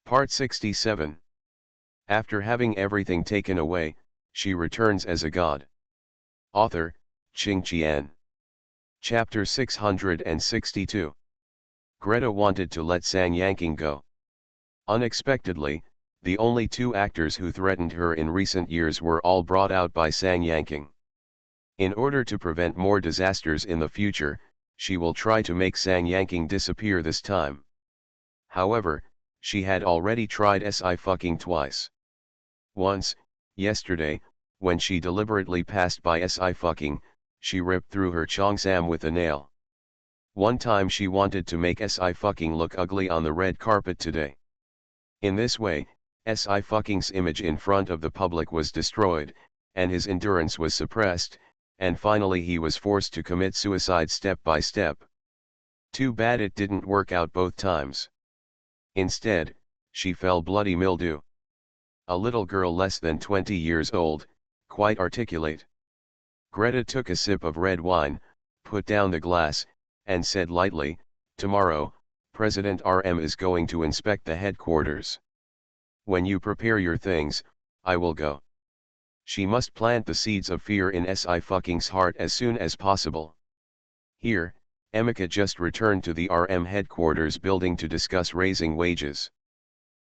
Part 67. After having everything taken away, she returns as a god. Author, Ching Qian. Chapter 662. Greta wanted to let Sang Yanking go. Unexpectedly, the only two actors who threatened her in recent years were all brought out by Sang Yanking. In order to prevent more disasters in the future, she will try to make Sang Yanking disappear this time. However, she had already tried Sci-fucking twice. Once, yesterday, when she deliberately passed by Sci-fucking, she ripped through her cheongsam with a nail. One time she wanted to make Sci-fucking look ugly on the red carpet today. In this way, Sci-fucking's image in front of the public was destroyed, and his endurance was suppressed, and finally he was forced to commit suicide step by step. Too bad it didn't work out both times. Instead, she fell bloody mildew. A little girl less than 20 years old, quite articulate. Greta took a sip of red wine, put down the glass, and said lightly, "Tomorrow, President RM is going to inspect the headquarters. When you prepare your things, I will go." She must plant the seeds of fear in Sci-fucking's heart as soon as possible. Here, Emika just returned to the RM headquarters building to discuss raising wages.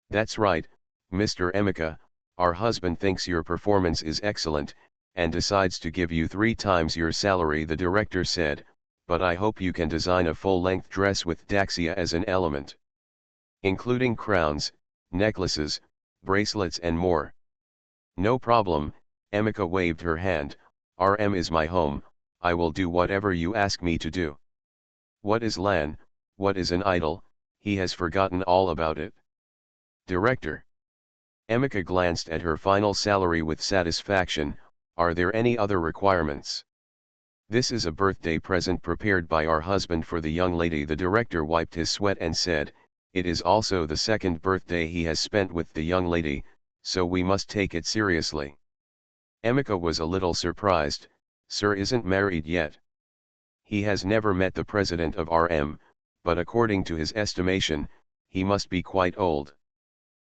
"That's right, Mr. Emika, our husband thinks your performance is excellent, and decides to give you 3 times your salary," the director said, "but I hope you can design a full-length dress with daxia as an element. Including crowns, necklaces, bracelets and more." "No problem," Emika waved her hand, "RM is my home, I will do whatever you ask me to do." "What is LAN, what is an idol? He has forgotten all about it." "Director." Emika glanced at her final salary with satisfaction. "Are there any other requirements?" "This is a birthday present prepared by our husband for the young lady." The director wiped his sweat and said, "It is also the second birthday he has spent with the young lady, so we must take it seriously." Emika was a little surprised. "Sir isn't married yet?" "He has never met the president of RM, but according to his estimation, he must be quite old."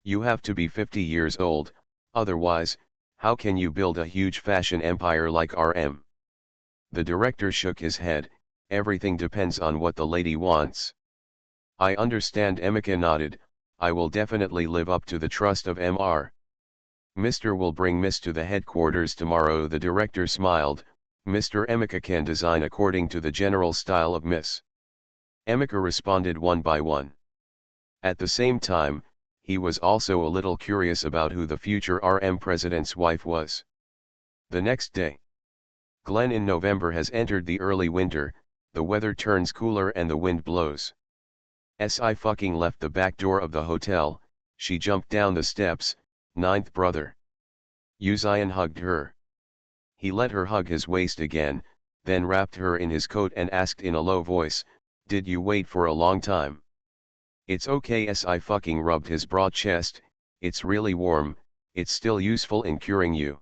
"You have to be 50 years old, otherwise, how can you build a huge fashion empire like RM?" The director shook his head. "Everything depends on what the lady wants." "I understand." Emika nodded. "I will definitely live up to the trust of Mr. Mr. will bring Miss to the headquarters tomorrow." The director smiled. "Mr. Emika can design according to the general style of Miss." Emika responded one by one. At the same time, he was also a little curious about who the future RM president's wife was. The next day. Glen in November has entered the early winter, the weather turns cooler and the wind blows. Sci-fucking left the back door of the hotel, she jumped down the steps, 9th brother. Uzion hugged her. He let her hug his waist again, then wrapped her in his coat and asked in a low voice, "Did you wait for a long time?" "It's okay." Sci-fucking rubbed his broad chest. "It's really warm, it's still useful in curing you."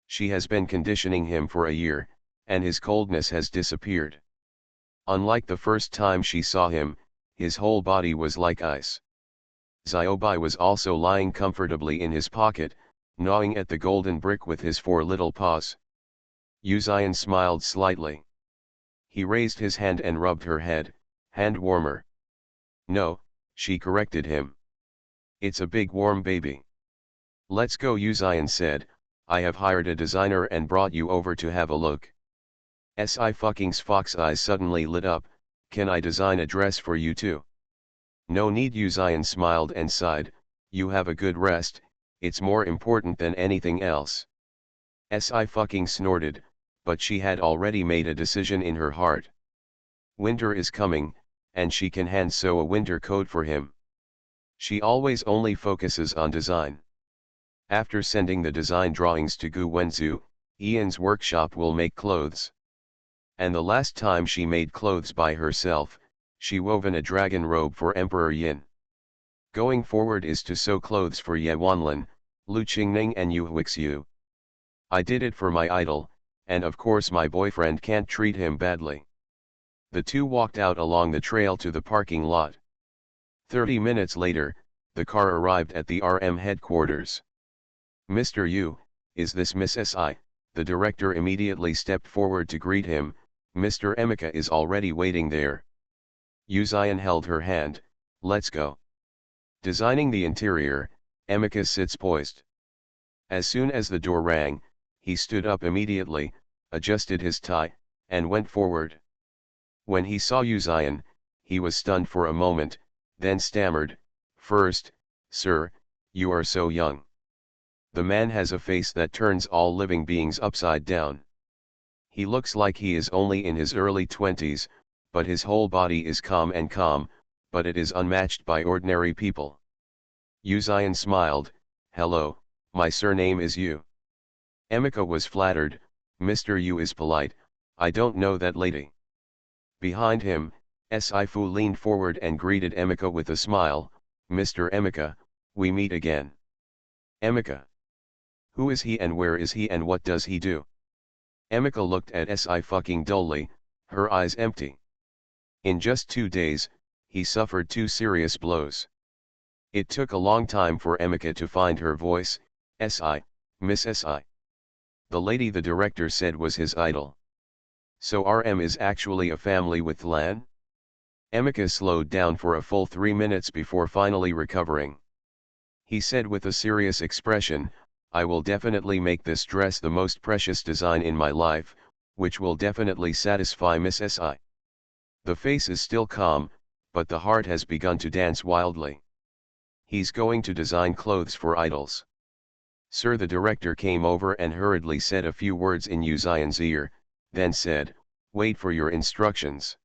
She has been conditioning him for a year, and his coldness has disappeared. Unlike the first time she saw him, his whole body was like ice. Ziobai was also lying comfortably in his pocket, gnawing at the golden brick with his 4 little paws. Uzion smiled slightly. He raised his hand and rubbed her head. "Hand warmer." "No," she corrected him. "It's a big warm baby." "Let's go," Uzion said. "I have hired a designer and brought you over to have a look." Sci-fucking's fox eyes suddenly lit up. "Can I design a dress for you too?" "No need." Uzion smiled and sighed. "You have a good rest, it's more important than anything else." Sci-fucking snorted, but she had already made a decision in her heart. Winter is coming, and she can hand sew a winter coat for him. She always only focuses on design. After sending the design drawings to Gu Wenzu, Ian's workshop will make clothes. And the last time she made clothes by herself, she woven a dragon robe for Emperor Yin. Going forward is to sew clothes for Ye Wanlin, Lu Qingning and Yu Huixiu. "I did it for my idol, and of course my boyfriend can't treat him badly." The two walked out along the trail to the parking lot. 30 minutes later, The car arrived at the RM headquarters. "Mr. Yu, is this Miss Si?" The director immediately stepped forward to greet him. "Mr. Emeka is already waiting there." Yu Zion held her hand. "Let's go." Designing the interior, Emeka sits poised. As soon as the door rang, he stood up immediately, adjusted his tie, and went forward. When he saw Yu Zion, he was stunned for a moment, then stammered, "First, sir, you are so young." The man has a face that turns all living beings upside down. He looks like he is only in his early 20s, but his whole body is calm, but it is unmatched by ordinary people. Yu Zion smiled. "Hello, my surname is Yu." Emeka was flattered. "Mr. Yu is polite, I don't know that lady." Behind him, Sifu leaned forward and greeted Emeka with a smile. "Mr. Emeka, we meet again." "Emeka? Who is he and where is he and what does he do?" Emeka looked at Si dully, her eyes empty. In just 2 days, he suffered 2 serious blows. It took a long time for Emeka to find her voice. "Si, Miss Si." The lady the director said was his idol. "So RM is actually a family with Lan?" Emeka slowed down for a full 3 minutes before finally recovering. He said with a serious expression, "I will definitely make this dress the most precious design in my life, which will definitely satisfy Miss Si." The face is still calm, but the heart has begun to dance wildly. He's going to design clothes for idols. "Sir," the director came over and hurriedly said a few words in Yu Zion's ear, then said, "Wait for your instructions."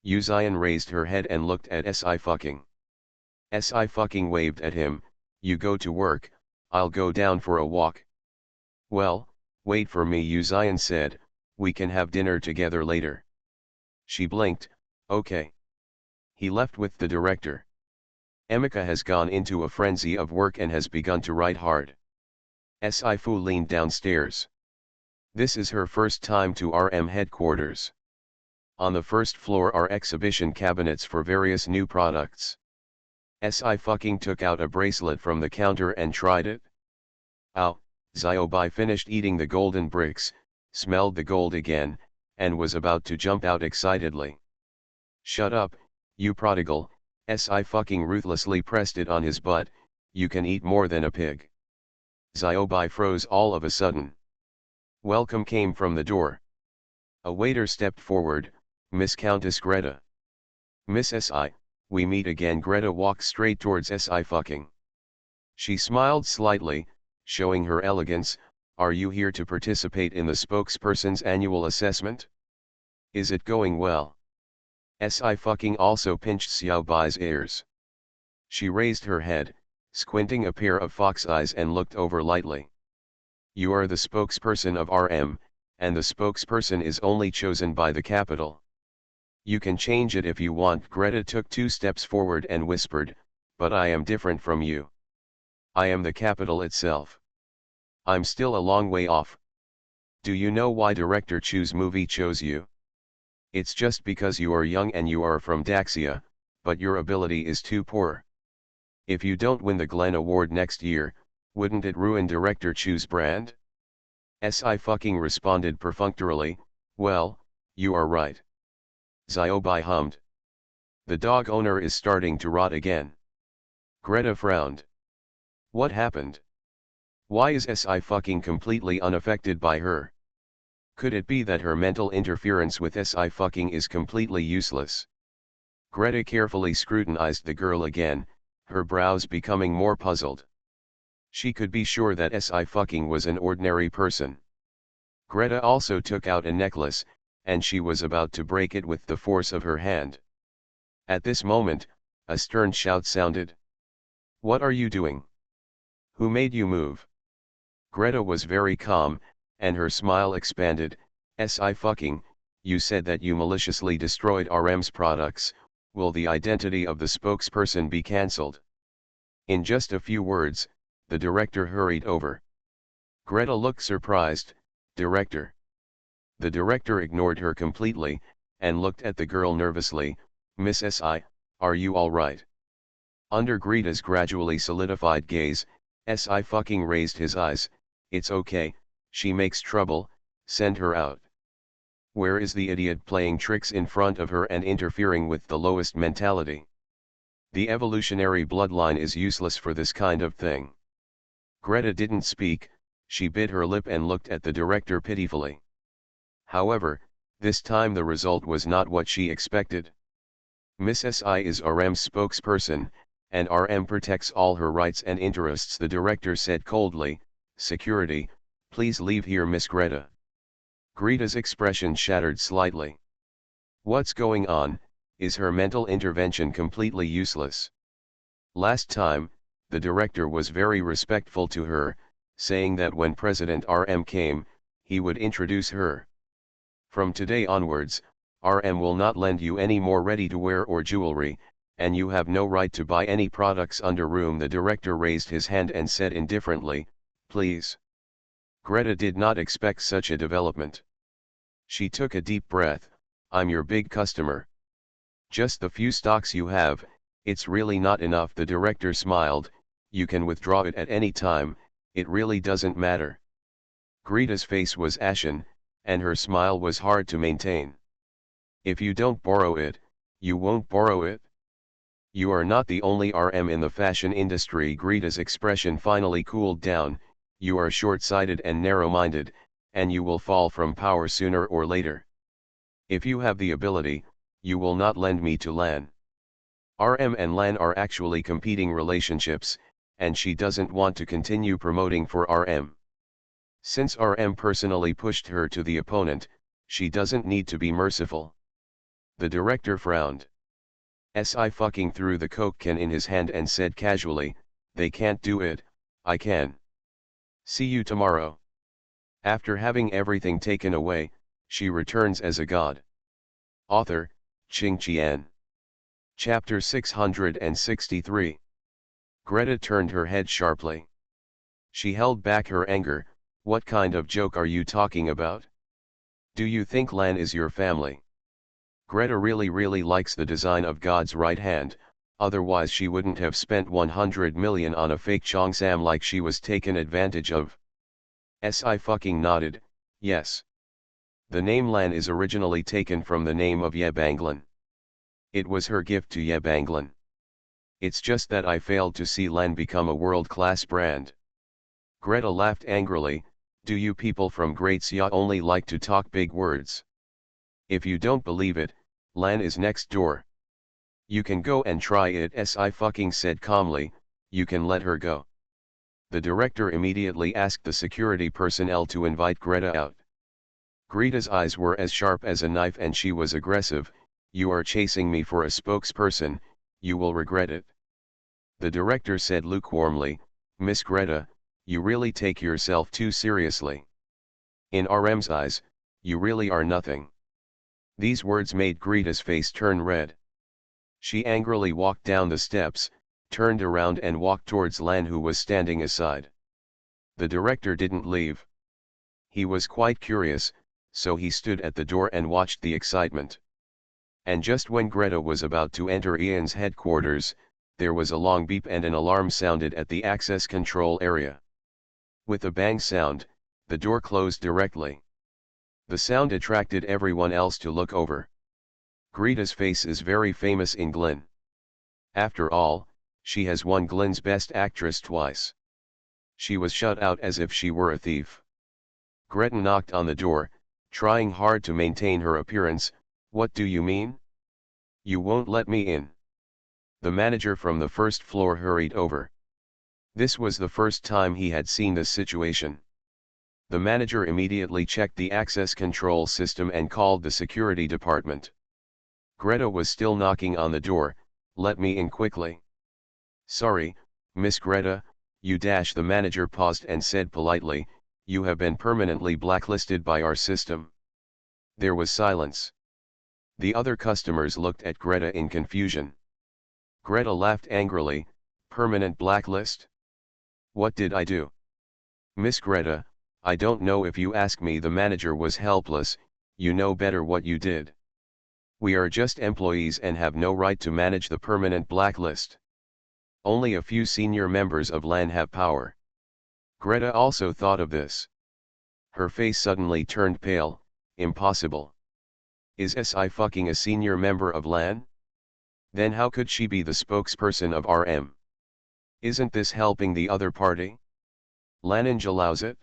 Yu Zion raised her head and looked at Si. Si waved at him. "You go to work, I'll go down for a walk." "Well, wait for me," Yu Zion said, "we can have dinner together later." She blinked. "Okay." He left with the director. Emeka has gone into a frenzy of work and has begun to write hard. Sifu leaned downstairs. This is her first time to RM headquarters. On the first floor are exhibition cabinets for various new products. Si took out a bracelet from the counter and tried it. "Ow!" Ziobai finished eating the golden bricks, smelled the gold again, and was about to jump out excitedly. "Shut up, you prodigal." Si ruthlessly pressed it on his butt. "You can eat more than a pig." Ziobai froze all of a sudden. Welcome came from the door. A waiter stepped forward. "Miss Countess Greta." "Miss Si, we meet again." Greta walked straight towards Si. She smiled slightly, showing her elegance. "Are you here to participate in the spokesperson's annual assessment? Is it going well?" Si also pinched Xiaobai's ears. She raised her head, squinting a pair of fox eyes, and looked over lightly. "You are the spokesperson of RM, and the spokesperson is only chosen by the capital. You can change it if you want." Greta took 2 steps forward and whispered, "But I am different from you. I am the capital itself. I'm still a long way off." "Do you know why director Chu's movie chose you? It's just because you are young and you are from Daxia, but your ability is too poor. If you don't win the Glenn Award next year, wouldn't it ruin director Chu's brand?" Si responded perfunctorily, "Well, you are right." Ziobai hummed. "The dog owner is starting to rot again." Greta frowned. What happened? Why is Si completely unaffected by her? Could it be that her mental interference with Si is completely useless? Greta carefully scrutinized the girl again, her brows becoming more puzzled. She could be sure that Si was an ordinary person. Greta also took out a necklace, and she was about to break it with the force of her hand. At this moment, a stern shout sounded. "What are you doing? Who made you move?" Greta was very calm, and her smile expanded. "Si, you said that you maliciously destroyed RM's products. Will the identity of the spokesperson be cancelled?" In just a few words, the director hurried over. Greta looked surprised. "Director?" The director ignored her completely, and looked at the girl nervously. "Miss Si, are you all right?" Under Greta's gradually solidified gaze, Sci raised his eyes. It's okay, she makes trouble, send her out. Where is the idiot playing tricks in front of her and interfering with the lowest mentality? The evolutionary bloodline is useless for this kind of thing. Greta didn't speak, she bit her lip and looked at the director pitifully. However, this time the result was not what she expected. Miss SI is RM's spokesperson, and RM protects all her rights and interests. The director said coldly, "Security, please leave here, Miss Greta." Greta's expression shattered slightly. What's going on? Is her mental intervention completely useless? Last time, the director was very respectful to her, saying that when President RM came, he would introduce her. From today onwards, RM will not lend you any more ready-to-wear or jewelry, and you have no right to buy any products under room. The director raised his hand and said indifferently, "Please." Greta did not expect such a development. She took a deep breath. "I'm your big customer. Just the few stocks you have, it's really not enough." The director smiled. "You can withdraw it at any time, it really doesn't matter." Greta's face was ashen, and her smile was hard to maintain. "If you don't borrow it, you won't borrow it? You are not the only RM in the fashion industry." Greta's expression finally cooled down. "You are short-sighted and narrow-minded, and you will fall from power sooner or later. If you have the ability, you will not lend me to Lan. RM and Lan are actually competing relationships, and she doesn't want to continue promoting for RM. Since RM personally pushed her to the opponent, she doesn't need to be merciful." The director frowned. Sci threw the Coke can in his hand and said casually, "They can't do it, I can. See you tomorrow." After having everything taken away, she returns as a god. Author, Ching Qian. Chapter 663. Greta turned her head sharply. She held back her anger. "What kind of joke are you talking about? Do you think Lan is your family?" Greta really likes the design of God's right hand, otherwise she wouldn't have spent 100 million on a fake Cheongsam like she was taken advantage of. Sci nodded, "Yes. The name Lan is originally taken from the name of Ye Banglan. It was her gift to Ye Banglan. It's just that I failed to see Lan become a world-class brand." Greta laughed angrily. "Do you people from Great Xia only like to talk big words? If you don't believe it, Lan is next door. You can go and try it." Sci said calmly, "You can let her go." The director immediately asked the security personnel to invite Greta out. Greta's eyes were as sharp as a knife and she was aggressive. "You are chasing me for a spokesperson, you will regret it." The director said lukewarmly, "Miss Greta, you really take yourself too seriously. In RM's eyes, you really are nothing." These words made Greta's face turn red. She angrily walked down the steps, turned around and walked towards Lan, who was standing aside. The director didn't leave. He was quite curious, so he stood at the door and watched the excitement. And just when Greta was about to enter Ian's headquarters, there was a long beep and an alarm sounded at the access control area. With a bang sound, the door closed directly. The sound attracted everyone else to look over. Greta's face is very famous in Glynn. After all, she has won Glynn's Best Actress twice. She was shut out as if she were a thief. Greta knocked on the door, trying hard to maintain her appearance. "What do you mean? You won't let me in?" The manager from the first floor hurried over. This was the first time he had seen this situation. The manager immediately checked the access control system and called the security department. Greta was still knocking on the door. "Let me in quickly." "Sorry, Miss Greta, you dash." The manager paused and said politely, "You have been permanently blacklisted by our system." There was silence. The other customers looked at Greta in confusion. Greta laughed angrily. "Permanent blacklist? What did I do?" "Miss Greta, I don't know if you ask me." The manager was helpless. "You know better what you did. We are just employees and have no right to manage the permanent blacklist." Only a few senior members of LAN have power. Greta also thought of this. Her face suddenly turned pale. Impossible. Is SI fucking a senior member of LAN? Then how could she be the spokesperson of RM? Isn't this helping the other party? Laninge allows it?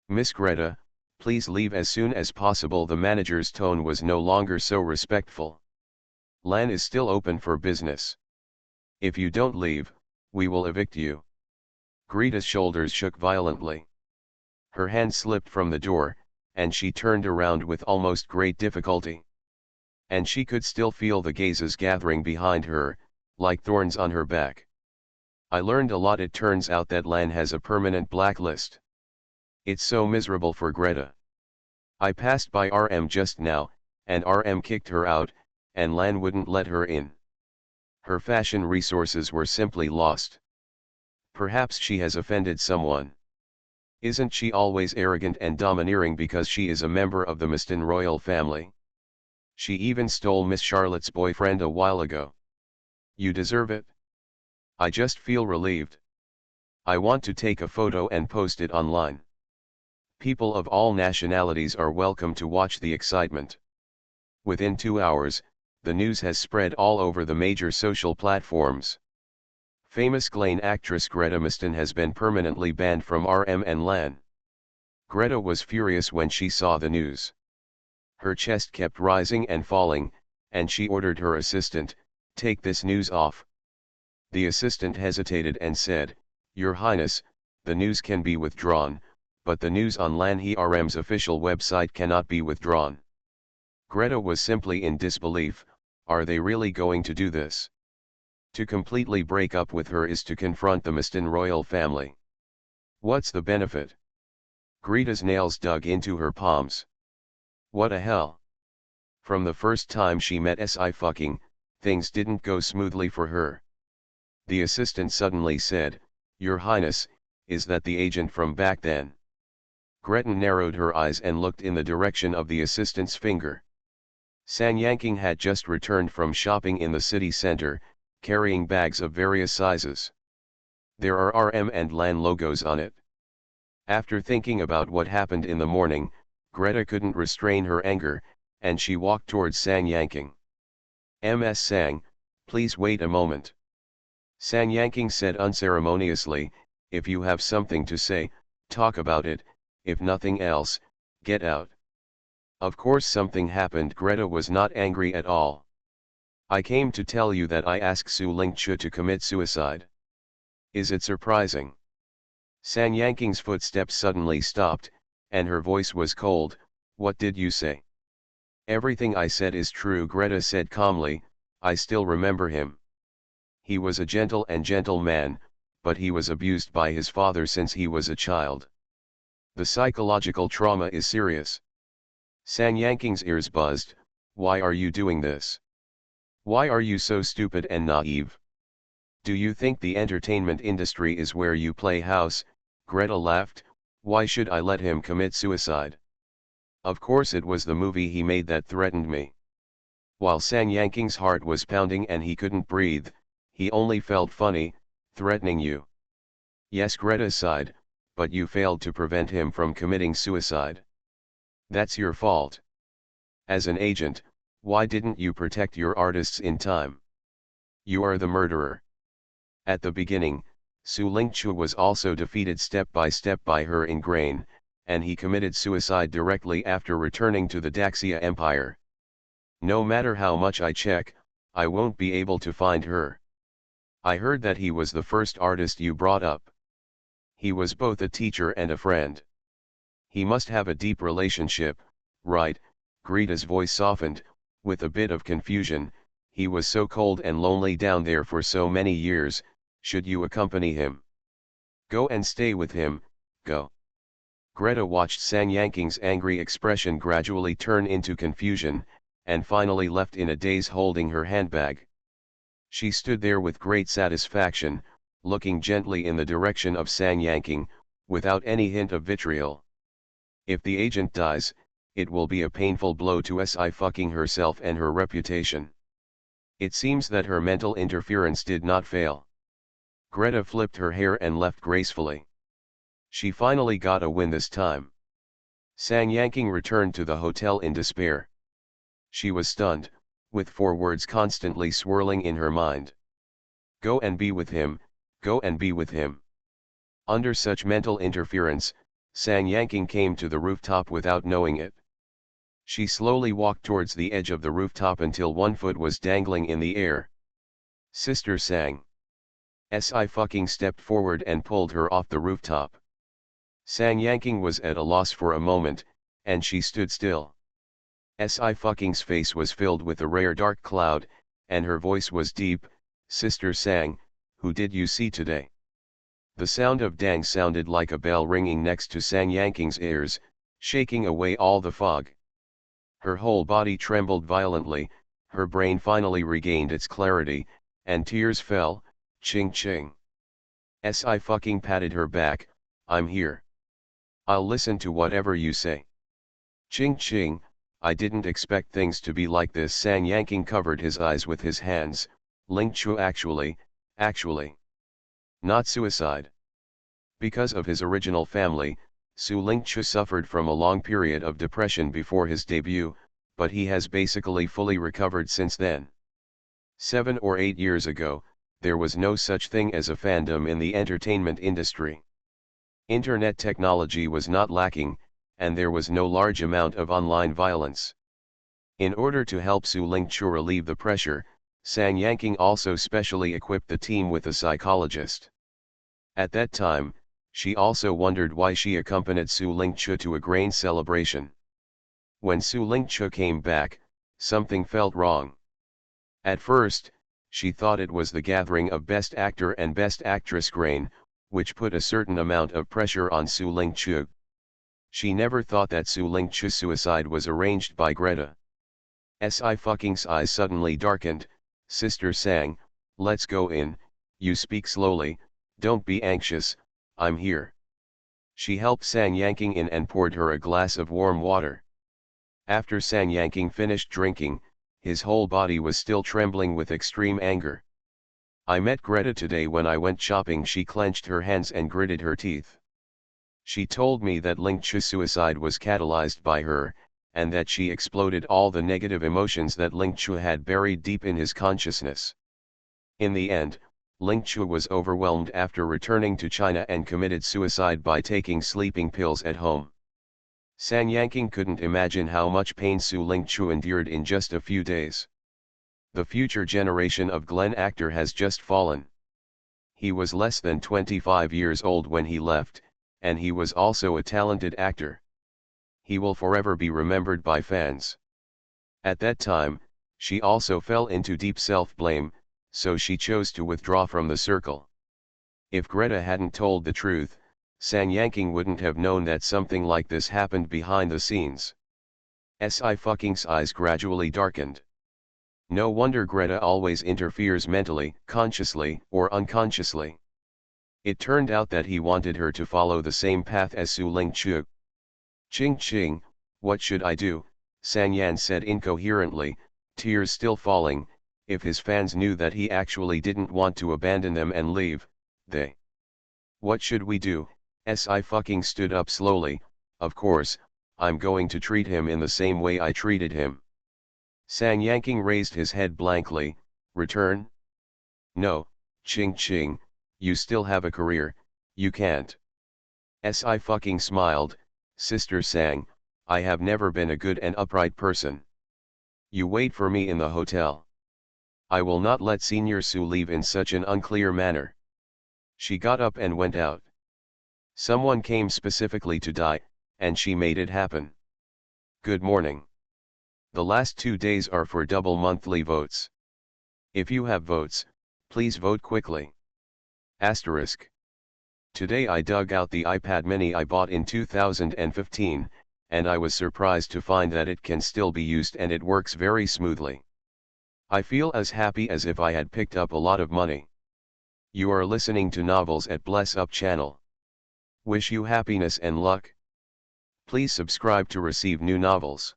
Miss Greta, please leave as soon as possible. The manager's tone was no longer so respectful. LAN is still open for business. If you don't leave, we will evict you. Greta's shoulders shook violently. Her hand slipped from the door, and she turned around with almost great difficulty. And she could still feel the gazes gathering behind her, like thorns on her back. I learned a lot. It turns out that LAN has a permanent blacklist. It's so miserable for Greta. I passed by RM just now, and RM kicked her out, and LAN wouldn't let her in. Her fashion resources were simply lost. Perhaps she has offended someone. Isn't she always arrogant and domineering because she is a member of the Miston royal family? She even stole Miss Charlotte's boyfriend a while ago. You deserve it. I just feel relieved. I want to take a photo and post it online. People of all nationalities are welcome to watch the excitement. Within 2 hours, the news has spread all over the major social platforms. Famous Glen actress Greta Miston has been permanently banned from RM and LAN. Greta was furious when she saw the news. Her chest kept rising and falling, and she ordered her assistant, "Take this news off." The assistant hesitated and said, "Your Highness, the news can be withdrawn, but the news on LAN HRM's official website cannot be withdrawn." Greta was simply in disbelief. Are they really going to do this? To completely break up with her is to confront the Miston royal family. What's the benefit? Greta's nails dug into her palms. What a hell. From the first time she met SI fucking, things didn't go smoothly for her. The assistant suddenly said, "Your Highness, is that the agent from back then?" Greta narrowed her eyes and looked in the direction of the assistant's finger. San Yanking had just returned from shopping in the city center, carrying bags of various sizes. There are RM and LAN logos on it. After thinking about what happened in the morning, Greta couldn't restrain her anger, and she walked towards San Yanking. "Ms. Sang, please wait a moment." San Yanking said unceremoniously, "If you have something to say, talk about it, if nothing else, get out." Of course something happened. Greta was not angry at all. "I came to tell you that I asked Su Lingchu to commit suicide. Is it surprising?" San Yanking's footsteps suddenly stopped, and her voice was cold. "What did you say?" "Everything I said is true," Greta said calmly. "I still remember him. He was a gentle man, but he was abused by his father since he was a child. The psychological trauma is serious." San Yanking's ears buzzed. "Why are you doing this? Why are you so stupid and naive? Do you think the entertainment industry is where you play house?" Greta laughed. "Why should I let him commit suicide? Of course it was the movie he made that threatened me." While San Yanking's heart was pounding and he couldn't breathe, he only felt funny. "Threatening you?" "Yes," Greta sighed, "but you failed to prevent him from committing suicide. That's your fault. As an agent, why didn't you protect your artists in time? You are the murderer." At the beginning, Su Lingchu was also defeated step by step by her in grain, and he committed suicide directly after returning to the Daxia Empire. "No matter how much I check, I won't be able to find her. I heard that he was the first artist you brought up. He was both a teacher and a friend. He must have a deep relationship, right?" Greta's voice softened, with a bit of confusion. "He was so cold and lonely down there for so many years. Should you accompany him? Go and stay with him, go." Greta watched San Yanking's angry expression gradually turn into confusion, and finally left in a daze holding her handbag. She stood there with great satisfaction, looking gently in the direction of San Yanking, without any hint of vitriol. If the agent dies, it will be a painful blow to Si fucking herself and her reputation. It seems that her mental interference did not fail. Greta flipped her hair and left gracefully. She finally got a win this time. Sang Yanking returned to the hotel in despair. She was stunned, with 4 words constantly swirling in her mind. Go and be with him, go and be with him. Under such mental interference, Sang Yanking came to the rooftop without knowing it. She slowly walked towards the edge of the rooftop until one foot was dangling in the air. Sister Sang. Si fucking stepped forward and pulled her off the rooftop. Sang Yanking was at a loss for a moment, and she stood still. Si fucking's face was filled with a rare dark cloud, and her voice was deep. Sister Sang, who did you see today? The sound of dang sounded like a bell ringing next to Sang Yanking's ears, shaking away all the fog. Her whole body trembled violently, her brain finally regained its clarity, and tears fell. Ching ching. Si fucking patted her back. I'm here. I'll listen to whatever you say. Ching ching. I didn't expect things to be like this. Sang Yanking covered his eyes with his hands. Ling Chu actually. Not suicide. Because of his original family, Su Ling Chu suffered from a long period of depression before his debut, but he has basically fully recovered since then. 7 or 8 years ago, there was no such thing as a fandom in the entertainment industry. Internet technology was not lacking, and there was no large amount of online violence. In order to help Su Ling Chu relieve the pressure, Sang Yanking also specially equipped the team with a psychologist. At that time, she also wondered why she accompanied Su Ling Chu to a grain celebration. When Su Ling Chu came back, something felt wrong. At first, she thought it was the gathering of Best Actor and Best Actress grain, which put a certain amount of pressure on Su Ling Chu. She never thought that Su Ling Chu's suicide was arranged by Greta. Si fucking's eyes suddenly darkened. Sister Sang, let's go in. You speak slowly, don't be anxious, I'm here. She helped Sang Yanking in and poured her a glass of warm water. After Sang Yanking finished drinking, his whole body was still trembling with extreme anger. I met Greta today when I went shopping. She clenched her hands and gritted her teeth. She told me that Ling Chu's suicide was catalyzed by her, and that she exploded all the negative emotions that Ling Chu had buried deep in his consciousness. In the end, Ling Chu was overwhelmed after returning to China and committed suicide by taking sleeping pills at home. Sang Yanking couldn't imagine how much pain Su Ling Chu endured in just a few days. The future generation of Glenn actor has just fallen. He was less than 25 years old when he left, and he was also a talented actor. He will forever be remembered by fans. At that time, she also fell into deep self-blame, so she chose to withdraw from the circle. If Greta hadn't told the truth, Sang Yanking wouldn't have known that something like this happened behind the scenes. Si fucking's eyes gradually darkened. No wonder Greta always interferes mentally, consciously or unconsciously. It turned out that he wanted her to follow the same path as Su Ling Chu. Ching ching, what should I do? Sang Yan said incoherently, tears still falling. If his fans knew that he actually didn't want to abandon them and leave, they. What should we do? Si fucking stood up slowly. Of course, I'm going to treat him in the same way I treated him. Sang Yanking raised his head blankly. Return? No, ching ching, you still have a career, you can't. Si fucking smiled. Sister Sang, I have never been a good and upright person. You wait for me in the hotel. I will not let Senior Su leave in such an unclear manner. She got up and went out. Someone came specifically to die, and she made it happen. Good morning. The last 2 days are for double monthly votes. If you have votes, please vote quickly. Asterisk. Today I dug out the iPad mini I bought in 2015, and I was surprised to find that it can still be used and it works very smoothly. I feel as happy as if I had picked up a lot of money. You are listening to Novels at Bless Up channel. Wish you happiness and luck. Please subscribe to receive new novels.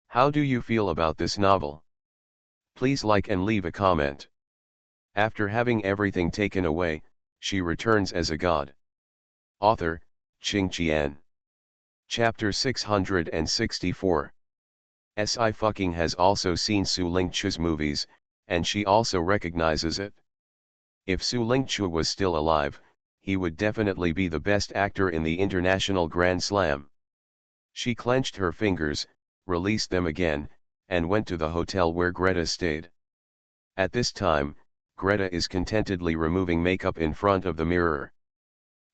How do you feel about this novel? Please like and leave a comment. After having everything taken away, she returns as a god. Author, Ching Qian. Chapter 664. Sci-Fucking has also seen Su Lingchu's movies, and she also recognizes it. If Su Lingchu was still alive, he would definitely be the best actor in the International Grand Slam. She clenched her fingers, released them again, and went to the hotel where Greta stayed. At this time, Greta is contentedly removing makeup in front of the mirror.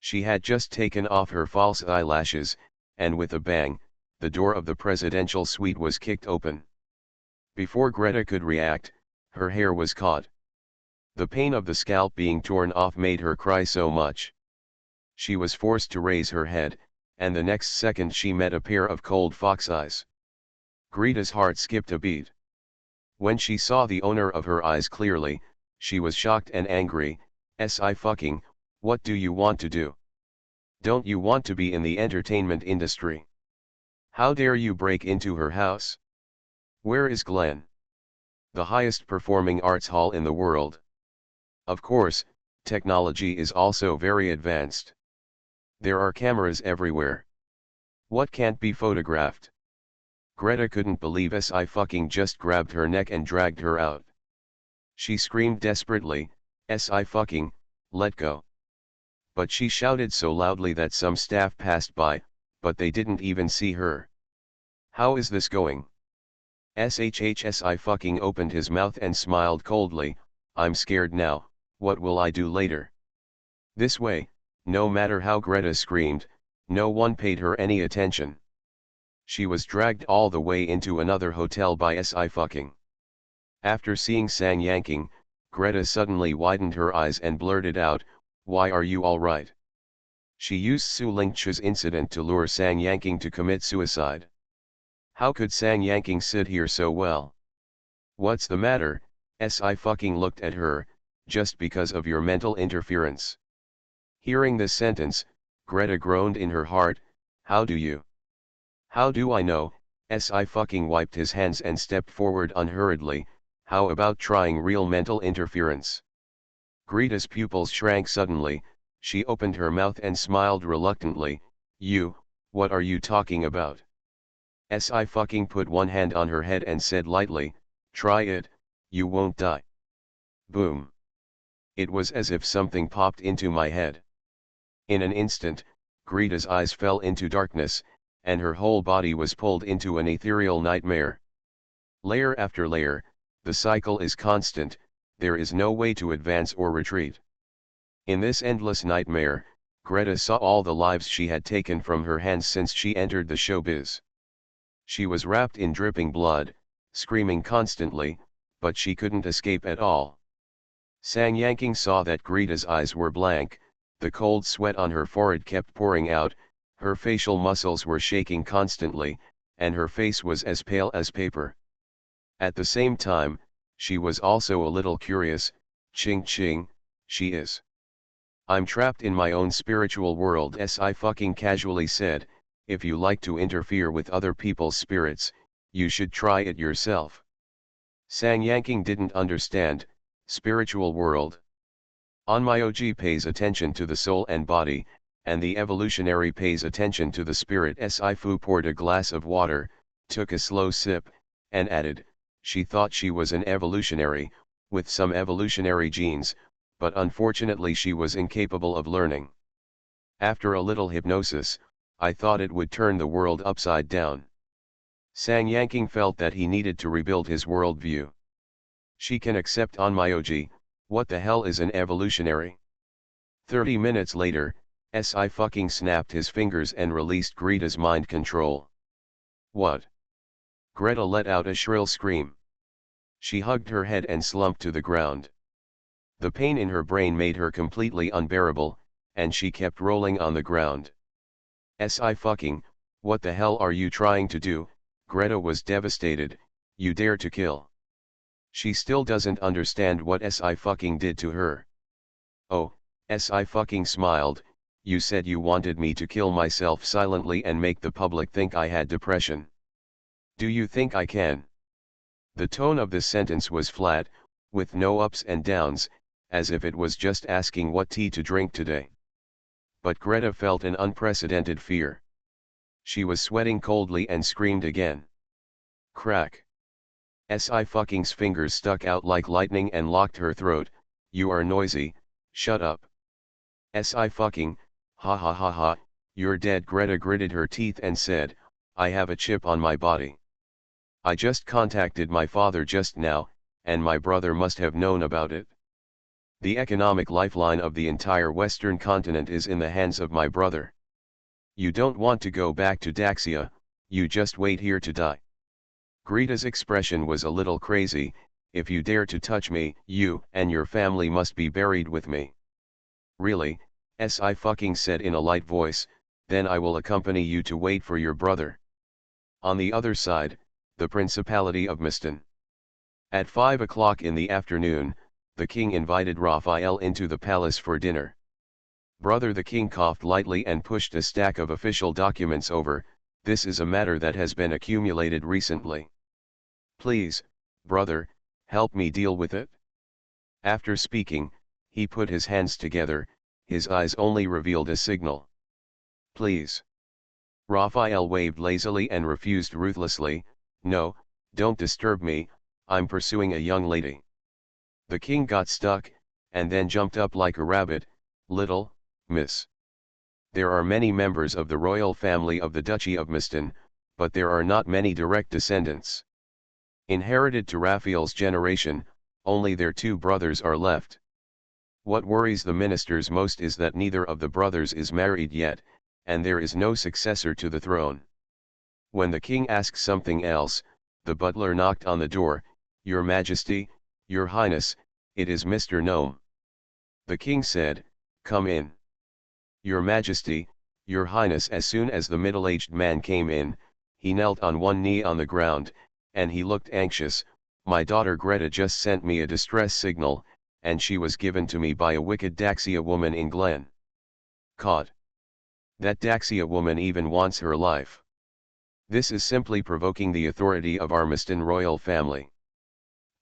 She had just taken off her false eyelashes, and with a bang, the door of the presidential suite was kicked open. Before Greta could react, her hair was caught. The pain of the scalp being torn off made her cry so much. She was forced to raise her head, and the next second she met a pair of cold fox eyes. Greta's heart skipped a beat. When she saw the owner of her eyes clearly, she was shocked and angry. Sci-Fucking, what do you want to do? Don't you want to be in the entertainment industry? How dare you break into her house? Where is Glenn? The highest performing arts hall in the world. Of course, technology is also very advanced. There are cameras everywhere. What can't be photographed? Greta couldn't believe Sci-Fucking just grabbed her neck and dragged her out. She screamed desperately, Sci-Fucking, let go. But she shouted so loudly that some staff passed by, but they didn't even see her. How is this going? Sci-Fucking opened his mouth and smiled coldly, I'm scared now, what will I do later? This way, no matter how Greta screamed, no one paid her any attention. She was dragged all the way into another hotel by Sci-Fucking. After seeing Sang Yanking, Greta suddenly widened her eyes and blurted out, why are you all right? She used Su Lingchu's incident to lure Sang Yanking to commit suicide. How could Sang Yanking sit here so well? What's the matter? Sci-Fucking looked at her, just because of your mental interference. Hearing this sentence, Greta groaned in her heart, how do you? How do I know? Sci-Fucking wiped his hands and stepped forward unhurriedly, how about trying real mental interference? Greta's pupils shrank suddenly, she opened her mouth and smiled reluctantly, what are you talking about? Sci-Fucking put one hand on her head and said lightly, try it, you won't die. Boom. It was as if something popped into my head. In an instant, Greta's eyes fell into darkness, and her whole body was pulled into an ethereal nightmare. Layer after layer, the cycle is constant, there is no way to advance or retreat. In this endless nightmare, Greta saw all the lives she had taken from her hands since she entered the showbiz. She was wrapped in dripping blood, screaming constantly, but she couldn't escape at all. Sang Yanking saw that Greta's eyes were blank, the cold sweat on her forehead kept pouring out, her facial muscles were shaking constantly, and her face was as pale as paper. At the same time, she was also a little curious, Ching, she is. I'm trapped in my own spiritual world, Sci-Fucking casually said, if you like to interfere with other people's spirits, you should try it yourself. Sang Yanking didn't understand, spiritual world. Onmyoji pays attention to the soul and body, and the evolutionary pays attention to the spirit. Sci-Fu poured a glass of water, took a slow sip, and added, she thought she was an evolutionary, with some evolutionary genes, but unfortunately she was incapable of learning. After a little hypnosis, I thought it would turn the world upside down. Sang Yanking felt that he needed to rebuild his worldview. She can accept Onmyoji, what the hell is an evolutionary? 30 minutes later, Sci-Fucking snapped his fingers and released Greta's mind control. What? Greta let out a shrill scream. She hugged her head and slumped to the ground. The pain in her brain made her completely unbearable, and she kept rolling on the ground. Sci-Fucking, what the hell are you trying to do? Greta was devastated, you dare to kill. She still doesn't understand what Sci-Fucking did to her. Oh, Sci-Fucking smiled, you said you wanted me to kill myself silently and make the public think I had depression. Do you think I can? The tone of this sentence was flat, with no ups and downs, as if it was just asking what tea to drink today. But Greta felt an unprecedented fear. She was sweating coldly and screamed again. Crack. Sci-fucking's fingers stuck out like lightning and locked her throat. You are noisy, shut up. Sci-fucking, ha ha ha ha, you're dead. Greta gritted her teeth and said, I have a chip on my body. I just contacted my father just now, and my brother must have known about it. The economic lifeline of the entire Western continent is in the hands of my brother. You don't want to go back to Daxia, you just wait here to die. Greta's expression was a little crazy. If you dare to touch me, you and your family must be buried with me. Really, Sci-fucking said in a light voice, then I will accompany you to wait for your brother. On the other side, the Principality of Miston. At 5 o'clock in the afternoon, the king invited Raphael into the palace for dinner. Brother, the king coughed lightly and pushed a stack of official documents over. This is a matter that has been accumulated recently. Please, brother, help me deal with it. After speaking, he put his hands together, his eyes only revealed a signal. Please. Raphael waved lazily and refused ruthlessly, no, don't disturb me, I'm pursuing a young lady. The king got stuck, and then jumped up like a rabbit. Little, miss. There are many members of the royal family of the Duchy of Miston, but there are not many direct descendants. Inherited to Raphael's generation, only their two brothers are left. What worries the ministers most is that neither of the brothers is married yet, and there is no successor to the throne. When the king asked something else, the butler knocked on the door. Your Majesty, Your Highness, it is Mr. Gnome. The king said, come in. Your Majesty, Your Highness. As soon as the middle-aged man came in, he knelt on one knee on the ground, and he looked anxious. My daughter Greta just sent me a distress signal, and she was given to me by a wicked Daxia woman in Glen. Caught. That Daxia woman even wants her life. This is simply provoking the authority of our Miston royal family.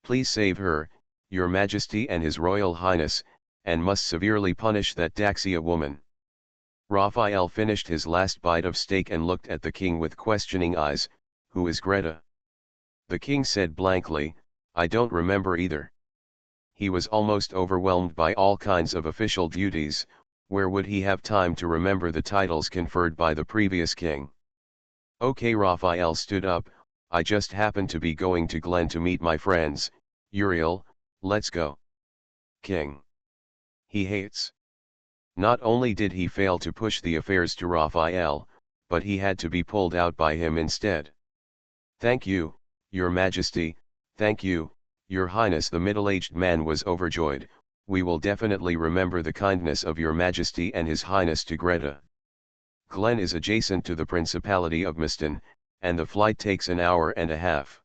Please save her, Your Majesty and His Royal Highness, and must severely punish that Daxia woman. Raphael finished his last bite of steak and looked at the king with questioning eyes. Who is Greta? The king said blankly, I don't remember either. He was almost overwhelmed by all kinds of official duties. Where would he have time to remember the titles conferred by the previous king? Okay, Raphael stood up, I just happened to be going to Glen to meet my friends. Uriel, let's go. King. He hates. Not only did he fail to push the affairs to Raphael, but he had to be pulled out by him instead. Thank you, Your Majesty, thank you, Your Highness. The middle-aged man was overjoyed. We will definitely remember the kindness of Your Majesty and His Highness to Greta. Glen is adjacent to the Principality of Miston, and the flight takes an hour and a half.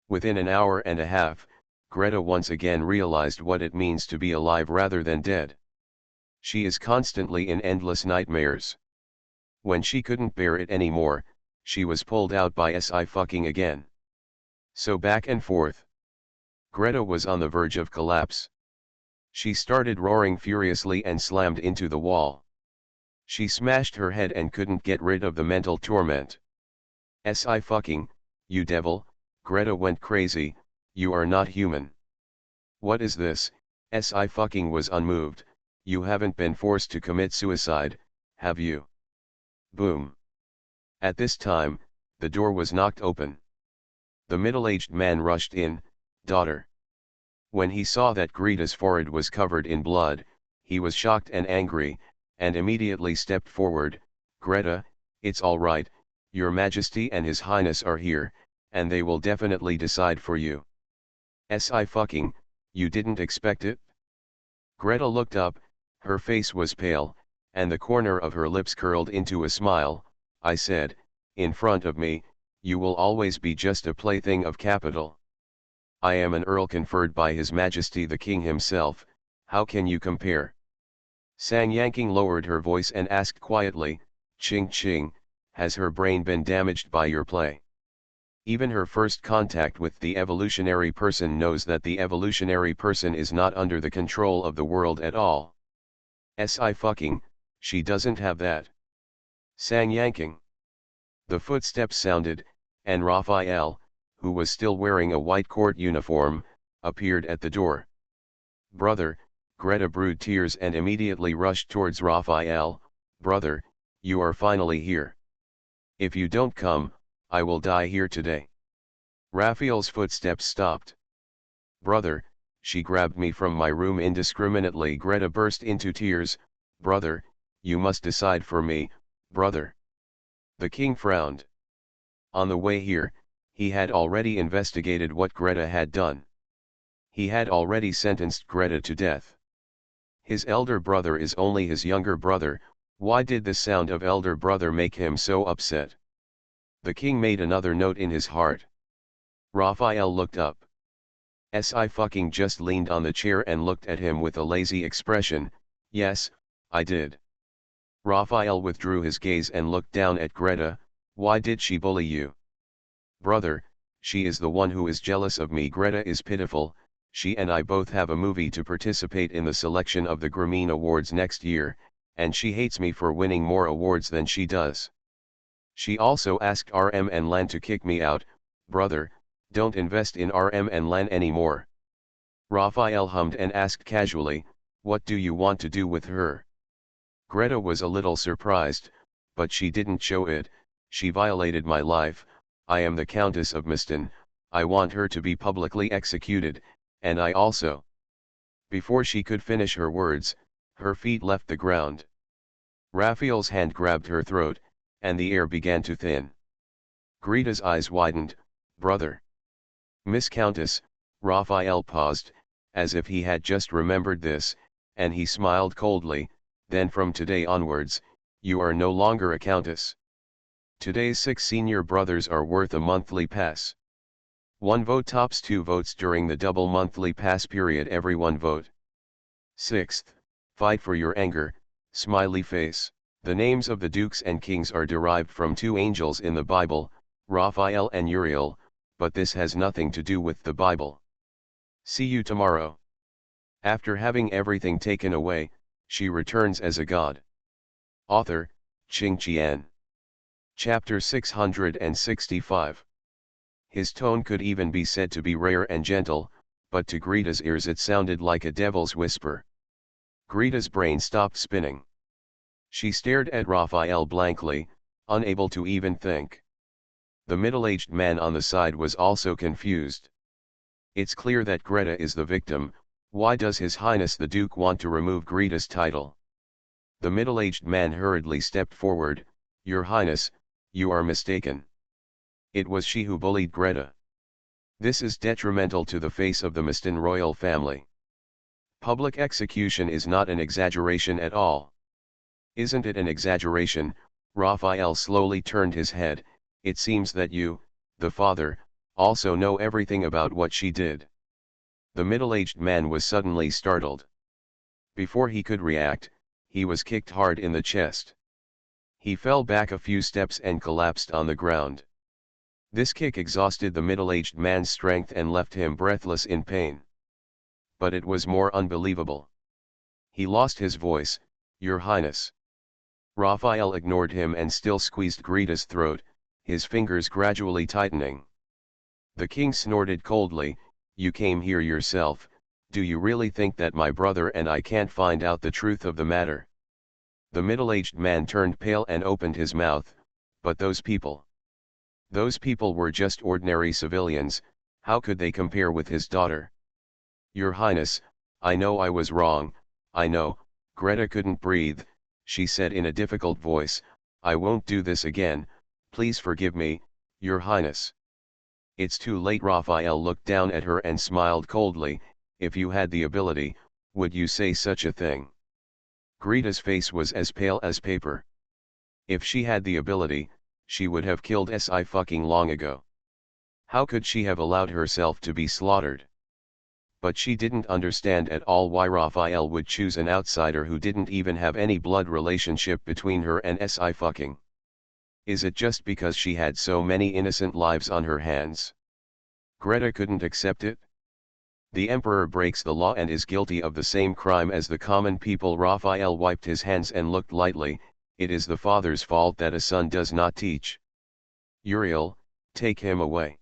Within an hour and a half, Greta once again realized what it means to be alive rather than dead. She is constantly in endless nightmares. When she couldn't bear it anymore, she was pulled out by Sci-fucking again. So back and forth. Greta was on the verge of collapse. She started roaring furiously and slammed into the wall. She smashed her head and couldn't get rid of the mental torment. Sci-fucking, you devil, Greta went crazy, you are not human. What is this? Sci-fucking was unmoved. You haven't been forced to commit suicide, have you? Boom. At this time, the door was knocked open. The middle-aged man rushed in. Daughter. When he saw that Greta's forehead was covered in blood, he was shocked and angry, and immediately stepped forward. Greta, it's all right, Your Majesty and His Highness are here, and they will definitely decide for you. Sci-fucking, you didn't expect it? Greta looked up, her face was pale, and the corner of her lips curled into a smile. I said, in front of me, you will always be just a plaything of capital. I am an earl conferred by His Majesty the King himself, how can you compare? Sang Yanking lowered her voice and asked quietly, Ching Ching, has her brain been damaged by your play? Even her first contact with the evolutionary person knows that the evolutionary person is not under the control of the world at all. Sci-fucking, she doesn't have that. Sang yanking. The footsteps sounded, and Raphael, who was still wearing a white court uniform, appeared at the door. Brother, Greta brewed tears and immediately rushed towards Raphael. Brother, you are finally here. If you don't come, I will die here today. Raphael's footsteps stopped. Brother, she grabbed me from my room indiscriminately. Greta burst into tears. Brother, you must decide for me, brother. The king frowned. On the way here, he had already investigated what Greta had done. He had already sentenced Greta to death. His elder brother is only his younger brother. Why did the sound of elder brother make him so upset? The king made another note in his heart. Raphael looked up. Sci-fucking just leaned on the chair and looked at him with a lazy expression. Yes, I did. Raphael withdrew his gaze and looked down at Greta. Why did she bully you? Brother, she is the one who is jealous of me. Greta is pitiful. She and I both have a movie to participate in the selection of the Grammy Awards next year, and she hates me for winning more awards than she does. She also asked RM and Lan to kick me out. Brother, don't invest in RM and Lan anymore. Raphael hummed and asked casually, what do you want to do with her? Greta was a little surprised, but she didn't show it. She violated my life. I am the Countess of Miston. I want her to be publicly executed, and I also. Before she could finish her words, her feet left the ground. Raphael's hand grabbed her throat, and the air began to thin. Greta's eyes widened. Brother. Miss Countess. Raphael paused, as if he had just remembered this, and he smiled coldly. Then from today onwards, you are no longer a countess. Today's 6 senior brothers are worth a monthly pass. 1 vote tops 2 votes during the double monthly pass period. Everyone vote. 6th, fight for your anger, smiley face. The names of the dukes and kings are derived from 2 angels in the Bible, Raphael and Uriel, but this has nothing to do with the Bible. See you tomorrow. After having everything taken away, she returns as a god. Author, Ching Qian. Chapter 665. His tone could even be said to be rare and gentle, but to Greta's ears it sounded like a devil's whisper. Greta's brain stopped spinning. She stared at Raphael blankly, unable to even think. The middle-aged man on the side was also confused. It's clear that Greta is the victim. Why does His Highness the Duke want to remove Greta's title? The middle-aged man hurriedly stepped forward. Your Highness, you are mistaken. It was she who bullied Greta. This is detrimental to the face of the Miston royal family. Public execution is not an exaggeration at all. Isn't it an exaggeration? Raphael slowly turned his head. It seems that you, the father, also know everything about what she did. The middle-aged man was suddenly startled. Before he could react, he was kicked hard in the chest. He fell back a few steps and collapsed on the ground. This kick exhausted the middle-aged man's strength and left him breathless in pain. But it was more unbelievable. He lost his voice. Your Highness. Raphael ignored him and still squeezed Greta's throat, his fingers gradually tightening. The king snorted coldly. You came here yourself. Do you really think that my brother and I can't find out the truth of the matter? The middle-aged man turned pale and opened his mouth. But those people. Those people were just ordinary civilians. How could they compare with his daughter? Your Highness, I know I was wrong. I know. Greta couldn't breathe. She said in a difficult voice, I won't do this again. Please forgive me, Your Highness. It's too late. Raphael looked down at her and smiled coldly. If you had the ability, would you say such a thing? Greta's face was as pale as paper. If she had the ability, she would have killed Sci-fucking long ago. How could she have allowed herself to be slaughtered? But she didn't understand at all why Raphael would choose an outsider who didn't even have any blood relationship between her and Sci-fucking. Is it just because she had so many innocent lives on her hands? Greta couldn't accept it? The emperor breaks the law and is guilty of the same crime as the common people. Raphael wiped his hands and looked lightly. It is the father's fault that a son does not teach. Uriel, take him away.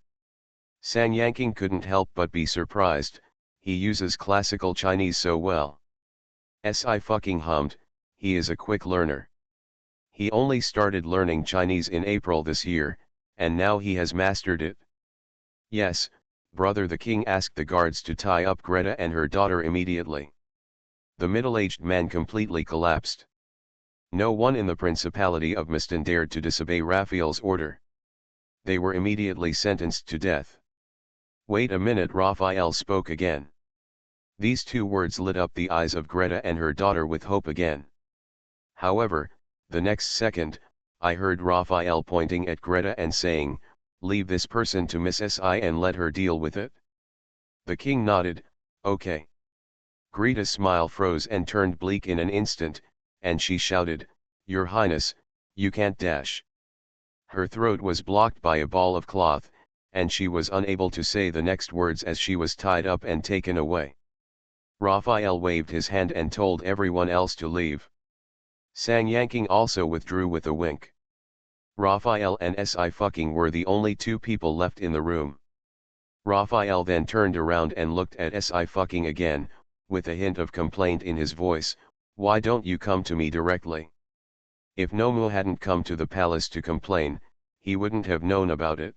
Sang Yanking couldn't help but be surprised. He uses classical Chinese so well. Si fucking hummed, he is a quick learner. He only started learning Chinese in April this year, and now he has mastered it. Yes, brother, the king asked the guards to tie up Greta and her daughter immediately. The middle-aged man completely collapsed. No one in the Principality of Miston dared to disobey Raphael's order. They were immediately sentenced to death. Wait a minute, Raphael spoke again. These two words lit up the eyes of Greta and her daughter with hope again. However, the next second, I heard Raphael pointing at Greta and saying, "Leave this person to Miss Si and let her deal with it." The king nodded, "Okay." Greta's smile froze and turned bleak in an instant, and she shouted, "Your Highness, you can't dash." Her throat was blocked by a ball of cloth, and she was unable to say the next words as she was tied up and taken away. Raphael waved his hand and told everyone else to leave. Sang Yanking also withdrew with a wink. Raphael and Si fucking were the only two people left in the room. Raphael then turned around and looked at Si fucking again, with a hint of complaint in his voice, "Why don't you come to me directly?" If Nomu hadn't come to the palace to complain, he wouldn't have known about it.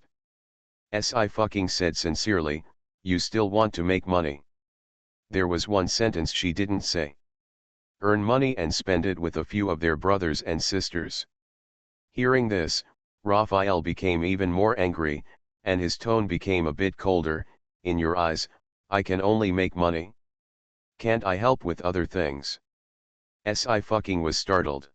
Si fucking said sincerely, "You still want to make money?" There was one sentence she didn't say. Earn money and spend it with a few of their brothers and sisters. Hearing this, Raphael became even more angry, and his tone became a bit colder. "In your eyes, I can only make money. Can't I help with other things?" Si fucking was startled.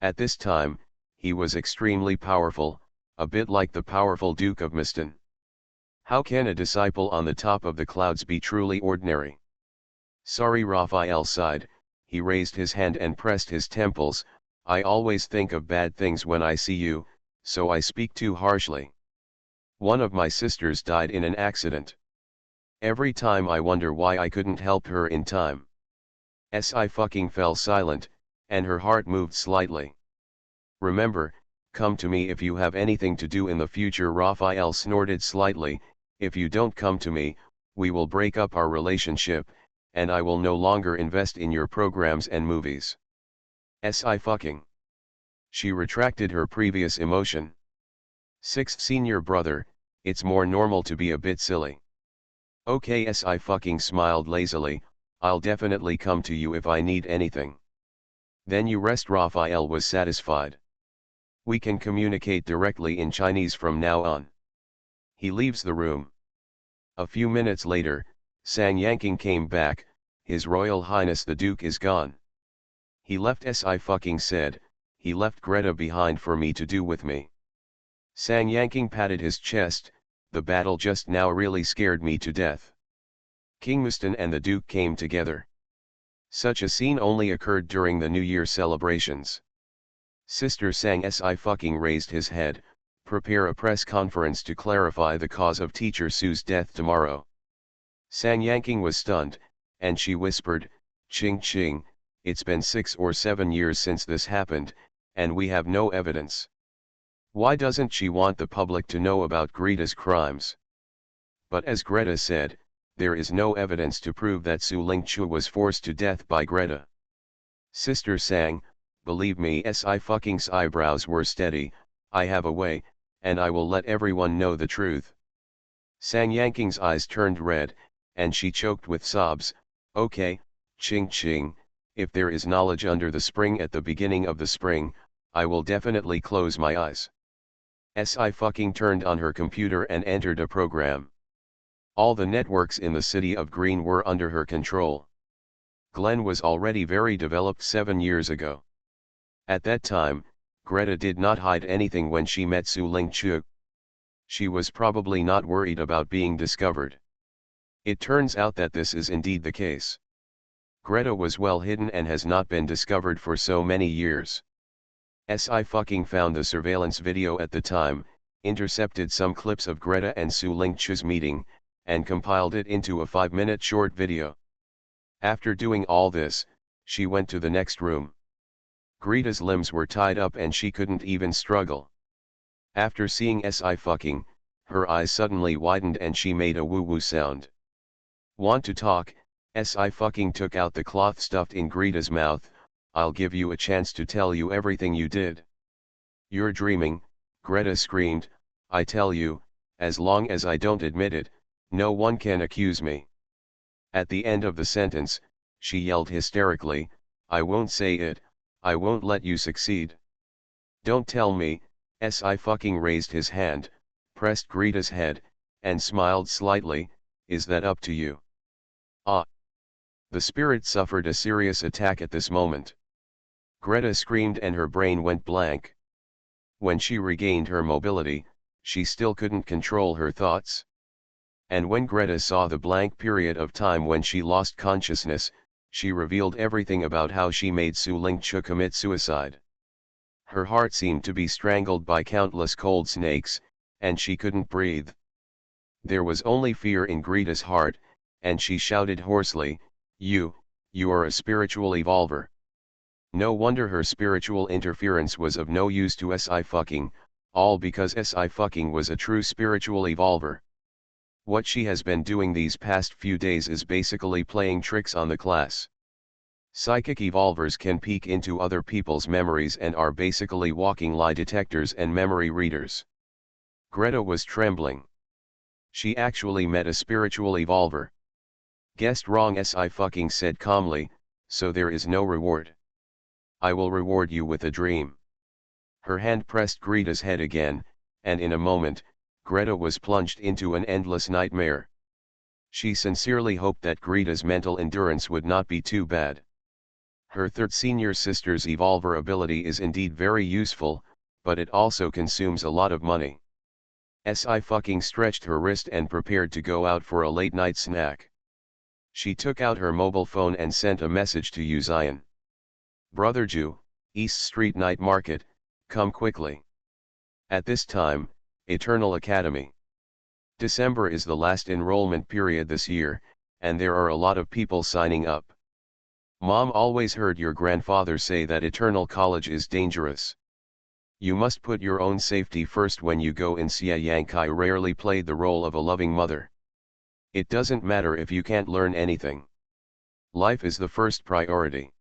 At this time, he was extremely powerful, a bit like the powerful Duke of Miston. How can a disciple on the top of the clouds be truly ordinary? Sorry, Raphael sighed. He raised his hand and pressed his temples. "I always think of bad things when I see you, so I speak too harshly. One of my sisters died in an accident. Every time I wonder why I couldn't help her in time." Si fucking fell silent, and her heart moved slightly. "Remember, come to me if you have anything to do in the future." Raphael snorted slightly. "If you don't come to me, we will break up our relationship, and I will no longer invest in your programs and movies." Si fucking. She retracted her previous emotion. 6 Senior brother, it's more normal to be a bit silly. Okay, Si fucking smiled lazily, "I'll definitely come to you if I need anything." "Then you rest." Raphael was satisfied. "We can communicate directly in Chinese from now on." He leaves the room. A few minutes later, Sang Yanking came back. "His Royal Highness the Duke is gone. He left." Si fucking said, "He left Greta behind for me to do with me." Sang Yanking patted his chest. "The battle just now really scared me to death." King Muston and the Duke came together. Such a scene only occurred during the New Year celebrations. Sister Sang Si fucking raised his head. "Prepare a press conference to clarify the cause of Teacher Sue's death tomorrow." Sang Yanking was stunned, and she whispered, "Ching ching, it's been 6 or 7 years since this happened, and we have no evidence. Why doesn't she want the public to know about Greta's crimes?" But as Greta said, there is no evidence to prove that Su Lingchu was forced to death by Greta. Sister Sang, believe me. Si fucking's eyebrows were steady. "I have a way, and I will let everyone know the truth." Sang Yanking's eyes turned red, and she choked with sobs. "Okay, ching ching, if there is knowledge under the spring at the beginning of the spring, I will definitely close my eyes." Si fucking turned on her computer and entered a program. All the networks in the city of Green were under her control. Glenn was already very developed 7 years ago. At that time, Greta did not hide anything when she met Su Lingchu. She was probably not worried about being discovered. It turns out that this is indeed the case. Greta was well hidden and has not been discovered for so many years. Sci-Fucking found the surveillance video at the time, intercepted some clips of Greta and Su Lingchu's meeting, and compiled it into a 5-minute short video. After doing all this, she went to the next room. Greta's limbs were tied up and she couldn't even struggle. After seeing Sci-Fucking, her eyes suddenly widened and she made a woo-woo sound. Want to talk? Sci-Fucking took out the cloth stuffed in Greta's mouth. I'll give you a chance to tell you everything you did. You're dreaming, Greta screamed. I tell you, as long as I don't admit it, no one can accuse me. At the end of the sentence, she yelled hysterically, I won't say it, I won't let you succeed. Don't tell me. Sci-Fucking raised his hand, pressed Greta's head, and smiled slightly. Is that up to you? Ah. The spirit suffered a serious attack at this moment. Greta screamed and her brain went blank. When she regained her mobility, she still couldn't control her thoughts. And when Greta saw the blank period of time when she lost consciousness, she revealed everything about how she made Su Lingchu commit suicide. Her heart seemed to be strangled by countless cold snakes, and she couldn't breathe. There was only fear in Greta's heart, and she shouted hoarsely, You are a spiritual evolver. No wonder her spiritual interference was of no use to Sci-Fucking, all because Sci-Fucking was a true spiritual evolver. What she has been doing these past few days is basically playing tricks on the class. Psychic evolvers can peek into other people's memories and are basically walking lie detectors and memory readers. Greta was trembling. She actually met a spiritual evolver. Guessed wrong, Sci-Fucking said calmly, so there is no reward. I will reward you with a dream. Her hand pressed Greta's head again, and in a moment, Greta was plunged into an endless nightmare. She sincerely hoped that Greta's mental endurance would not be too bad. Her third senior sister's evolver ability is indeed very useful, but it also consumes a lot of money. Sci-Fucking stretched her wrist and prepared to go out for a late-night snack. She took out her mobile phone and sent a message to Uzion. Brother Jew, East Street Night Market, come quickly. At this time, Eternal Academy. December is the last enrollment period this year, and there are a lot of people signing up. Mom always heard your grandfather say that Eternal College is dangerous. You must put your own safety first when you go in. Xia Yankai rarely played the role of a loving mother. It doesn't matter if you can't learn anything. Life is the first priority.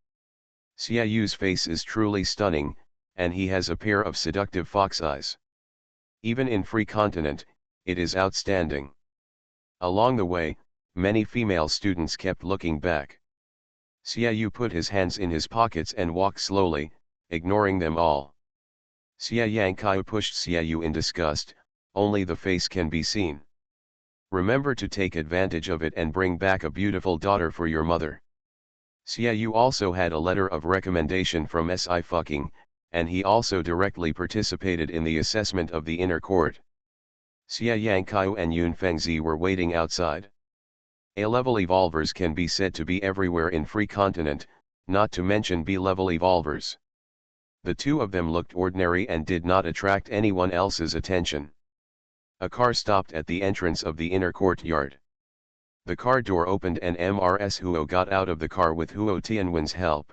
Xia Yu's face is truly stunning, and he has a pair of seductive fox eyes. Even in Free Continent, it is outstanding. Along the way, many female students kept looking back. Xia Yu put his hands in his pockets and walked slowly, ignoring them all. Xia Yankai pushed Xia Yu in disgust. Only the face can be seen. Remember to take advantage of it and bring back a beautiful daughter for your mother. Xia Yu also had a letter of recommendation from Sci-Fucking, and he also directly participated in the assessment of the inner court. Xia Yankai and Yun Fengzi were waiting outside. A-level evolvers can be said to be everywhere in Free Continent, not to mention B-level evolvers. The two of them looked ordinary and did not attract anyone else's attention. A car stopped at the entrance of the inner courtyard. The car door opened and Mrs. Huo got out of the car with Huo Tianwen's help.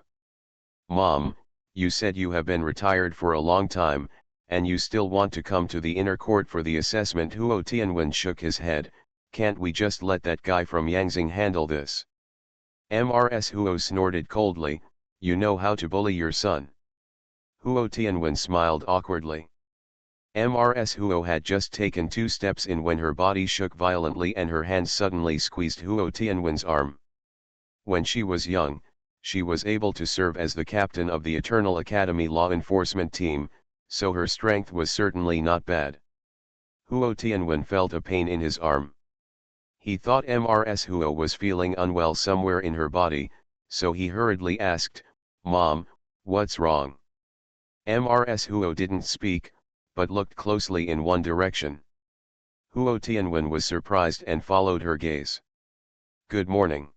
Mom, you said you have been retired for a long time, and you still want to come to the inner court for the assessment. Huo Tianwen shook his head. Can't we just let that guy from Yangzing handle this? Mrs. Huo snorted coldly. You know how to bully your son. Huo Tianwen smiled awkwardly. Mrs. Huo had just taken 2 steps in when her body shook violently and her hand suddenly squeezed Huo Tianwen's arm. When she was young, she was able to serve as the captain of the Eternal Academy law enforcement team, so her strength was certainly not bad. Huo Tianwen felt a pain in his arm. He thought Mrs. Huo was feeling unwell somewhere in her body, so he hurriedly asked, Mom, what's wrong? Mrs. Huo didn't speak, but looked closely in one direction. Huo Tianwen was surprised and followed her gaze. Good morning.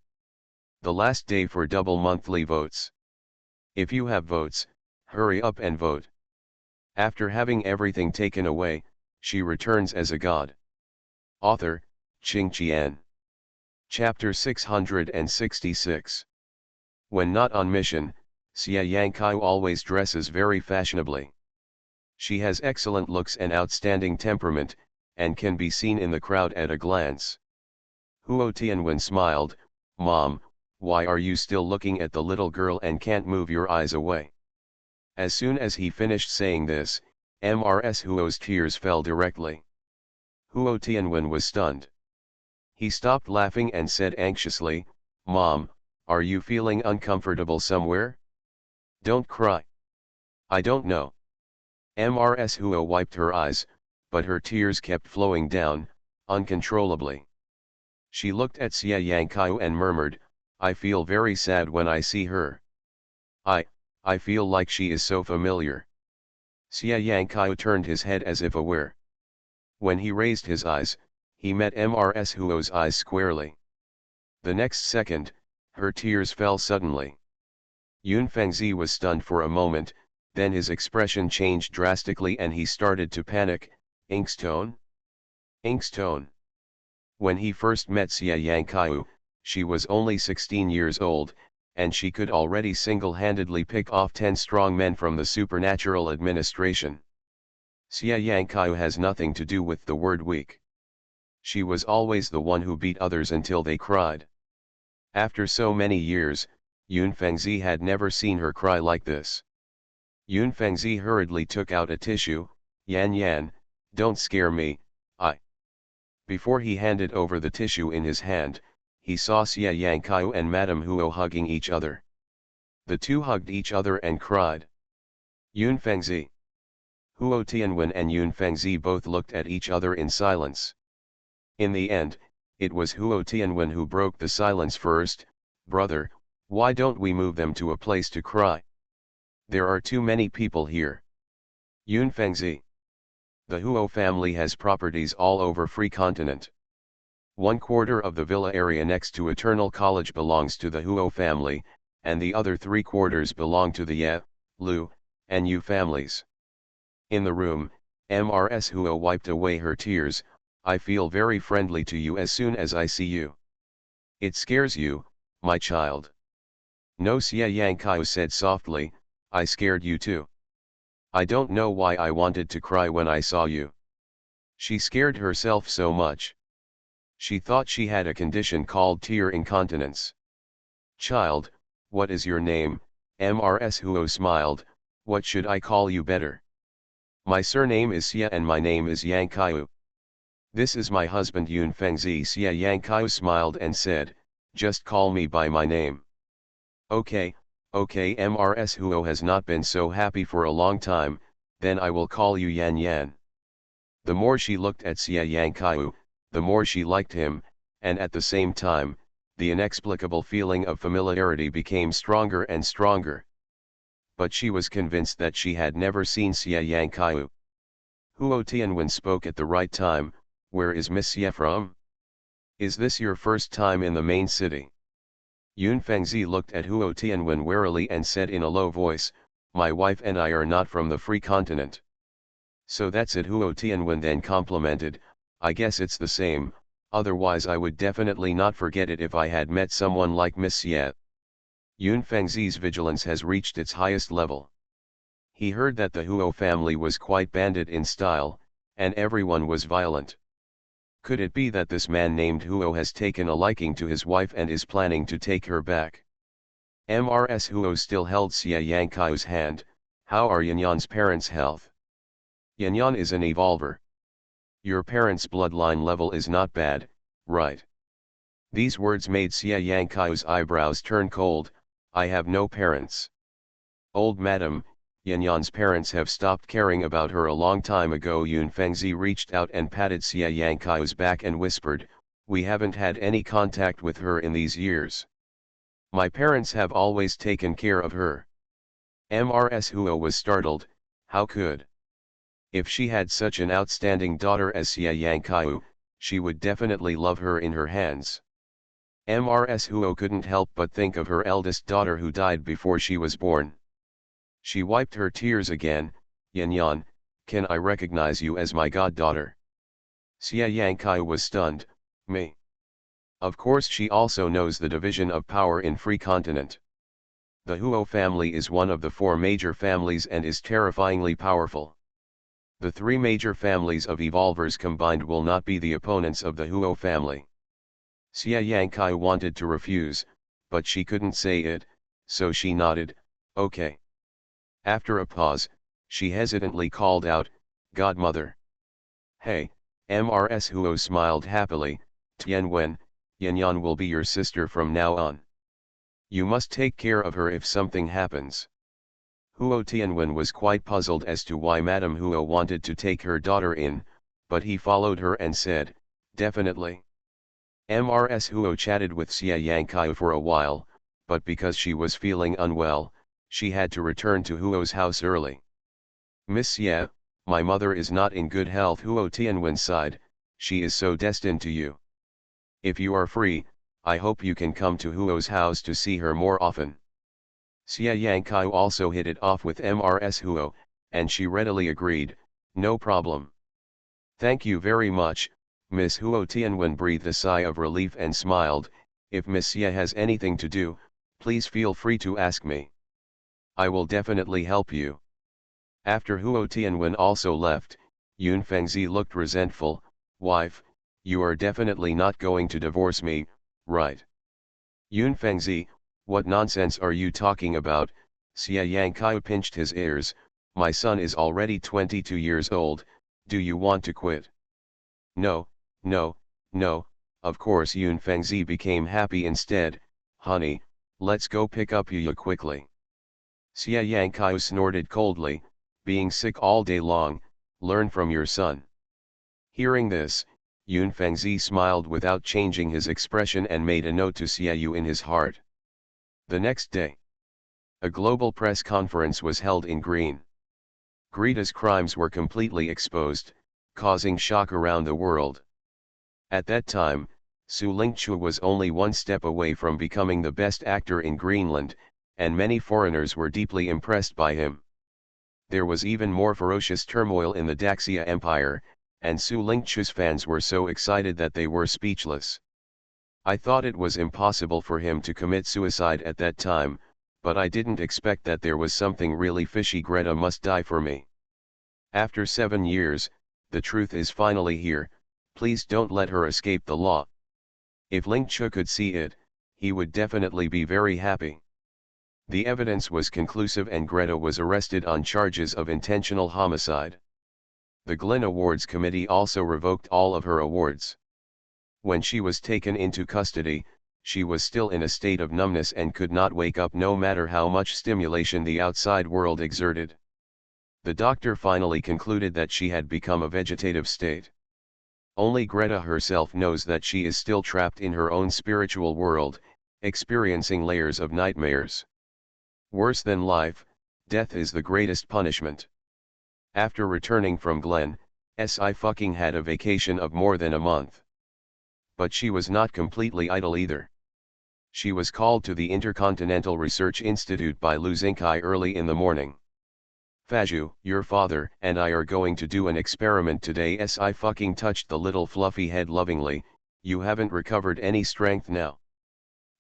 The last day for double monthly votes. If you have votes, hurry up and vote. After having everything taken away, she returns as a god. Author, Qing Qian. Chapter 666. When not on mission, Xia Yangkai always dresses very fashionably. She has excellent looks and outstanding temperament, and can be seen in the crowd at a glance. Huo Tianwen smiled, "Mom, why are you still looking at the little girl and can't move your eyes away?" As soon as he finished saying this, Mrs. Huo's tears fell directly. Huo Tianwen was stunned. He stopped laughing and said anxiously, "Mom, are you feeling uncomfortable somewhere? Don't cry." "I don't know." Mrs. Huo wiped her eyes, but her tears kept flowing down, uncontrollably. She looked at Xia Yangkai and murmured, "I feel very sad when I see her. I feel like she is so familiar." Xia Yangkai turned his head as if aware. When he raised his eyes, he met Mrs. Huo's eyes squarely. The next second, her tears fell suddenly. Yun Fengzi was stunned for a moment, then his expression changed drastically and he started to panic. Inkstone? Inkstone. When he first met Xia Yangkai, she was only 16 years old, and she could already single-handedly pick off 10 strong men from the supernatural administration. Xia Yangkai has nothing to do with the word weak. She was always the one who beat others until they cried. After so many years, Yun Fengzi had never seen her cry like this. Yun Fengzi hurriedly took out a tissue. "Yan Yan, don't scare me, Before he handed over the tissue in his hand, he saw Xia Yangkai and Madame Huo hugging each other. The two hugged each other and cried. "Yun Fengzi." Huo Tianwen and Yun Fengzi both looked at each other in silence. In the end, it was Huo Tianwen who broke the silence first. "Brother, why don't we move them to a place to cry? There are too many people here." Yun Fengzi. The Huo family has properties all over Free Continent. 1/4 of the villa area next to Eternal College belongs to the Huo family, and the other 3/4 belong to the Ye, Lu, and Yu families. In the room, Mrs. Huo wiped away her tears. "I feel very friendly to you as soon as I see you." "It scares you, my child." "No," Xia Yangkai said softly, "I scared you too. I don't know why I wanted to cry when I saw you." She scared herself so much. She thought she had a condition called tear incontinence. "Child, what is your name?" Mrs. Huo smiled. "What should I call you better?" "My surname is Xia and my name is Yangkai." "This is my husband Yun Fengzi." Xia Yangkai smiled and said, "Just call me by my name." Okay, Mrs. Huo has not been so happy for a long time, "then I will call you Yan Yan." The more she looked at Xia Yangkai, the more she liked him, and at the same time, the inexplicable feeling of familiarity became stronger and stronger. But she was convinced that she had never seen Xia Yangkai. Huo Tianwen spoke at the right time. "Where is Miss Xia from? Is this your first time in the main city?" Yun Fengzi looked at Huo Tianwen warily and said in a low voice, "My wife and I are not from the Free Continent." "So that's it," Huo Tianwen then complimented. "I guess it's the same, otherwise I would definitely not forget it if I had met someone like Miss Xie." Yun Fengzi's vigilance has reached its highest level. He heard that the Huo family was quite bandit in style, and everyone was violent. Could it be that this man named Huo has taken a liking to his wife and is planning to take her back? Mrs. Huo still held Xia Yangkai's hand. "How are Yanyan's parents' health?" "Yanyan is an evolver. Your parents' bloodline level is not bad, right?" These words made Xia Yangkai's eyebrows turn cold. "I have no parents." "Old madam, Yanyan's parents have stopped caring about her a long time ago." Yun Fengzi reached out and patted Xia Yangkai's back and whispered, "We haven't had any contact with her in these years. My parents have always taken care of her." Mrs. Huo was startled. How could? If she had such an outstanding daughter as Xia Yangkai, she would definitely love her in her hands. Mrs. Huo couldn't help but think of her eldest daughter who died before she was born. She wiped her tears again. "Yanyan, Can I recognize you as my goddaughter? Xia Yangkai was stunned. Me? Of course she also knows the division of power in Free Continent. The Huo family is one of the 4 major families and is terrifyingly powerful. The 3 major families of evolvers combined will not be the opponents of the Huo family. Xia Yangkai wanted to refuse, but she couldn't say it, so she nodded, okay. After a pause, she hesitantly called out, Godmother. Hey, MRS Huo smiled happily, Tianwen, Yanyan will be your sister from now on. You must take care of her if something happens. Huo Tianwen was quite puzzled as to why Madame Huo wanted to take her daughter in, but he followed her and said, definitely. MRS Huo chatted with Xia Yangkai for a while, but because she was feeling unwell, she had to return to Huo's house early. Miss Xia, my mother is not in good health. Huo Tianwen sighed, she is so destined to you. If you are free, I hope you can come to Huo's house to see her more often. Xia Yangkai also hit it off with MRS Huo, and she readily agreed, no problem. Thank you very much, Miss Huo. Tianwen breathed a sigh of relief and smiled, if Miss Xia has anything to do, please feel free to ask me. I will definitely help you. After Huo Tianwen also left, Yun Fengzi looked resentful, wife, you are definitely not going to divorce me, right? Yun Fengzi, what nonsense are you talking about? Xia Yangkai pinched his ears, my son is already 22 years old, do you want to quit? No, no, no, of course. Yun Fengzi became happy instead, honey, let's go pick up Yuya quickly. Xia Yangkai snorted coldly, being sick all day long, learn from your son. Hearing this, Yun Fengzi smiled without changing his expression and made a note to Xia Yu in his heart. The next day, a global press conference was held in Green. Greta's crimes were completely exposed, causing shock around the world. At that time, Su Lingchu was only one step away from becoming the best actor in Greenland, and many foreigners were deeply impressed by him. There was even more ferocious turmoil in the Daxia Empire, and Su Lingchu's fans were so excited that they were speechless. I thought it was impossible for him to commit suicide at that time, but I didn't expect that there was something really fishy. Greta must die for me. After 7 years, the truth is finally here, please don't let her escape the law. If Lingchu could see it, he would definitely be very happy. The evidence was conclusive and Greta was arrested on charges of intentional homicide. The Glenn Awards Committee also revoked all of her awards. When she was taken into custody, she was still in a state of numbness and could not wake up no matter how much stimulation the outside world exerted. The doctor finally concluded that she had become a vegetative state. Only Greta herself knows that she is still trapped in her own spiritual world, experiencing layers of nightmares. Worse than life, death is the greatest punishment. After returning from Glen, Sci-fi had a vacation of more than a month. But she was not completely idle either. She was called to the Intercontinental Research Institute by Lu Xingkai early in the morning. Faju, your father and I are going to do an experiment today. Sci-fi touched the little fluffy head lovingly, you haven't recovered any strength now.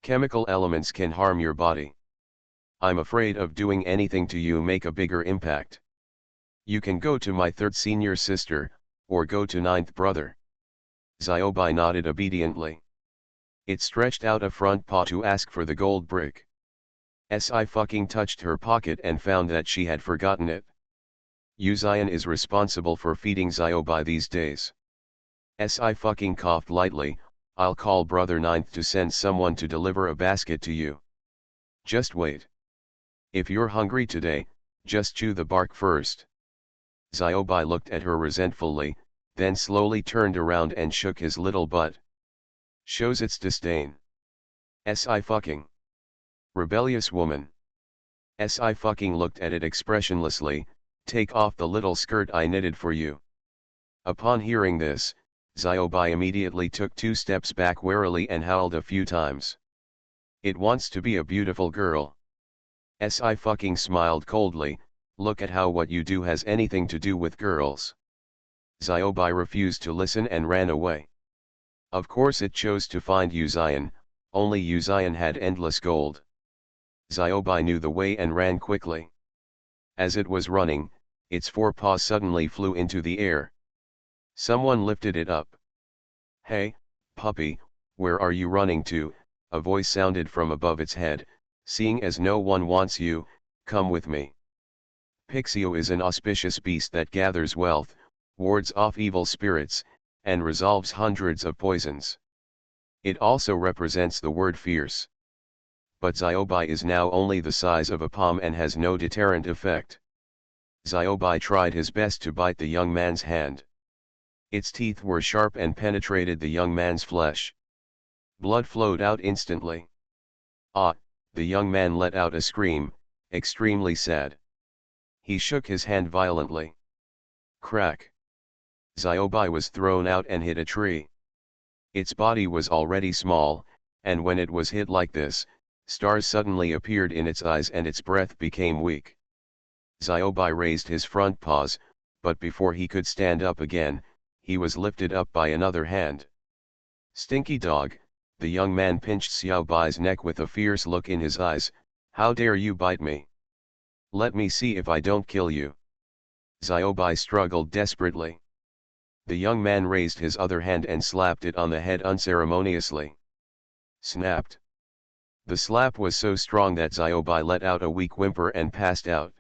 Chemical elements can harm your body. I'm afraid of doing anything to you make a bigger impact. You can go to my 3rd senior sister, or go to 9th brother. Xiaobai nodded obediently. It stretched out a front paw to ask for the gold brick. Sci-fi touched her pocket and found that she had forgotten it. Yu Xian is responsible for feeding Xiaobai these days. Sci-fi coughed lightly, I'll call brother 9th to send someone to deliver a basket to you. Just wait. If you're hungry today, just chew the bark first. Xiaobai looked at her resentfully, then slowly turned around and shook his little butt. Shows its disdain. Sci-fi. Rebellious woman. Sci-fi looked at it expressionlessly, take off the little skirt I knitted for you. Upon hearing this, Xiaobai immediately took 2 steps back warily and howled a few times. It wants to be a beautiful girl. Sci-fi smiled coldly, Look at how what you do has anything to do with girls. Xiaobai refused to listen and ran away. Of course it chose to find Yuzian, only Yuzian had endless gold. Xiaobai knew the way and ran quickly. As it was running, its forepaws suddenly flew into the air. Someone lifted it up. "Hey, puppy, where are you running to?" a voice sounded from above its head. "Seeing as no one wants you, come with me." Pixio is an auspicious beast that gathers wealth, wards off evil spirits, and resolves hundreds of poisons. It also represents the word fierce. But Xiaobai is now only the size of a palm and has no deterrent effect. Xiaobai tried his best to bite the young man's hand. Its teeth were sharp and penetrated the young man's flesh. Blood flowed out instantly. "Ah!" the young man let out a scream, extremely sad. He shook his hand violently. Crack! Xiaobai was thrown out and hit a tree. Its body was already small, and when it was hit like this, stars suddenly appeared in its eyes and its breath became weak. Xiaobai raised his front paws, but before he could stand up again, he was lifted up by another hand. "Stinky dog!" the young man pinched Xiaobai's neck with a fierce look in his eyes. "How dare you bite me? Let me see if I don't kill you." Xiaobai struggled desperately. The young man raised his other hand and slapped it on the head unceremoniously. Snapped. The slap was so strong that Xiaobai let out a weak whimper and passed out.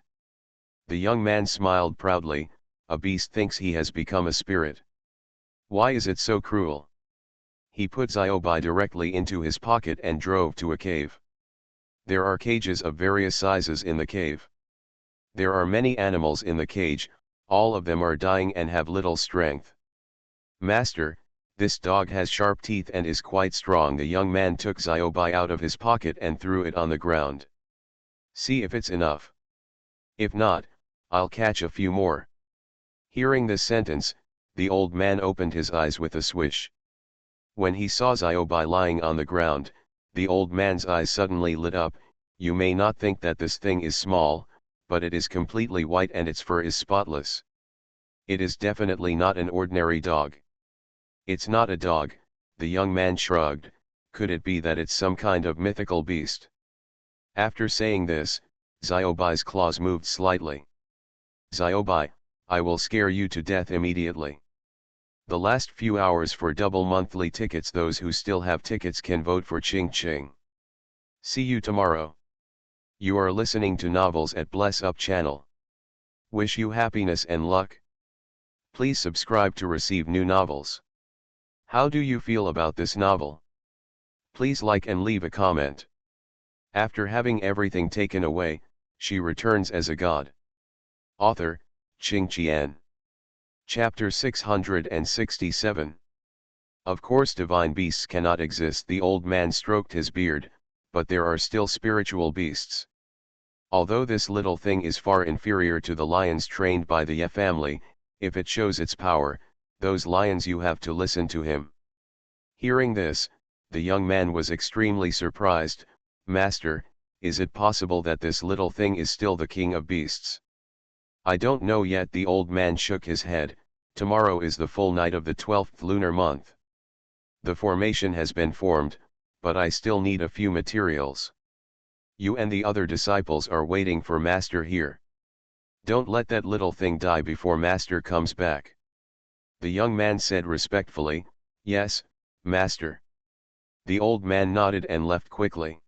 The young man smiled proudly. A beast thinks he has become a spirit. Why is it so cruel? He put Xiaobai directly into his pocket and drove to a cave. There are cages of various sizes in the cave. There are many animals in the cage, all of them are dying and have little strength. "Master, this dog has sharp teeth and is quite strong." The young man took Xiaobai out of his pocket and threw it on the ground. "See if it's enough. If not, I'll catch a few more." Hearing this sentence, the old man opened his eyes with a swish. When he saw Xiaobai lying on the ground, the old man's eyes suddenly lit up. "You may not think that this thing is small, but it is completely white and its fur is spotless. It is definitely not an ordinary dog." "It's not a dog," the young man shrugged. "Could it be that it's some kind of mythical beast?" After saying this, Xiaobai's claws moved slightly. "Xiaobai, I will scare you to death immediately." The last few hours for double monthly tickets. Those who still have tickets can vote for Ching Ching. See you tomorrow. You are listening to Novels at Bless Up channel. Wish you happiness and luck. Please subscribe to receive new novels. How do you feel about this novel? Please like and leave a comment. After having everything taken away, she returns as a god. Author, Ching Qian. Chapter 667. Of course divine beasts cannot exist. The old man stroked his beard, but there are still spiritual beasts. Although this little thing is far inferior to the lions trained by the Ye family, if it shows its power, those lions you have to listen to him. Hearing this, the young man was extremely surprised. "Master, is it possible that this little thing is still the king of beasts?" "I don't know yet." The old man shook his head. "Tomorrow is the full night of the 12th lunar month. The formation has been formed, but I still need a few materials. You and the other disciples are waiting for Master here. Don't let that little thing die before Master comes back." The young man said respectfully, "Yes, Master." The old man nodded and left quickly.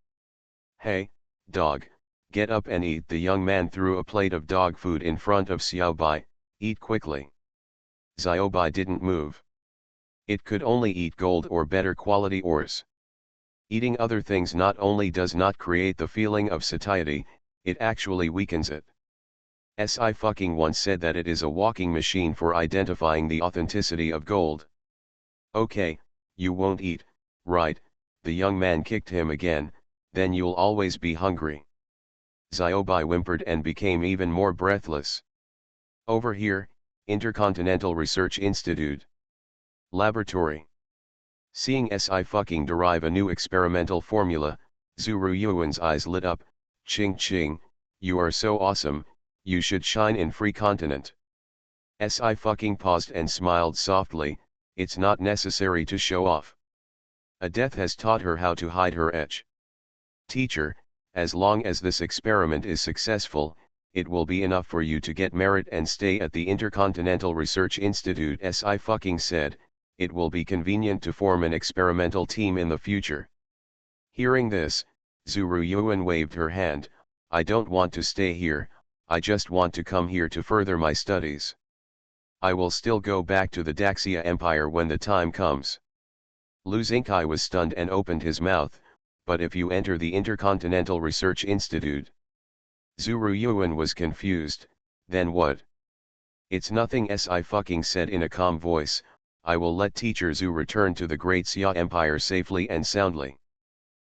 "Hey, dog, get up and eat." The young man threw a plate of dog food in front of Xiaobai. "Eat quickly." Xiaobai didn't move. It could only eat gold or better quality ores. Eating other things not only does not create the feeling of satiety, it actually weakens it. Sci-fi once said that it is a walking machine for identifying the authenticity of gold. "Okay, you won't eat, right?" the young man kicked him again. "Then you'll always be hungry." Xiaobai whimpered and became even more breathless. "Over here, Intercontinental Research Institute. Laboratory." Seeing Sci-fi derive a new experimental formula, Zuru Yuan's eyes lit up. "Ching Ching, you are so awesome, You should shine in free continent. Si fucking paused and smiled softly. It's not necessary to show off. A death has taught her how to hide her etch. Teacher, as long as this experiment is successful, it will be enough for you to get merit and stay at the Intercontinental Research Institute. Si fucking said, it will be convenient to form an experimental team in the future. Hearing this, Zuru Yuan waved her hand. I don't want to stay here, I just want to come here to further my studies. I will still go back to the Daxia Empire when the time comes. Lu Xingkai was stunned and opened his mouth, but if you enter the Intercontinental Research Institute. Zuru Yuan was confused, then what? It's nothing. Si fucking said in a calm voice, I will let Teacher Zhu return to the Great Xia Empire safely and soundly.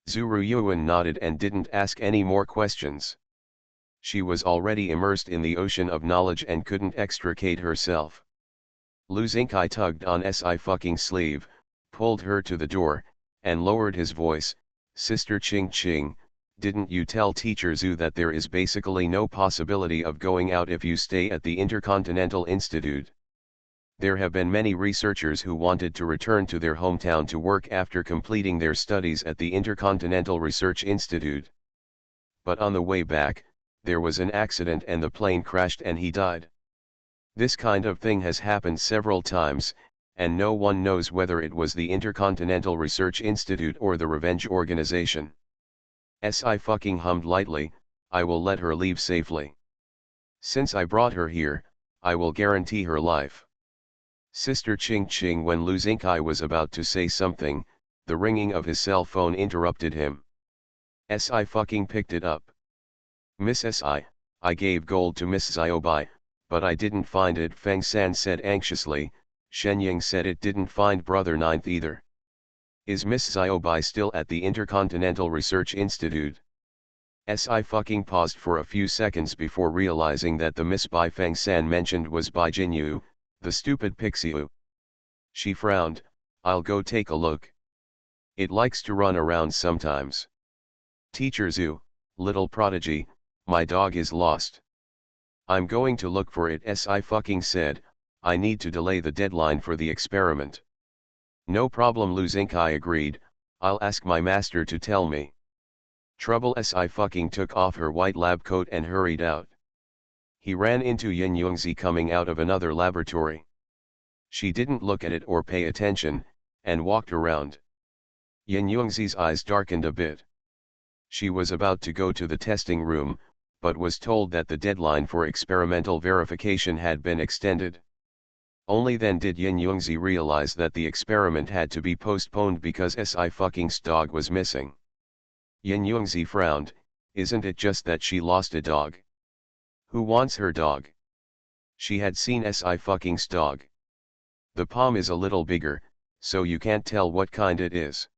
Zuru Yuan nodded and didn't ask any more questions. She was already immersed in the ocean of knowledge and couldn't extricate herself. Lu Xingkai tugged on Si fucking sleeve, pulled her to the door, and lowered his voice, Sister Ching Ching, didn't you tell Teacher Zhu that there is basically no possibility of going out if you stay at the Intercontinental Institute? There have been many researchers who wanted to return to their hometown to work after completing their studies at the Intercontinental Research Institute. But on the way back, there was an accident and the plane crashed and he died. This kind of thing has happened several times, and no one knows whether it was the Intercontinental Research Institute or the Revenge Organization. Si fucking hummed lightly, I will let her leave safely. Since I brought her here, I will guarantee her life. Sister Ching Ching. When Lu Xingkai was about to say something, the ringing of his cell phone interrupted him. Si fucking picked it up. Miss Si, I gave gold to Miss Xiaobai, but I didn't find it. Feng San said anxiously. Shenying said it didn't find Brother Ninth either. Is Miss Xiaobai still at the Intercontinental Research Institute? Si fucking paused for a few seconds before realizing that the Miss Bai Feng San mentioned was Bai Jinyu, the stupid Pixiu. She frowned, I'll go take a look. It likes to run around sometimes. Teacher Zhu, little prodigy, my dog is lost. I'm going to look for it. Si fucking said, I need to delay the deadline for the experiment. No problem. Lu Xingkai agreed, I'll ask my master to tell me. Trouble. Si fucking took off her white lab coat and hurried out. He ran into Yin Yongzi coming out of another laboratory. She didn't look at it or pay attention, and walked around. Yin Yongzi's eyes darkened a bit. She was about to go to the testing room, but was told that the deadline for experimental verification had been extended. Only then did Yin Yongzi realize that the experiment had to be postponed because Si fucking's dog was missing. Yin Yongzi frowned, isn't it just that she lost a dog? Who wants her dog? She had seen Si fucking's dog. The palm is a little bigger, so you can't tell what kind it is.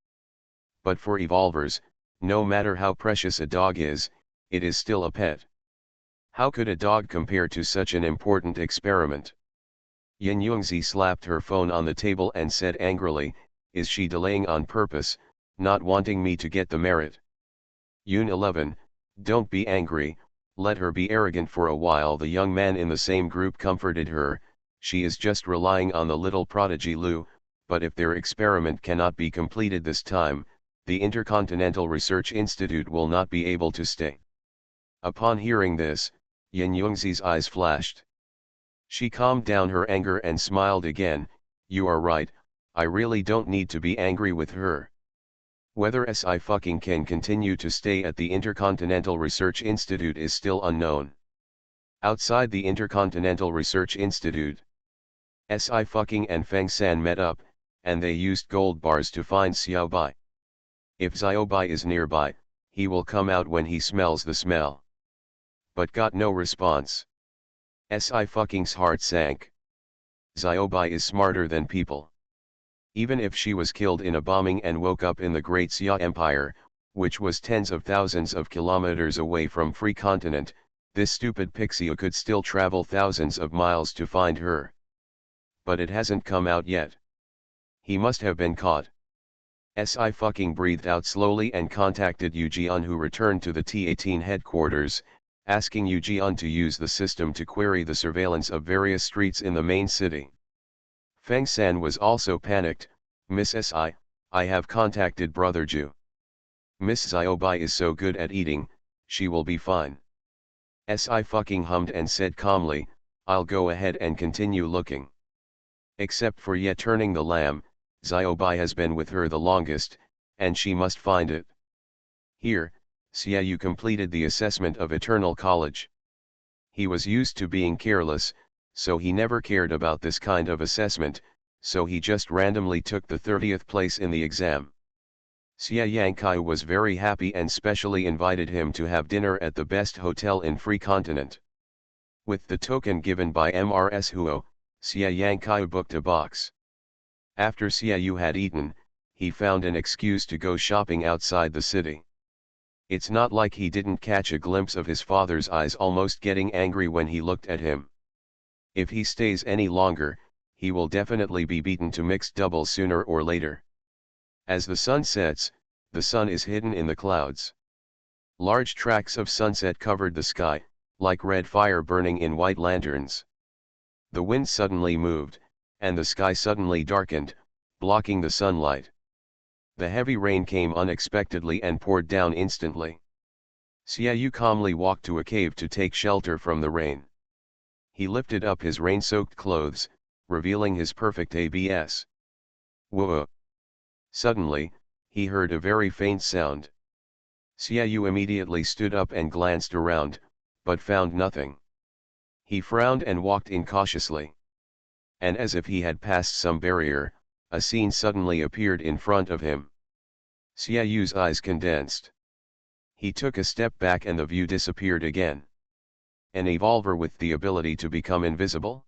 But for evolvers, no matter how precious a dog is, it is still a pet. How could a dog compare to such an important experiment? Yin Yongzi slapped her phone on the table and said angrily, is she delaying on purpose, not wanting me to get the merit? Yun 11, don't be angry, let her be arrogant for a while. The young man in the same group comforted her, she is just relying on the little prodigy Lu, but if their experiment cannot be completed this time, the Intercontinental Research Institute will not be able to stay. Upon hearing this, Yin Yongzi's eyes flashed. She calmed down her anger and smiled again, you are right, I really don't need to be angry with her. Whether Si fucking can continue to stay at the Intercontinental Research Institute is still unknown. Outside the Intercontinental Research Institute, Si fucking and Feng San met up, and they used gold bars to find Xiaobai. If Xiaobai is nearby, he will come out when he smells the smell. But got no response. Si fucking's heart sank. Xiaobai is smarter than people. Even if she was killed in a bombing and woke up in the Great Xia Empire, which was tens of thousands of kilometers away from Free Continent, this stupid Pixie could still travel thousands of miles to find her. But it hasn't come out yet. He must have been caught. Si fucking breathed out slowly and contacted Yu Jian, who returned to the T-18 headquarters, asking Yu Jian to use the system to query the surveillance of various streets in the main city. Feng San was also panicked. Miss Si, I have contacted Brother Ju. Miss Xiaobai is so good at eating, she will be fine. Si fucking hummed and said calmly, I'll go ahead and continue looking. Except for yet turning the lamb, Xiaobai has been with her the longest, and she must find it. Here, Xiaoyu completed the assessment of Eternal College. He was used to being careless, so he never cared about this kind of assessment, so he just randomly took the 30th place in the exam. Xia Yangkai was very happy and specially invited him to have dinner at the best hotel in Free Continent. With the token given by Mrs. Huo, Xia Yangkai booked a box. After Xiaoyu had eaten, he found an excuse to go shopping outside the city. It's not like he didn't catch a glimpse of his father's eyes almost getting angry when he looked at him. If he stays any longer, he will definitely be beaten to mixed doubles sooner or later. As the sun sets, the sun is hidden in the clouds. Large tracts of sunset covered the sky, like red fire burning in white lanterns. The wind suddenly moved, and the sky suddenly darkened, blocking the sunlight. The heavy rain came unexpectedly and poured down instantly. Xiaoyu calmly walked to a cave to take shelter from the rain. He lifted up his rain-soaked clothes, revealing his perfect abs. Whoa! Suddenly, he heard a very faint sound. Xiaoyu immediately stood up and glanced around, but found nothing. He frowned and walked in cautiously. And as if he had passed some barrier, a scene suddenly appeared in front of him. Xiaoyu's eyes condensed. He took a step back and the view disappeared again. An evolver with the ability to become invisible?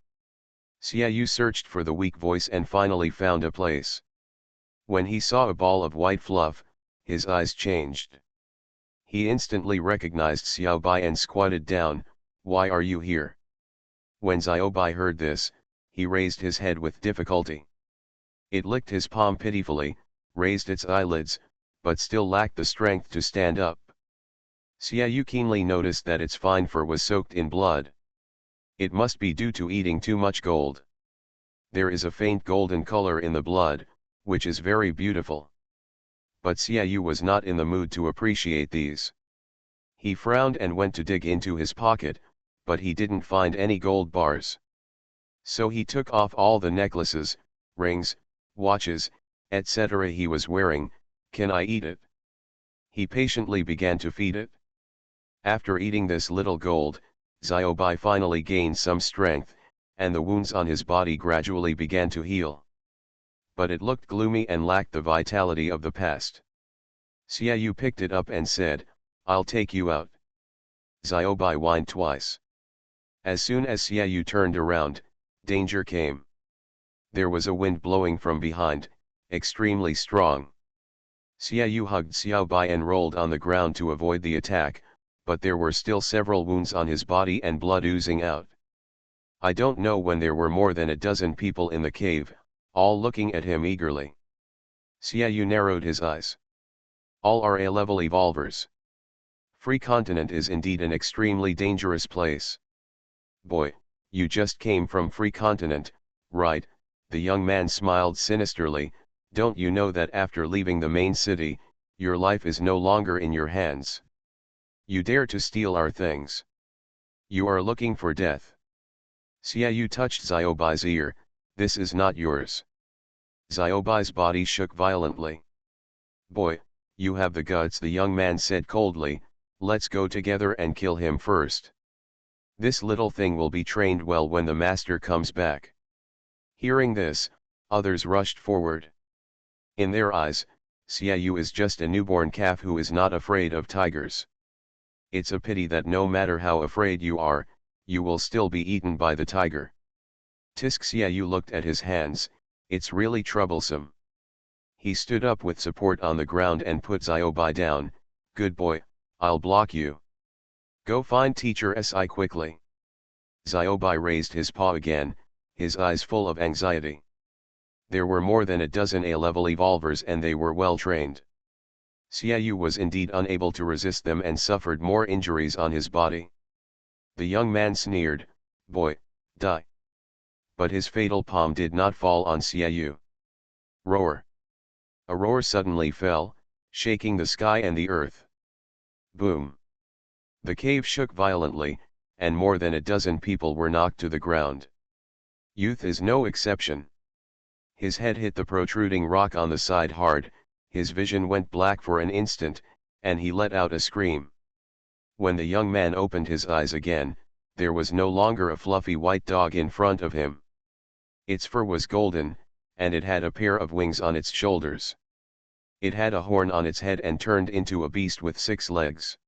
Xiaoyu searched for the weak voice and finally found a place. When he saw a ball of white fluff, his eyes changed. He instantly recognized Xiaobai and squatted down. Why are you here? When Xiaobai heard this, he raised his head with difficulty. It licked his palm pitifully, raised its eyelids, but still lacked the strength to stand up. Xiaoyu keenly noticed that its fine fur was soaked in blood. It must be due to eating too much gold. There is a faint golden color in the blood, which is very beautiful. But Xiaoyu was not in the mood to appreciate these. He frowned and went to dig into his pocket, but he didn't find any gold bars. So he took off all the necklaces, rings, watches, etc. he was wearing. Can I eat it? He patiently began to feed it. After eating this little gold, Xiaobai finally gained some strength, and the wounds on his body gradually began to heal. But it looked gloomy and lacked the vitality of the past. Xiaoyu picked it up and said, I'll take you out. Xiaobai whined twice. As soon as Xiaoyu turned around, danger came. There was a wind blowing from behind, extremely strong. Xiaoyu hugged Xiaobai and rolled on the ground to avoid the attack, but there were still several wounds on his body and blood oozing out. I don't know when there were more than a dozen people in the cave, all looking at him eagerly. Xiaoyu narrowed his eyes. All are A-level evolvers. Free Continent is indeed an extremely dangerous place. Boy, you just came from Free Continent, right? The young man smiled sinisterly. Don't you know that after leaving the main city, your life is no longer in your hands? You dare to steal our things. You are looking for death. Xiaoyu touched Xiaobai's ear. This is not yours. Xiaobai's body shook violently. Boy, you have the guts, the young man said coldly. Let's go together and kill him first. This little thing will be trained well when the master comes back. Hearing this, others rushed forward. In their eyes, Xiaoyu is just a newborn calf who is not afraid of tigers. It's a pity that no matter how afraid you are, you will still be eaten by the tiger. Tisk Xiaoyu looked at his hands. It's really troublesome. He stood up with support on the ground and put Xiaobai down. Good boy, I'll block you. Go find Teacher Si quickly. Xiaobai raised his paw again, his eyes full of anxiety. There were more than a dozen A-level evolvers and they were well trained. Xiaoyu was indeed unable to resist them and suffered more injuries on his body. The young man sneered, "Boy, die." But his fatal palm did not fall on Xiaoyu. Roar. A roar suddenly fell, shaking the sky and the earth. Boom. The cave shook violently, and more than a dozen people were knocked to the ground. Youth is no exception. His head hit the protruding rock on the side hard, his vision went black for an instant, and he let out a scream. When the young man opened his eyes again, there was no longer a fluffy white dog in front of him. Its fur was golden, and it had a pair of wings on its shoulders. It had a horn on its head and turned into a beast with 6 legs.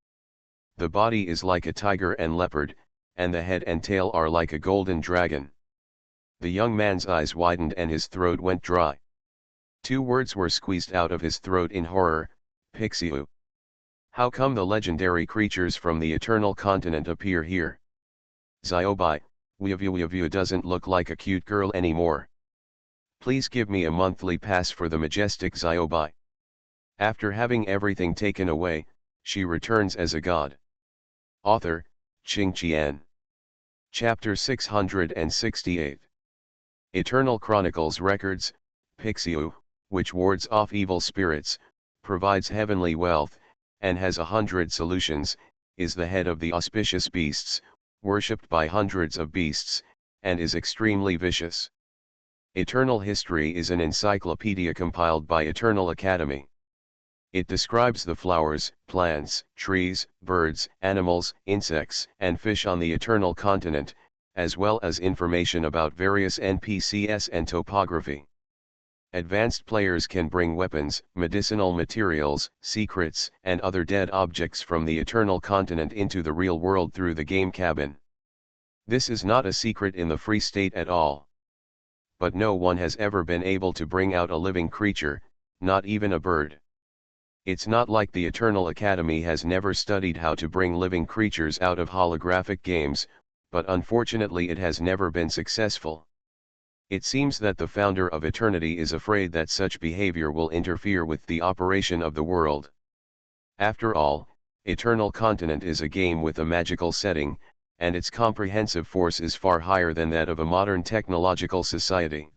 The body is like a tiger and leopard, and the head and tail are like a golden dragon. The young man's eyes widened and his throat went dry. 2 words were squeezed out of his throat in horror: Pixiu. How come the legendary creatures from the Eternal Continent appear here? Xiaobai, Weavu doesn't look like a cute girl anymore. Please give me a monthly pass for the majestic Xiaobai. After having everything taken away, she returns as a god. Author, Qing Qian. Chapter 668. Eternal Chronicles Records, Pixiu, which wards off evil spirits, provides heavenly wealth, and has 100 solutions, is the head of the auspicious beasts, worshipped by hundreds of beasts, and is extremely vicious. Eternal History is an encyclopedia compiled by Eternal Academy. It describes the flowers, plants, trees, birds, animals, insects, and fish on the Eternal Continent, as well as information about various NPCs and topography. Advanced players can bring weapons, medicinal materials, secrets, and other dead objects from the Eternal Continent into the real world through the game cabin. This is not a secret in the free state at all. But no one has ever been able to bring out a living creature, not even a bird. It's not like the Eternal Academy has never studied how to bring living creatures out of holographic games, but unfortunately it has never been successful. It seems that the founder of Eternity is afraid that such behavior will interfere with the operation of the world. After all, Eternal Continent is a game with a magical setting, and its comprehensive force is far higher than that of a modern technological society.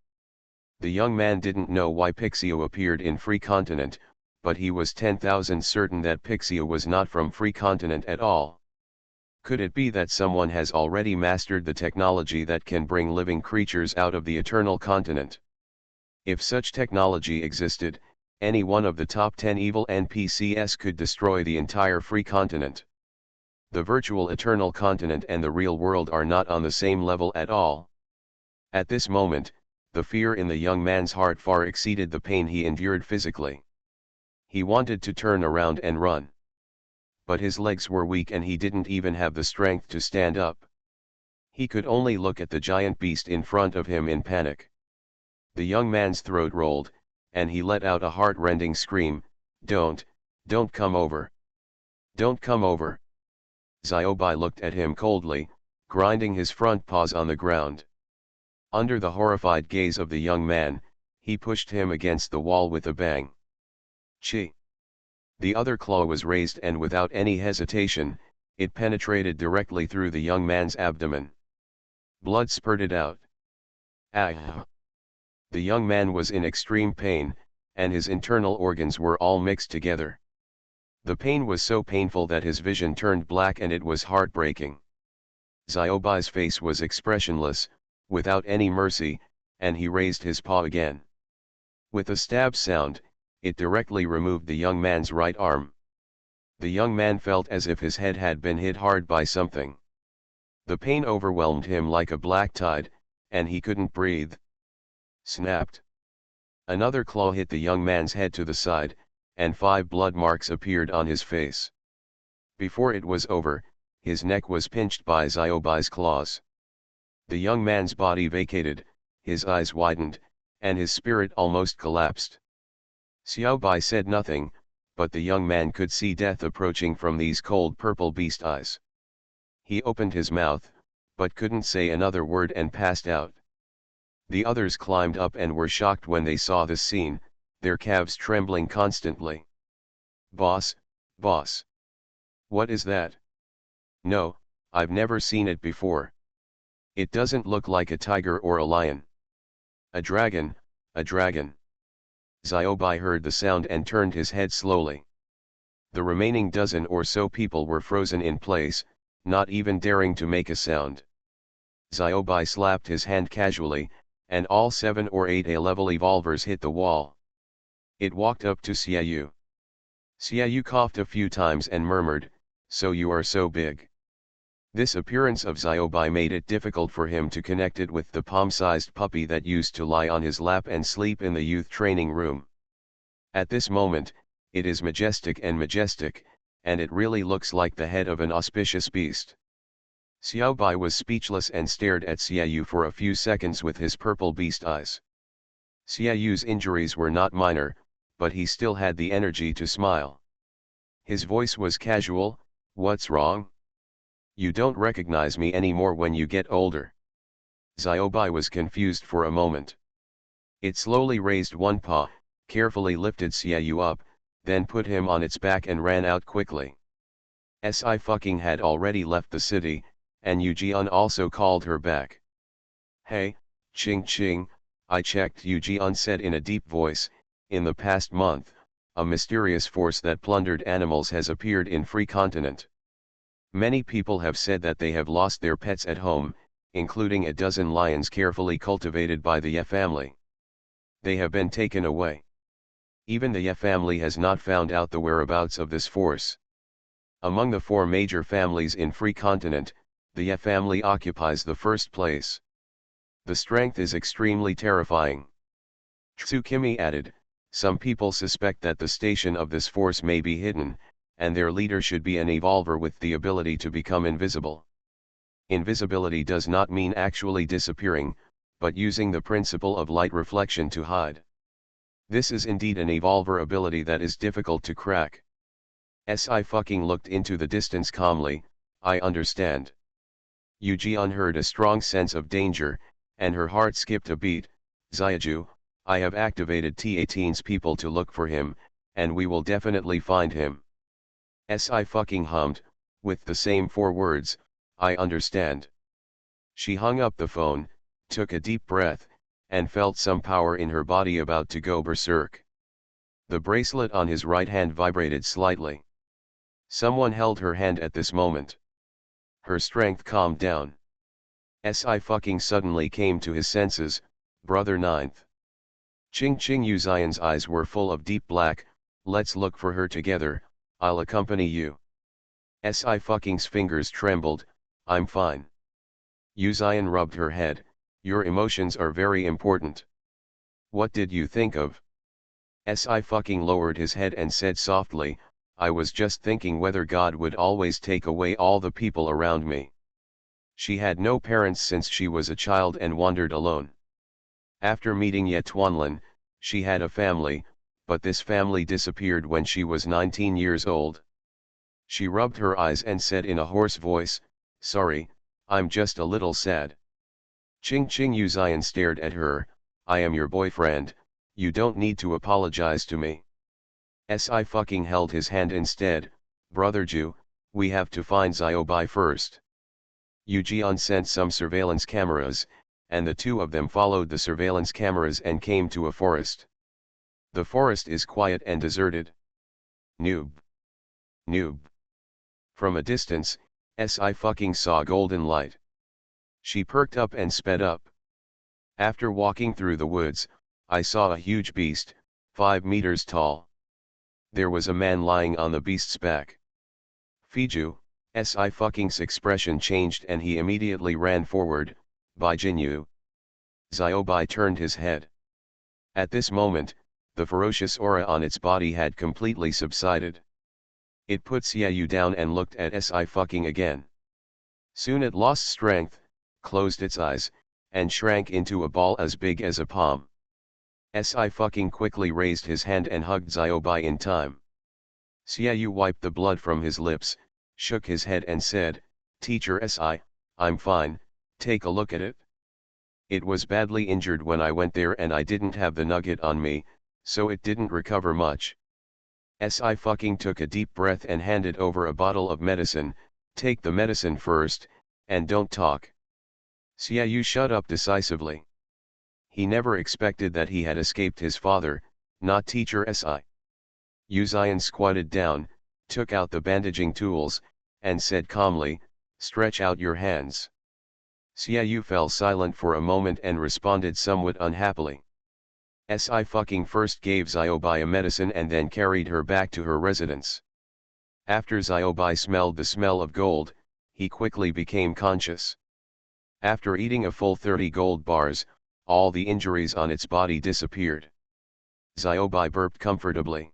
The young man didn't know why Pixiu appeared in Free Continent, but he was 10,000 certain that Pixiu was not from Free Continent at all. Could it be that someone has already mastered the technology that can bring living creatures out of the Eternal Continent? If such technology existed, any one of the top 10 evil NPCs could destroy the entire Free Continent. The virtual Eternal Continent and the real world are not on the same level at all. At this moment, the fear in the young man's heart far exceeded the pain he endured physically. He wanted to turn around and run. But his legs were weak and he didn't even have the strength to stand up. He could only look at the giant beast in front of him in panic. The young man's throat rolled, and he let out a heart-rending scream, don't come over. Don't come over." Xiaobai looked at him coldly, grinding his front paws on the ground. Under the horrified gaze of the young man, he pushed him against the wall with a bang. Chi! The other claw was raised and without any hesitation, it penetrated directly through the young man's abdomen. Blood spurted out. Ah! The young man was in extreme pain, and his internal organs were all mixed together. The pain was so painful that his vision turned black and it was heartbreaking. Xiaobai's face was expressionless, without any mercy, and he raised his paw again. With a stab sound, it directly removed the young man's right arm. The young man felt as if his head had been hit hard by something. The pain overwhelmed him like a black tide, and he couldn't breathe. Snapped. Another claw hit the young man's head to the side, and 5 blood marks appeared on his face. Before it was over, his neck was pinched by Xiaobai's claws. The young man's body vacated, his eyes widened, and his spirit almost collapsed. Xiaobai said nothing, but the young man could see death approaching from these cold purple beast eyes. He opened his mouth, but couldn't say another word and passed out. The others climbed up and were shocked when they saw this scene, their calves trembling constantly. Boss, boss. What is that? No, I've never seen it before. It doesn't look like a tiger or a lion. A dragon, a dragon. Xiaobai heard the sound and turned his head slowly. The remaining dozen or so people were frozen in place, not even daring to make a sound. Xiaobai slapped his hand casually, and all 7 or 8 A-level evolvers hit the wall. It walked up to Xiaoyu. Xiaoyu coughed a few times and murmured, "So you are so big." This appearance of Xiaobai made it difficult for him to connect it with the palm-sized puppy that used to lie on his lap and sleep in the youth training room. At this moment, it is majestic, and it really looks like the head of an auspicious beast. Xiaobai was speechless and stared at Xiaoyu for a few seconds with his purple beast eyes. Xiaoyu's injuries were not minor, but he still had the energy to smile. His voice was casual. "What's wrong? You don't recognize me anymore when you get older." Xiaobai was confused for a moment. It slowly raised one paw, carefully lifted Xiaoyu up, then put him on its back and ran out quickly. Sci-fi had already left the city, and Yu Jian also called her back. "Hey, Ching Ching, I checked," Yu Jian said in a deep voice. "In the past month, a mysterious force that plundered animals has appeared in Free Continent. Many people have said that they have lost their pets at home, including a dozen lions carefully cultivated by the Ye family. They have been taken away. Even the Ye family has not found out the whereabouts of this force. Among the 4 major families in Free Continent, the Ye family occupies the first place. The strength is extremely terrifying." Tsukimi added, "Some people suspect that the station of this force may be hidden, and their leader should be an evolver with the ability to become invisible. Invisibility does not mean actually disappearing, but using the principle of light reflection to hide. This is indeed an evolver ability that is difficult to crack." Sci looked into the distance calmly. "I understand." Yu Jian heard a strong sense of danger, and her heart skipped a beat. "Xiaoju, I have activated T18's people to look for him, and we will definitely find him." Sci hummed, with the same 4 words, "I understand." She hung up the phone, took a deep breath, and felt some power in her body about to go berserk. The bracelet on his right hand vibrated slightly. Someone held her hand at this moment. Her strength calmed down. Sci suddenly came to his senses. "Brother Ninth." Ching Ching Yuzian's eyes were full of deep black. "Let's look for her together, I'll accompany you." Sci-Fucking's fingers trembled. "I'm fine." Yuzian rubbed her head. "Your emotions are very important." "What did you think of?" Sci-Fucking lowered his head and said softly, "I was just thinking whether God would always take away all the people around me." She had no parents since she was a child and wandered alone. After meeting Ye Tuanlin, she had a family, but this family disappeared when she was 19 years old. She rubbed her eyes and said in a hoarse voice, "Sorry, I'm just a little sad." Ching Ching Yuzian stared at her. "I am your boyfriend, you don't need to apologize to me." Sci held his hand instead. "Brother Ju, we have to find Xiaobai first." Yu Jian sent some surveillance cameras, and the 2 of them followed the surveillance cameras and came to a forest. The forest is quiet and deserted. Noob. Noob. From a distance, Sci saw golden light. She perked up and sped up. "After walking through the woods, I saw a huge beast, 5 meters tall. There was a man lying on the beast's back." Fiju, Sci-Fucking's expression changed and he immediately ran forward. "By Jinyu." Xiaobai turned his head. At this moment, the ferocious aura on its body had completely subsided. It put Xiaoyu down and looked at Sci again. Soon it lost strength, closed its eyes, and shrank into a ball as big as a palm. Sci quickly raised his hand and hugged Xiaobai in time. Xiaoyu wiped the blood from his lips, shook his head and said, "Teacher Si, I'm fine, take a look at it." "It was badly injured when I went there and I didn't have the nugget on me, so it didn't recover much." Si took a deep breath and handed over a bottle of medicine. Take the medicine first, and don't talk. Xiaoyu shut up decisively. He never expected that he had escaped his father, not teacher Si. Yu Zion squatted down, took out the bandaging tools, and said calmly, "Stretch out your hands." Xiaoyu fell silent for a moment and responded somewhat unhappily. Si fucking first gave Xiaobai a medicine and then carried her back to her residence. After Xiaobai smelled the smell of gold, he quickly became conscious. After eating a full 30 gold bars, all the injuries on its body disappeared. Xiaobai burped comfortably.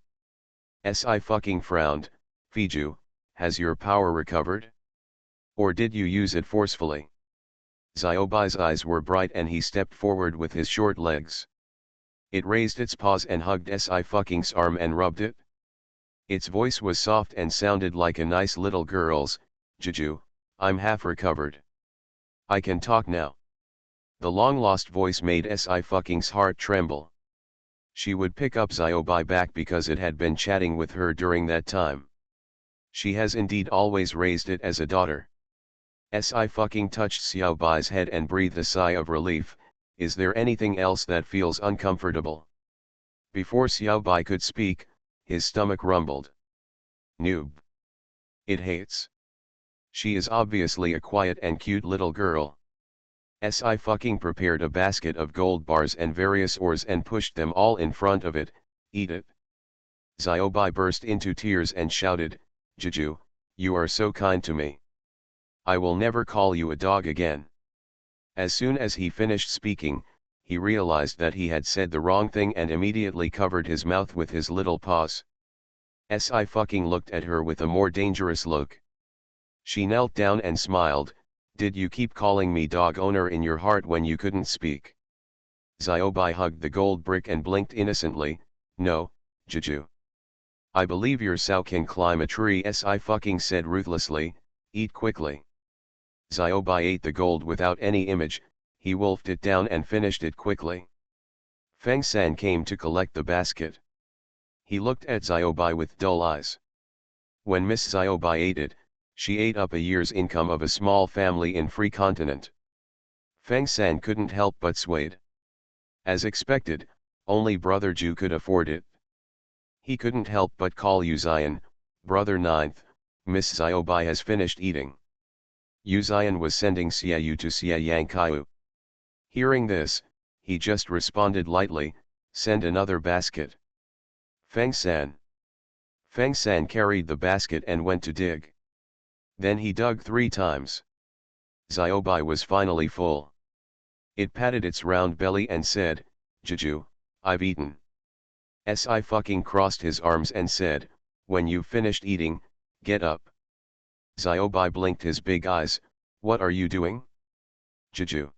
Si fucking frowned. "Fiju, has your power recovered? Or did you use it forcefully?" Xiaobai's eyes were bright and he stepped forward with his short legs. It raised its paws and hugged Si fucking's arm and rubbed it. Its voice was soft and sounded like a nice little girl's. "Juju, I'm half recovered. I can talk now." The long-lost voice made Si fucking's heart tremble. She would pick up Xiaobai back because it had been chatting with her during that time. She has indeed always raised it as a daughter. Si fucking touched Xiaobai's head and breathed a sigh of relief. "Is there anything else that feels uncomfortable?" Before Xiaobai could speak, his stomach rumbled. "Noob. It hates. She is obviously a quiet and cute little girl." Si fucking prepared a basket of gold bars and various ores and pushed them all in front of it. "Eat it." Xiaobai burst into tears and shouted, "Juju, you are so kind to me. I will never call you a dog again." As soon as he finished speaking, he realized that he had said the wrong thing and immediately covered his mouth with his little paws. Si fucking looked at her with a more dangerous look. She knelt down and smiled. "Did you keep calling me dog owner in your heart when you couldn't speak?" Xiaobai hugged the gold brick and blinked innocently. "No, Juju. I believe your sow can climb a tree," Si fucking said ruthlessly. "Eat quickly." Xiaobai ate the gold without any image. He wolfed it down and finished it quickly. Feng San came to collect the basket. He looked at Xiaobai with dull eyes. When Miss Xiaobai ate it, she ate up a year's income of a small family in Free Continent. Feng San couldn't help but swayed. As expected, only Brother Ju could afford it. He couldn't help but call Yu Zion. "Brother Ninth, Miss Xiaobai has finished eating." Yu Zion was sending Xiaoyu to Xia Yang Kaiu. Hearing this, he just responded lightly, "Send another basket." Feng San. Feng San carried the basket and went to dig. Then he dug 3 times. Xiaobai was finally full. It patted its round belly and said, "Juju, I've eaten." Si fucking crossed his arms and said, "When you've finished eating, get up." Xiaobai blinked his big eyes. "What are you doing?" "Juju.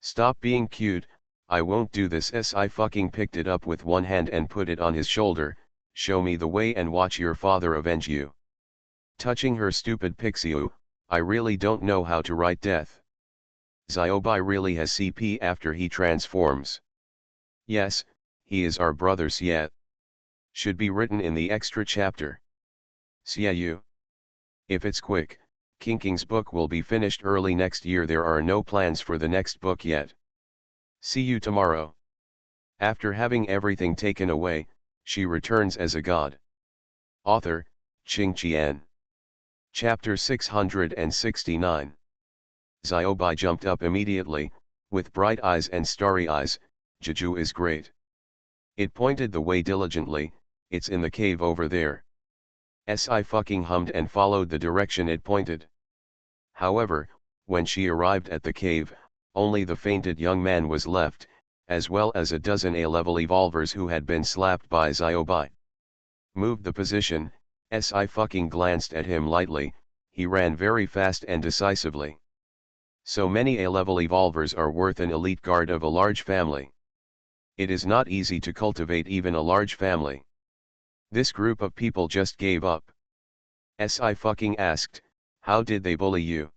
Stop being cute, I won't do this." Si fucking picked it up with one hand and put it on his shoulder. "Show me the way and watch your father avenge you." Touching her stupid Pixiu, "I really don't know how to write death." Xiaobai really has CP after he transforms. Yes, he is our brother Xie. Should be written in the extra chapter. Xiaoyu. If it's quick, King King's book will be finished early next year. There are no plans for the next book yet. See you tomorrow. After having everything taken away, she returns as a god. Author, Qing Qian. Chapter 669. Xiaobai jumped up immediately, with bright eyes and starry eyes. "Juju is great." It pointed the way diligently. "It's in the cave over there." Si fucking hummed and followed the direction it pointed. However, when she arrived at the cave, only the fainted young man was left, as well as a dozen A-level evolvers who had been slapped by Xiaobai. Moved the position, Si fucking glanced at him lightly. He ran very fast and decisively. So many A-level evolvers are worth an elite guard of a large family. It is not easy to cultivate even a large family. This group of people just gave up. Si fucking asked, "How did they bully you?"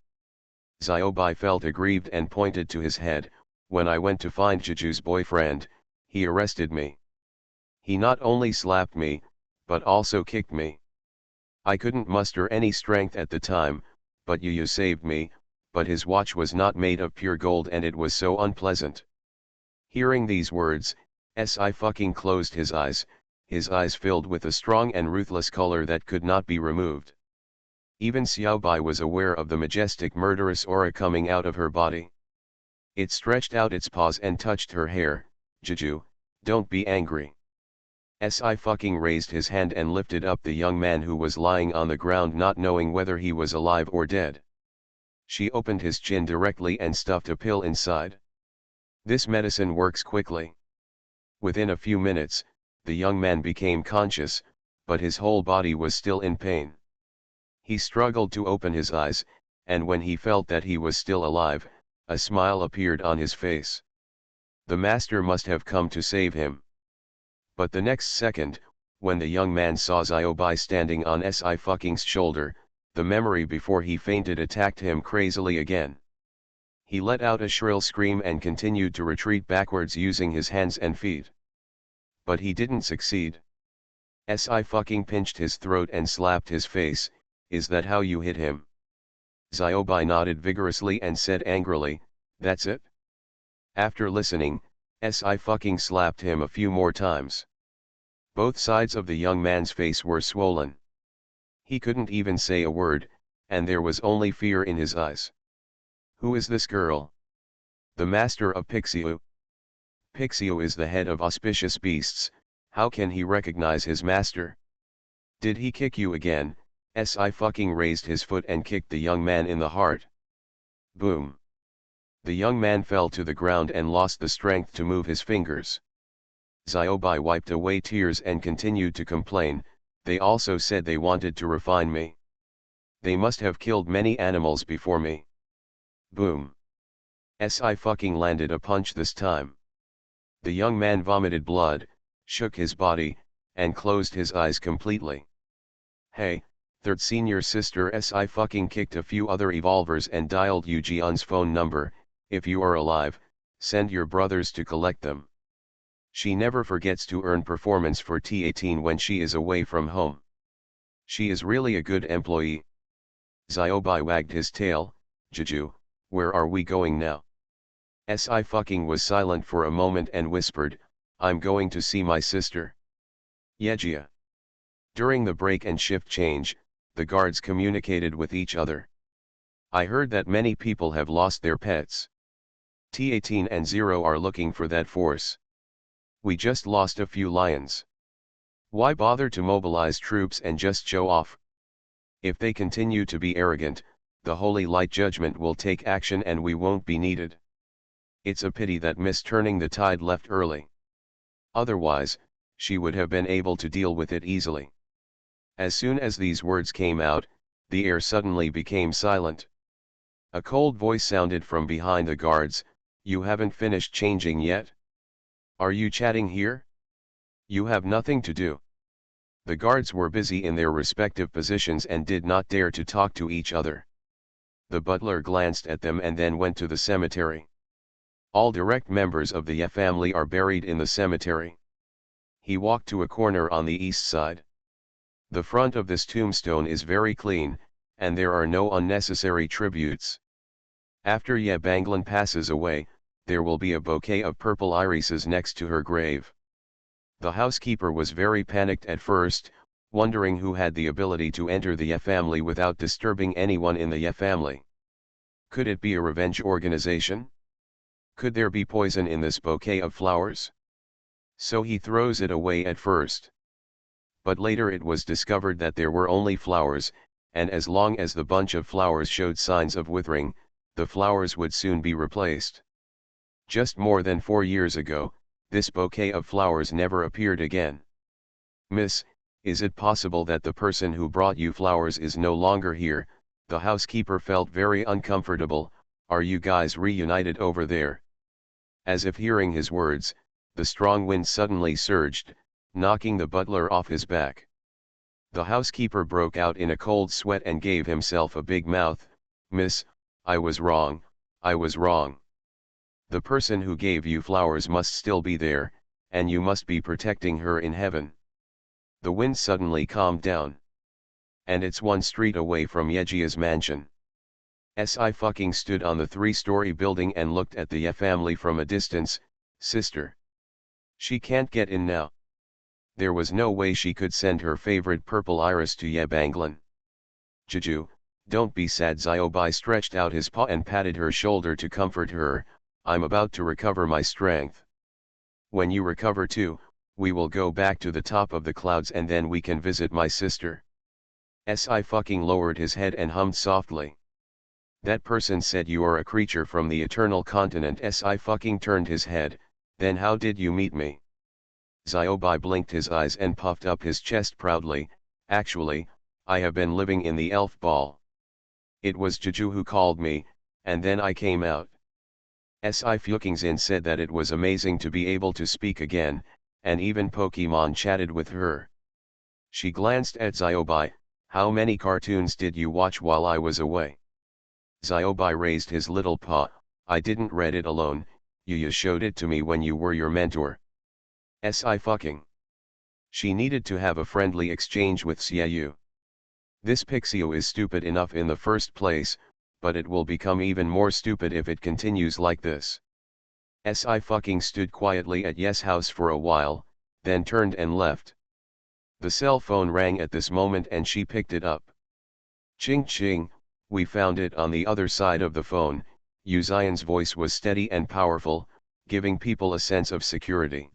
Xiaobai felt aggrieved and pointed to his head. "When I went to find Juju's boyfriend, he arrested me. He not only slapped me, but also kicked me. I couldn't muster any strength at the time, but you saved me, but his watch was not made of pure gold and it was so unpleasant. Hearing these words, Si fucking closed his eyes filled with a strong and ruthless color that could not be removed. Even Xiaobai was aware of the majestic murderous aura coming out of her body. It stretched out its paws and touched her hair. Juju, don't be angry. Si fucking raised his hand and lifted up the young man who was lying on the ground not knowing whether he was alive or dead. She opened his chin directly and stuffed a pill inside. This medicine works quickly. Within a few minutes, the young man became conscious, but his whole body was still in pain. He struggled to open his eyes, and when he felt that he was still alive, a smile appeared on his face. The master must have come to save him. But the next second, when the young man saw Xiaobai standing on Si fucking's shoulder, the memory before he fainted attacked him crazily again. He let out a shrill scream and continued to retreat backwards using his hands and feet. But he didn't succeed. Si fucking pinched his throat and slapped his face. Is that how you hit him? Xiaobai nodded vigorously and said angrily, that's it? After listening, Si fucking slapped him a few more times. Both sides of the young man's face were swollen. He couldn't even say a word, and there was only fear in his eyes. Who is this girl? The master of Pixiu. Pixiu is the head of auspicious beasts, how can he recognize his master? Did he kick you again? Si fucking raised his foot and kicked the young man in the heart. Boom. The young man fell to the ground and lost the strength to move his fingers. Xiaobai wiped away tears and continued to complain, they also said they wanted to refine me. They must have killed many animals before me. Boom. Si fucking landed a punch this time. The young man vomited blood, shook his body, and closed his eyes completely. Hey, third senior sister. Si fucking kicked a few other evolvers and dialed Yu Jian's phone number. If you are alive, send your brothers to collect them. She never forgets to earn performance for T18 when she is away from home. She is really a good employee. Xiaobai wagged his tail. Juju, where are we going now? Si fucking was silent for a moment and whispered, I'm going to see my sister. Yejia. During the break and shift change, the guards communicated with each other. I heard that many people have lost their pets. T18 and 0 are looking for that force. We just lost a few lions. Why bother to mobilize troops and just show off? If they continue to be arrogant, the Holy Light Judgment will take action and we won't be needed. It's a pity that Miss Turning the Tide left early. Otherwise, she would have been able to deal with it easily. As soon as these words came out, the air suddenly became silent. A cold voice sounded from behind the guards, you haven't finished changing yet? Are you chatting here? You have nothing to do. The guards were busy in their respective positions and did not dare to talk to each other. The butler glanced at them and then went to the cemetery. All direct members of the Ye family are buried in the cemetery. He walked to a corner on the east side. The front of this tombstone is very clean, and there are no unnecessary tributes. After Ye Banglan passes away, there will be a bouquet of purple irises next to her grave. The housekeeper was very panicked at first, wondering who had the ability to enter the Ye family without disturbing anyone in the Ye family. Could it be a revenge organization? Could there be poison in this bouquet of flowers? So he throws it away at first. But later it was discovered that there were only flowers, and as long as the bunch of flowers showed signs of withering, the flowers would soon be replaced. Just more than 4 years ago, this bouquet of flowers never appeared again. Miss, is it possible that the person who brought you flowers is no longer here? The housekeeper felt very uncomfortable. Are you guys reunited over there? As if hearing his words, the strong wind suddenly surged, knocking the butler off his back. The housekeeper broke out in a cold sweat and gave himself a big mouth. Miss, I was wrong, I was wrong. The person who gave you flowers must still be there, and you must be protecting her in heaven. The wind suddenly calmed down. And it's one street away from Yejia's mansion. Si fucking stood on the 3-story building and looked at the family from a distance. Sister. She can't get in now. There was no way she could send her favorite purple iris to Yebanglan. Juju, don't be sad. Ziobai stretched out his paw and patted her shoulder to comfort her. I'm about to recover my strength. When you recover too, we will go back to the top of the clouds and then we can visit my sister. Si fucking lowered his head and hummed softly. That person said you are a creature from the eternal continent. Si fucking turned his head. Then how did you meet me? Ziobai blinked his eyes and puffed up his chest proudly. Actually, I have been living in the elf ball. It was Juju who called me, and then I came out. Si Fuckingzin said that it was amazing to be able to speak again, and even Pokemon chatted with her. She glanced at Ziobai. How many cartoons did you watch while I was away? Ziobai raised his little paw. I didn't read it alone, you showed it to me when you were your mentor. Si fucking. She needed to have a friendly exchange with Xiaoyu. This Pixio is stupid enough in the first place, but it will become even more stupid if it continues like this. Si fucking stood quietly at Yes house for a while, then turned and left. The cell phone rang at this moment and she picked it up. Ching ching, we found it on the other side of the phone. Yu Zion's voice was steady and powerful, giving people a sense of security.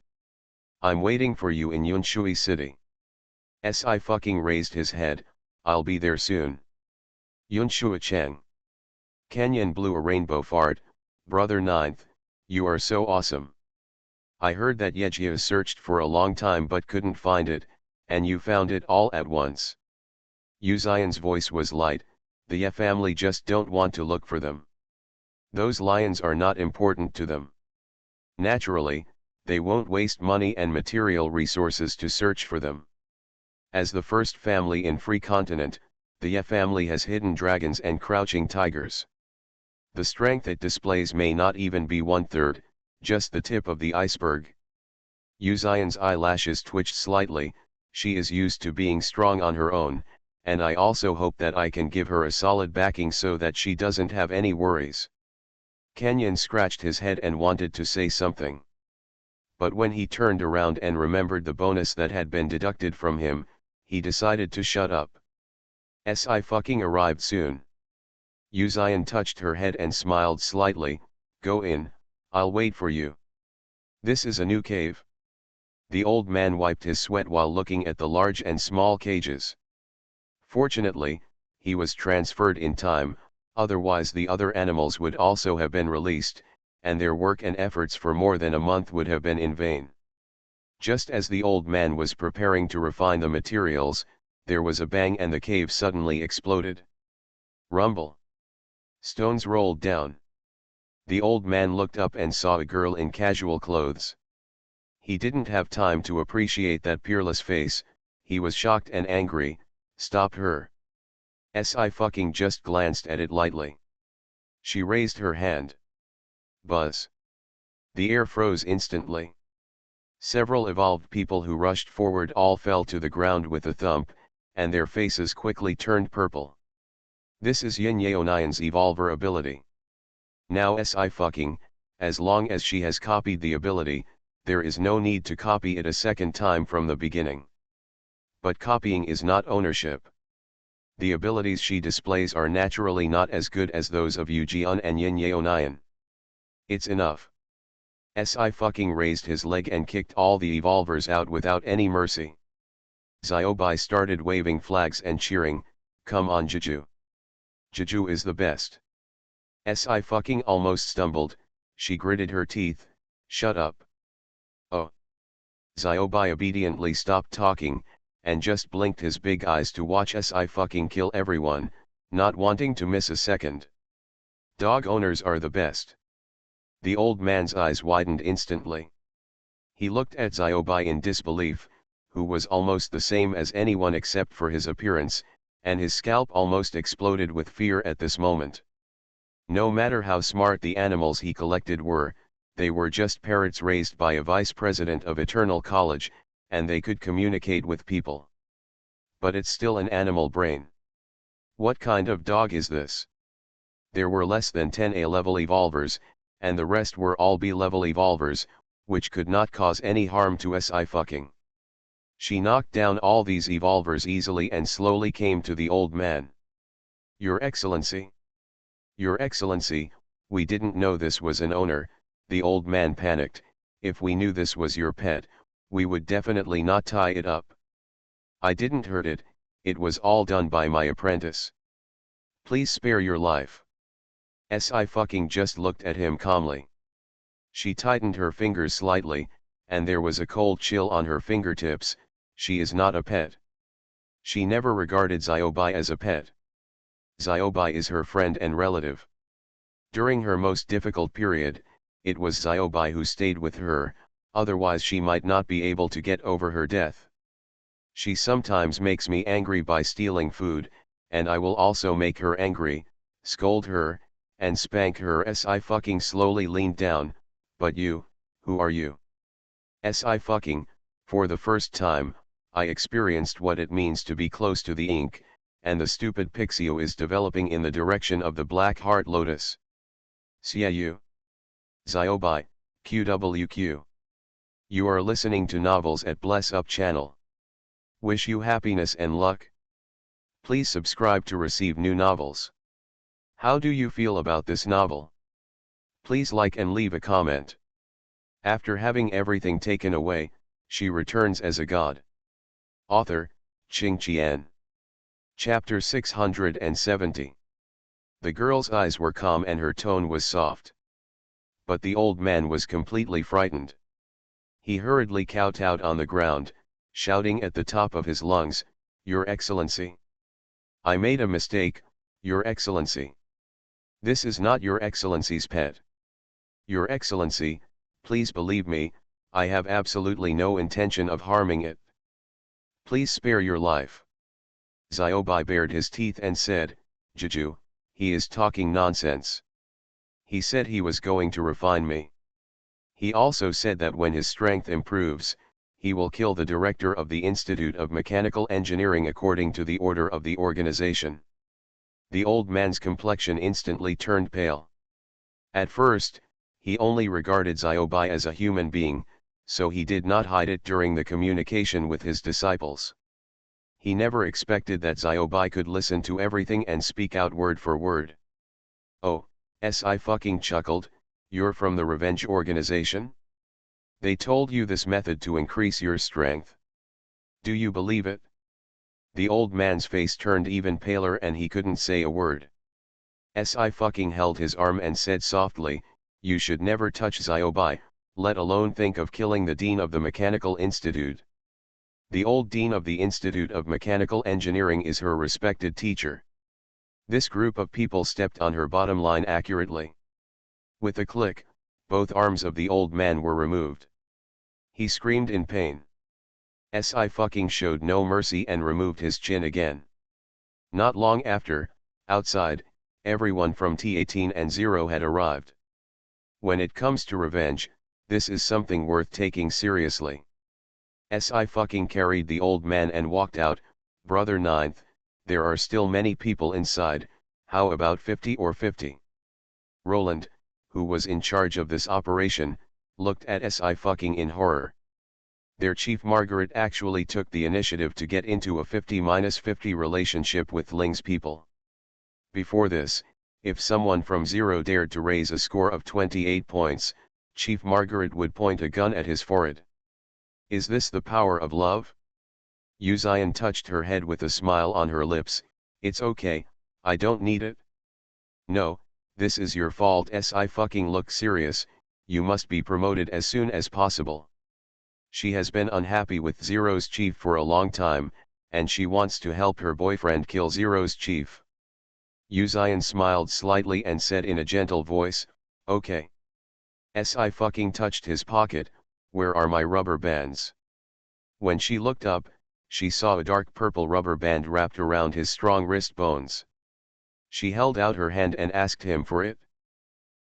I'm waiting for you in Yunshui City. Si fucking raised his head. I'll be there soon. Yunshui Cheng. Kenyan blew a rainbow fart. Brother Ninth, you are so awesome. I heard that Yejia searched for a long time but couldn't find it, and you found it all at once. Yu Zion's voice was light. The Ye family just don't want to look for them. Those lions are not important to them. Naturally, they won't waste money and material resources to search for them. As the first family in Free Continent, the Ye family has hidden dragons and crouching tigers. The strength it displays may not even be 1/3, just the tip of the iceberg. Yu Zion's eyelashes twitched slightly. She is used to being strong on her own, and I also hope that I can give her a solid backing so that she doesn't have any worries. Kenyan scratched his head and wanted to say something. But when he turned around and remembered the bonus that had been deducted from him, he decided to shut up. Si fucking arrived soon. Yu Zion touched her head and smiled slightly. Go in, I'll wait for you. This is a new cave. The old man wiped his sweat while looking at the large and small cages. Fortunately, he was transferred in time, otherwise the other animals would also have been released, and their work and efforts for more than a month would have been in vain. Just as the old man was preparing to refine the materials, there was a bang and the cave suddenly exploded. Rumble. Stones rolled down. The old man looked up and saw a girl in casual clothes. He didn't have time to appreciate that peerless face. He was shocked and angry. Stop her. Si fucking just glanced at it lightly. She raised her hand. Buzz. The air froze instantly. Several evolved people who rushed forward all fell to the ground with a thump, and their faces quickly turned purple. This is Yin Yaonian's evolver ability. Now Si fucking, as long as she has copied the ability, there is no need to copy it a second time from the beginning. But copying is not ownership. The abilities she displays are naturally not as good as those of Yu Jian and Yin Yaonian. It's enough. Si fucking raised his leg and kicked all the evolvers out without any mercy. Ziobai started waving flags and cheering, come on Juju. Juju is the best. Si fucking almost stumbled, she gritted her teeth, shut up. Oh. Ziobai obediently stopped talking, and just blinked his big eyes to watch Si fucking kill everyone, not wanting to miss a second. Dog owners are the best. The old man's eyes widened instantly. He looked at Ziobai in disbelief, who was almost the same as anyone except for his appearance, and his scalp almost exploded with fear at this moment. No matter how smart the animals he collected were, they were just parrots raised by a vice president of Eternal College, and they could communicate with people. But it's still an animal brain. What kind of dog is this? There were less than 10 A-level evolvers, and the rest were all B-level evolvers, which could not cause any harm to Sci-fucking. She knocked down all these evolvers easily and slowly came to the old man. "Your Excellency. Your Excellency, we didn't know this was an owner," the old man panicked. "If we knew this was your pet, we would definitely not tie it up. I didn't hurt it, it was all done by my apprentice. Please spare your life." Sci-fucking just looked at him calmly. She tightened her fingers slightly, and there was a cold chill on her fingertips. She is not a pet. She never regarded Xiaobai as a pet. Xiaobai is her friend and relative. During her most difficult period, it was Xiaobai who stayed with her, otherwise she might not be able to get over her death. She sometimes makes me angry by stealing food, and I will also make her angry, scold her, and spank her. Sci-fucking slowly leaned down. "But you, who are you?" Sci-fucking, for the first time, I experienced what it means to be close to the ink, and the stupid Pixio is developing in the direction of the Black Heart Lotus. Xiaoyu. Xiaobai, QWQ. You are listening to Novels at Bless Up channel. Wish you happiness and luck. Please subscribe to receive new novels. How do you feel about this novel? Please like and leave a comment. After having everything taken away, she returns as a god. Author, Qing Qian. Chapter 670. The girl's eyes were calm and her tone was soft. But the old man was completely frightened. He hurriedly kowtowed on the ground, shouting at the top of his lungs, "Your Excellency! I made a mistake, Your Excellency! This is not Your Excellency's pet. Your Excellency, please believe me, I have absolutely no intention of harming it. Please spare your life." Xiaobai bared his teeth and said, "Juju, he is talking nonsense. He said he was going to refine me. He also said that when his strength improves, he will kill the director of the Institute of Mechanical Engineering according to the order of the organization." The old man's complexion instantly turned pale. At first, he only regarded Xiaobai as a human being, so he did not hide it during the communication with his disciples. He never expected that Xiaobai could listen to everything and speak out word for word. "Oh," Sci-fucking chuckled, "you're from the Revenge Organization? They told you this method to increase your strength. Do you believe it?" The old man's face turned even paler and he couldn't say a word. Sci-fucking held his arm and said softly, "You should never touch Xiaobai, let alone think of killing the dean of the Mechanical Institute. The old dean of the Institute of Mechanical Engineering is her respected teacher." This group of people stepped on her bottom line accurately. With a click, both arms of the old man were removed. He screamed in pain. Sci-fucking showed no mercy and removed his chin again. Not long after, outside, everyone from T18 and Zero had arrived. When it comes to revenge, this is something worth taking seriously. Sci-fucking carried the old man and walked out. "Brother Ninth, there are still many people inside, how about 50 or 50? Roland, who was in charge of this operation, looked at Sci-fucking in horror. Their chief Margaret actually took the initiative to get into a 50-50 relationship with Ling's people. Before this, if someone from Zero dared to raise a score of 28 points, Chief Margaret would point a gun at his forehead. Is this the power of love? Yu Xian touched her head with a smile on her lips. "It's okay, I don't need it." "No, this is your fault." Sci-fucking looked serious. "You must be promoted as soon as possible. She has been unhappy with Zero's chief for a long time, and she wants to help her boyfriend kill Zero's chief." Yu Xian smiled slightly and said in a gentle voice, "Okay." Sci-fucking touched his pocket. "Where are my rubber bands?" When she looked up, she saw a dark purple rubber band wrapped around his strong wrist bones. She held out her hand and asked him for it.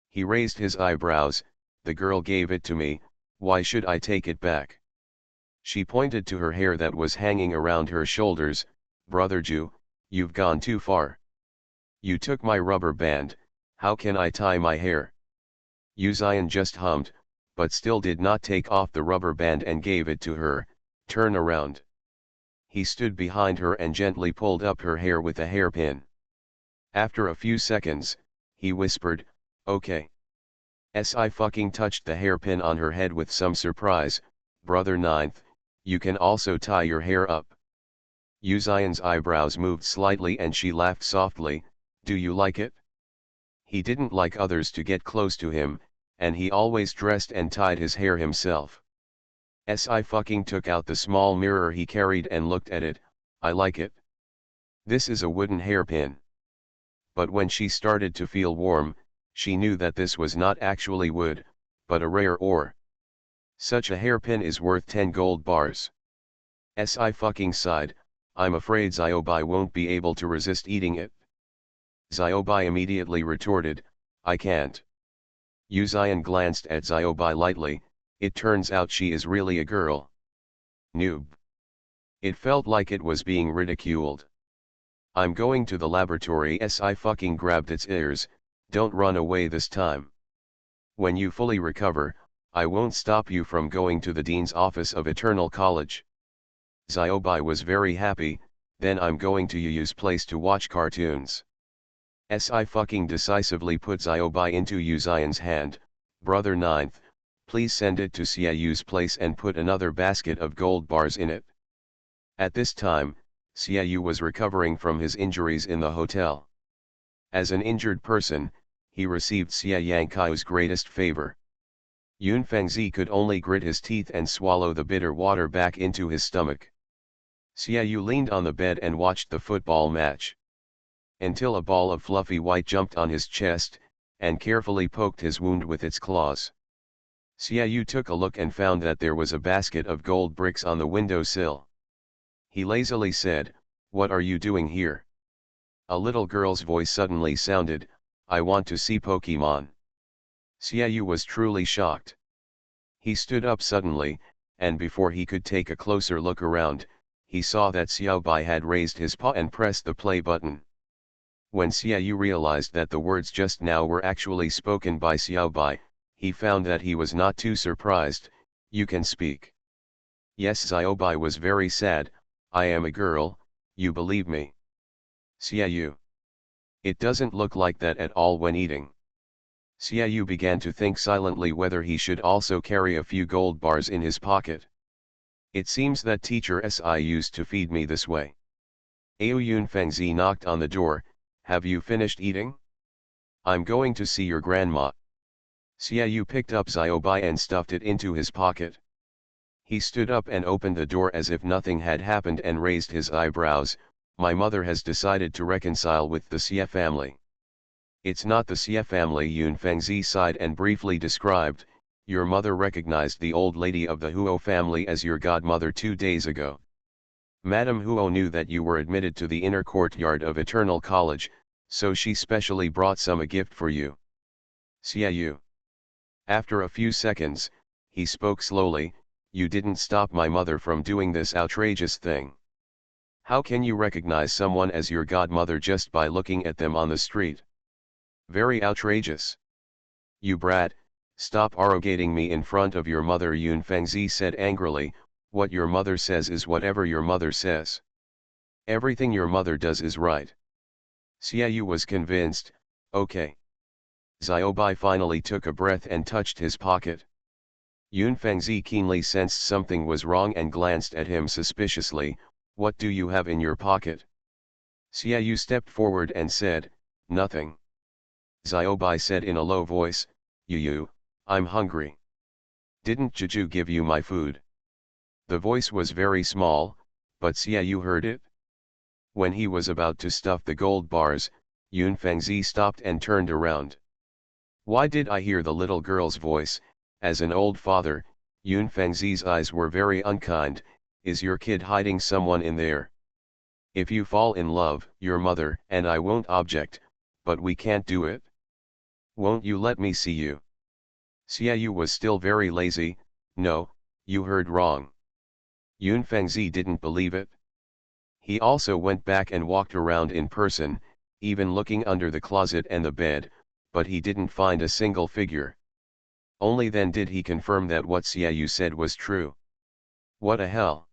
He raised his eyebrows. "The girl gave it to me, why should I take it back?" She pointed to her hair that was hanging around her shoulders. "Brother Ju, you've gone too far. You took my rubber band, How can I tie my hair? Yu Zion just hummed, but still did not take off the rubber band and gave it to her. Turn around. He stood behind her and gently pulled up her hair with a hairpin. After a few seconds, he whispered, okay. I fucking touched the hairpin on her head with some surprise. Brother Ninth, you can also tie your hair up. Yu Zion's eyebrows moved slightly and she laughed softly. Do you like it? He didn't like others to get close to him, and he always dressed and tied his hair himself. I fucking took out the small mirror he carried and looked at it. I like it. This is a wooden hairpin. But when she started to feel warm, she knew that this was not actually wood, but a rare ore. Such a hairpin is worth 10 gold bars. I fucking sighed. I'm afraid Ziobai won't be able to resist eating it. Ziobai immediately retorted, I can't. Yu Zion glanced at Ziobai lightly. It turns out she is really a girl. Noob. It felt like it was being ridiculed. I'm going to the laboratory. I fucking grabbed its ears. Don't run away this time. When you fully recover, I won't stop you from going to the dean's office of Eternal College. Ziobai was very happy. Then I'm going to Yu's place to watch cartoons. I fucking decisively put Ziobai into Yu Zion's hand. Brother Ninth, please send it to Yu's place and put another basket of gold bars in it. At this time, Yu was recovering from his injuries in the hotel. As an injured person, he received Xia Yangkai's greatest favor. Yun Fengzi could only grit his teeth and swallow the bitter water back into his stomach. Yu leaned on the bed and watched the football match. Until a ball of fluffy white jumped on his chest, and carefully poked his wound with its claws. Yu took a look and found that there was a basket of gold bricks on the windowsill. He lazily said, what are you doing here? A little girl's voice suddenly sounded, I want to see Pokemon. Yu was truly shocked. He stood up suddenly, and before he could take a closer look around, he saw that Xiaobai had raised his paw and pressed the play button. When Yu realized that the words just now were actually spoken by Xiaobai, he found that he was not too surprised. You can speak. Yes, Xiaobai was very sad. I am a girl, you believe me? Xiaoyu. It doesn't look like that at all when eating. Xiaoyu began to think silently whether he should also carry a few gold bars in his pocket. It seems that teacher Si used to feed me this way. Aoyun Fengzi knocked on the door. Have you finished eating? I'm going to see your grandma. Xiaoyu picked up Xiaobai and stuffed it into his pocket. He stood up and opened the door as if nothing had happened and raised his eyebrows. My mother has decided to reconcile with the Xie family. It's not the Xie family, Yun Fengzi sighed and briefly described. Your mother recognized the old lady of the Huo family as your godmother 2 days ago. Madame Huo knew that you were admitted to the inner courtyard of Eternal College, so she specially brought some a gift for you. Xiaoyu. After a few seconds, he spoke slowly, you didn't stop my mother from doing this outrageous thing. How can you recognize someone as your godmother just by looking at them on the street? Very outrageous. You brat, stop arrogating me in front of your mother, Yun Fengzi said angrily. What your mother says is whatever your mother says. Everything your mother does is right. Xiaoyu was convinced. Okay. Xiaobai finally took a breath and touched his pocket. Yun Fengzi keenly sensed something was wrong and glanced at him suspiciously. What do you have in your pocket? Xiaoyu stepped forward and said, nothing. Xiaobai said in a low voice, Yu, I'm hungry. Didn't Juju give you my food? The voice was very small, but Xiaoyu heard it. When he was about to stuff the gold bars, Yun Fengzi stopped and turned around. Why did I hear the little girl's voice? As an old father, Yun Fengzi's eyes were very unkind. Is your kid hiding someone in there? If you fall in love, your mother and I won't object, but we can't do it. Won't you let me see you? Xiaoyu was still very lazy. No, you heard wrong. Yun Fengzi didn't believe it. He also went back and walked around in person, even looking under the closet and the bed. but he didn't find a single figure. Only then did he confirm that what Xiaoyu said was true. What a hell!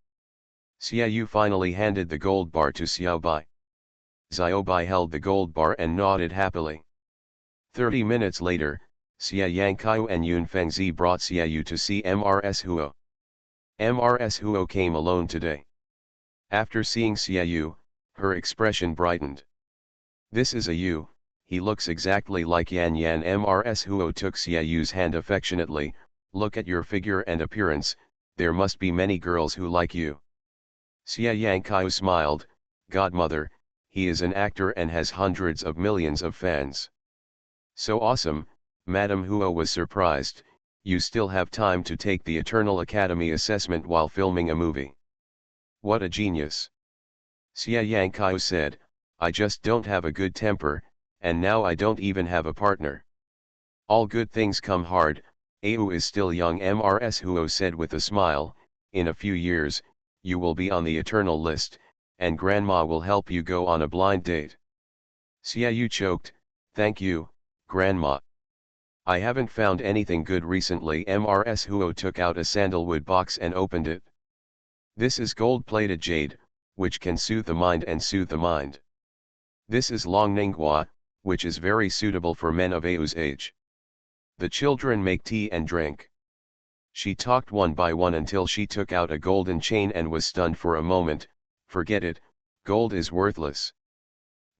Xiaoyu finally handed the gold bar to Xiaobai. Xiaobai held the gold bar and nodded happily. 30 minutes later, Xia Yangkaiu and Yun Fengzi brought Xiaoyu to see Mrs. Huo. Mrs. Huo came alone today. After seeing Xiaoyu, her expression brightened. This is a Yu, he looks exactly like Yan Yan. Mrs. Huo took Xiaoyu's hand affectionately. Look at your figure and appearance, there must be many girls who like you. Xia Yangkaiu smiled, Godmother, he is an actor and has hundreds of millions of fans. So awesome, Madame Huo was surprised, you still have time to take the Eternal Academy assessment while filming a movie. What a genius. Xia Yangkaiu said, I just don't have a good temper, and now I don't even have a partner. All good things come hard, Au is still young. Mrs. Huo said with a smile, in a few years, you will be on the eternal list, and grandma will help you go on a blind date. Xiaoyu choked, thank you, grandma. I haven't found anything good recently. Mrs. Huo took out a sandalwood box and opened it. This is gold-plated jade, which can soothe the mind and soothe the mind. This is long ningguo, which is very suitable for men of Au's age. The children make tea and drink. She talked one by one until she took out a golden chain and was stunned for a moment. Forget it, gold is worthless.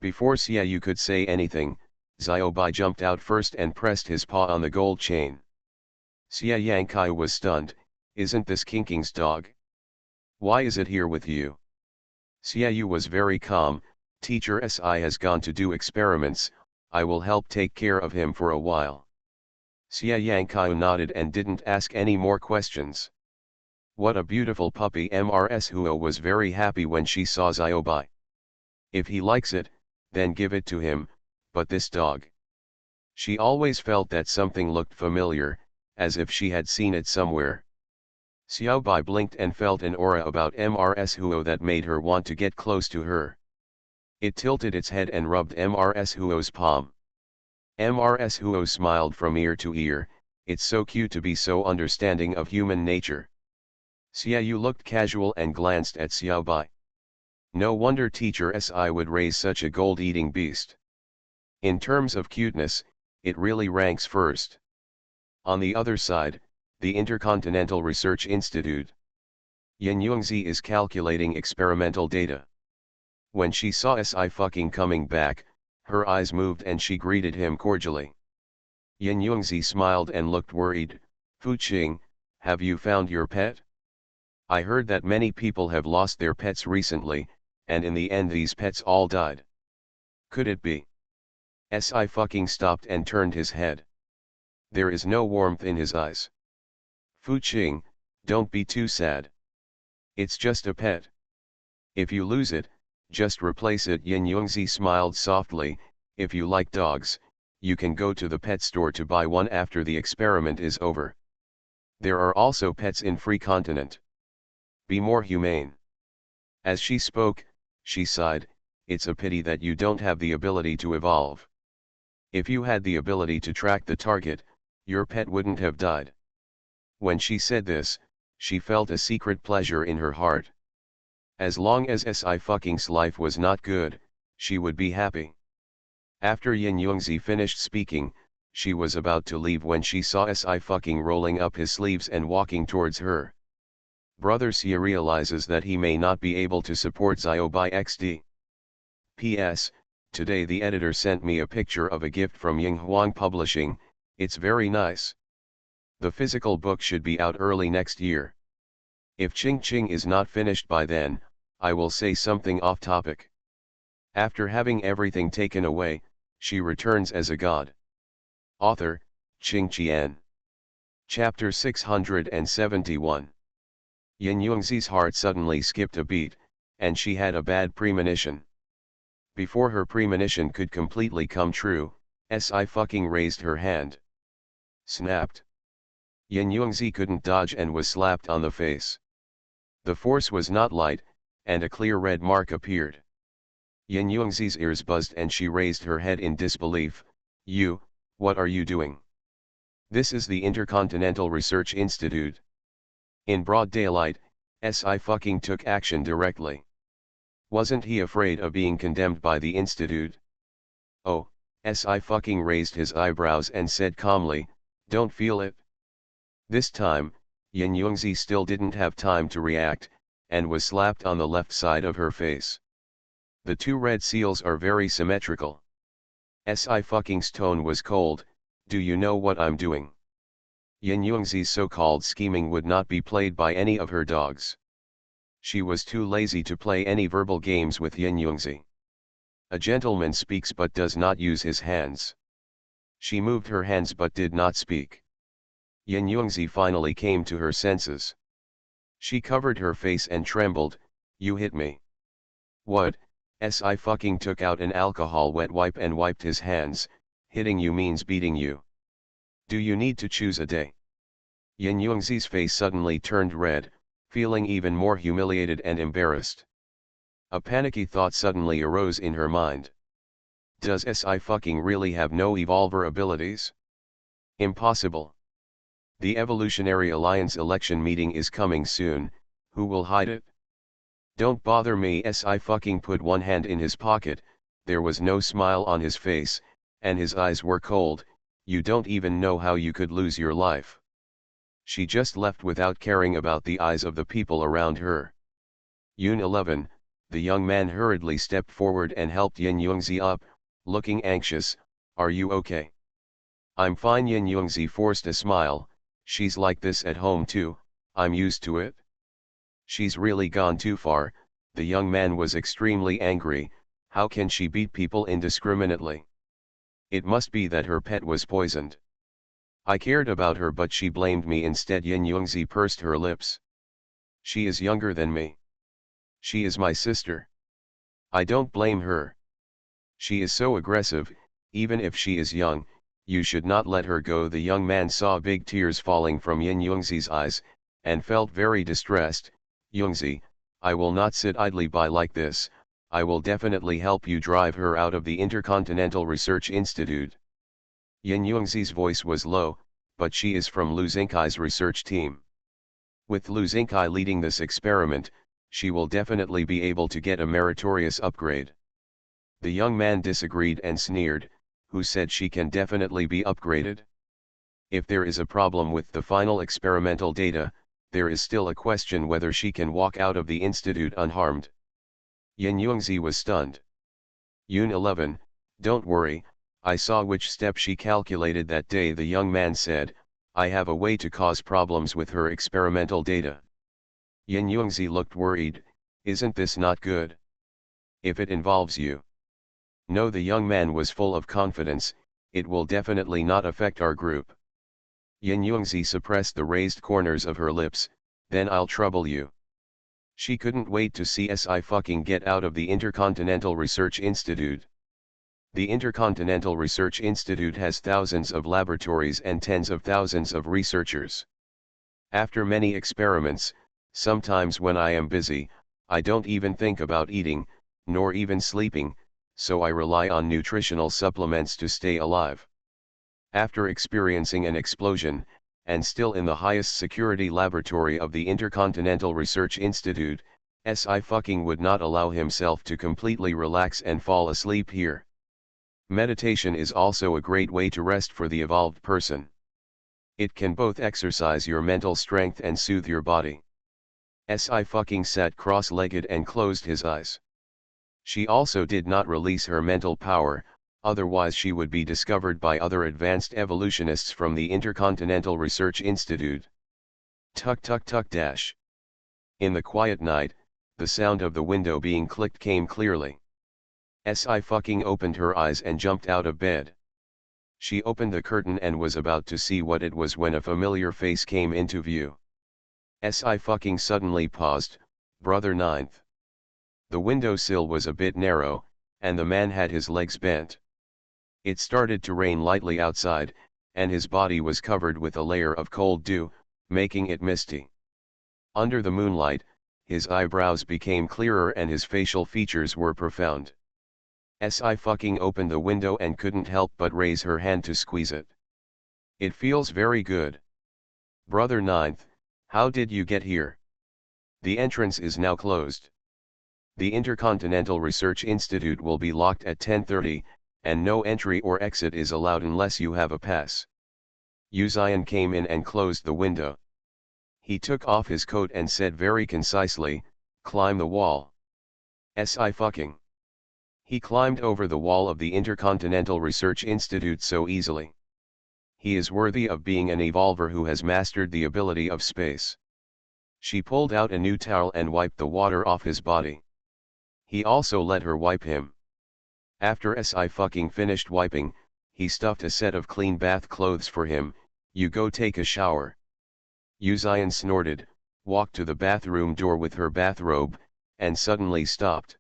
Before Xiaoyu could say anything, Xiaobai jumped out first and pressed his paw on the gold chain. Xia Yangkai was stunned, isn't this Kinking's dog? Why is it here with you? Xiaoyu was very calm, Teacher Si has gone to do experiments, I will help take care of him for a while. Xia Yangkai nodded and didn't ask any more questions. What a beautiful puppy. Mrs. Huo was very happy when she saw Xiaobai. If he likes it, then give it to him, but this dog. She always felt that something looked familiar, as if she had seen it somewhere. Xiaobai blinked and felt an aura about Mrs. Huo that made her want to get close to her. It tilted its head and rubbed Mrs. Huo's palm. Mrs. Huo smiled from ear to ear, it's so cute to be so understanding of human nature. Xiaoyu looked casual and glanced at Xiaobai. No wonder Teacher Si would raise such a gold-eating beast. In terms of cuteness, it really ranks first. On the other side, the Intercontinental Research Institute. Yin Yongzi is calculating experimental data. When she saw Si fucking coming back, her eyes moved and she greeted him cordially. Yin Yongzi smiled and looked worried. Fu Qing, have you found your pet? I heard that many people have lost their pets recently, and in the end these pets all died. Could it be? Si fucking stopped and turned his head. There is no warmth in his eyes. Fu Qing, don't be too sad. It's just a pet. If you lose it, just replace it. Yin Yongzi smiled softly, if you like dogs, you can go to the pet store to buy one after the experiment is over. There are also pets in Free Continent. Be more humane. As she spoke, she sighed, it's a pity that you don't have the ability to evolve. If you had the ability to track the target, your pet wouldn't have died. When she said this, she felt a secret pleasure in her heart. As long as Si fucking's life was not good, she would be happy. After Yin Yongzi finished speaking, she was about to leave when she saw Si fucking rolling up his sleeves and walking towards her. Brother Xia realizes that he may not be able to support Xiaobai XD. P.S. Today the editor sent me a picture of a gift from Yinghuang Publishing, it's very nice. The physical book should be out early next year. If Ching Ching is not finished by then, I will say something off topic. After having everything taken away, she returns as a god. Author, Qing Qian. Chapter 671. Yin Yongzi's heart suddenly skipped a beat, and she had a bad premonition. Before her premonition could completely come true, Si fucking raised her hand. Snapped. Yin Yongzi couldn't dodge and was slapped on the face. The force was not light, and a clear red mark appeared. Yin Yongzi's ears buzzed and she raised her head in disbelief. You What are you doing? This is the Intercontinental Research Institute. In broad daylight, SI fucking took action directly. Wasn't he afraid of being condemned by the institute? Oh, SI fucking raised his eyebrows and said calmly, "Don't feel it." This time, Yin Yongzi still didn't have time to react, and was slapped on the left side of her face. The two red seals are very symmetrical. SI fucking's tone was cold. Do you know what I'm doing? Yin Yongzi's so-called scheming would not be played by any of her dogs. She was too lazy to play any verbal games with Yin Yongzi. A gentleman speaks but does not use his hands. She moved her hands but did not speak. Yin Yongzi finally came to her senses. She covered her face and trembled. "You hit me." "What?" SI fucking took out an alcohol wet wipe and wiped his hands. "Hitting you means beating you. Do you need to choose a day?" Yin Yongzi's face suddenly turned red, feeling even more humiliated and embarrassed. A panicky thought suddenly arose in her mind. Does SI fucking really have no evolver abilities? Impossible. The Evolutionary Alliance election meeting is coming soon. Who will hide it? Don't bother me. SI fucking put one hand in his pocket. There was no smile on his face, and his eyes were cold. You don't even know how you could lose your life. She just left without caring about the eyes of the people around her. Yoon 11, the young man hurriedly stepped forward and helped Yin Yongzi up, looking anxious. "Are you okay?" "I'm fine." Yin Yongzi forced a smile. "She's like this at home too, I'm used to it." "She's really gone too far." The young man was extremely angry. How can she beat people indiscriminately? It must be that her pet was poisoned. "I cared about her but she blamed me instead." Yin Yongzi pursed her lips. "She is younger than me. She is my sister. I don't blame her. She is so aggressive. Even if she is young, you should not let her go." The young man saw big tears falling from Yin Yongzi's eyes, and felt very distressed. "Yongzi, I will not sit idly by like this. I will definitely help you drive her out of the Intercontinental Research Institute." Yin Yongzi's voice was low, but she is from Lu Xinkai's research team. With Lu Xinkai leading this experiment, she will definitely be able to get a meritorious upgrade. The young man disagreed and sneered. "Who said she can definitely be upgraded? If there is a problem with the final experimental data, there is still a question whether she can walk out of the institute unharmed." Yin Yongzi was stunned. Yoon 11, "Don't worry, I saw which step she calculated that day." The young man said, "I have a way to cause problems with her experimental data." Yin Yongzi looked worried. "Isn't this not good? If it involves you?" "No." The young man was full of confidence. "It will definitely not affect our group." Yin Yongzi suppressed the raised corners of her lips. "Then I'll trouble you." She couldn't wait to see SI fucking get out of the Intercontinental Research Institute. The Intercontinental Research Institute has thousands of laboratories and tens of thousands of researchers. After many experiments, sometimes when I am busy, I don't even think about eating, nor even sleeping, so I rely on nutritional supplements to stay alive. After experiencing an explosion, and still in the highest security laboratory of the Intercontinental Research Institute, SI fucking would not allow himself to completely relax and fall asleep here. Meditation is also a great way to rest for the evolved person. It can both exercise your mental strength and soothe your body. SI fucking sat cross-legged and closed his eyes. She also did not release her mental power, otherwise she would be discovered by other advanced evolutionists from the Intercontinental Research Institute. Tuk tuk tuk dash. In the quiet night, the sound of the window being clicked came clearly. SI fucking opened her eyes and jumped out of bed. She opened the curtain and was about to see what it was when a familiar face came into view. SI fucking suddenly paused. "Brother Ninth." The windowsill was a bit narrow, and the man had his legs bent. It started to rain lightly outside, and his body was covered with a layer of cold dew, making it misty. Under the moonlight, his eyebrows became clearer and his facial features were profound. Si fucking opened the window and couldn't help but raise her hand to squeeze it. It feels very good. Brother Ninth, how did you get here? The entrance is now closed. The Intercontinental Research Institute will be locked at 10:30, and no entry or exit is allowed unless you have a pass. Uzion came in and closed the window. He took off his coat and said very concisely, "Climb the wall." Si fucking. He climbed over the wall of the Intercontinental Research Institute so easily. He is worthy of being an evolver who has mastered the ability of space. She pulled out a new towel and wiped the water off his body. He also let her wipe him. After Si fucking finished wiping, he stuffed a set of clean bath clothes for him. "You go take a shower." Uzion snorted, walked to the bathroom door with her bathrobe, and suddenly stopped.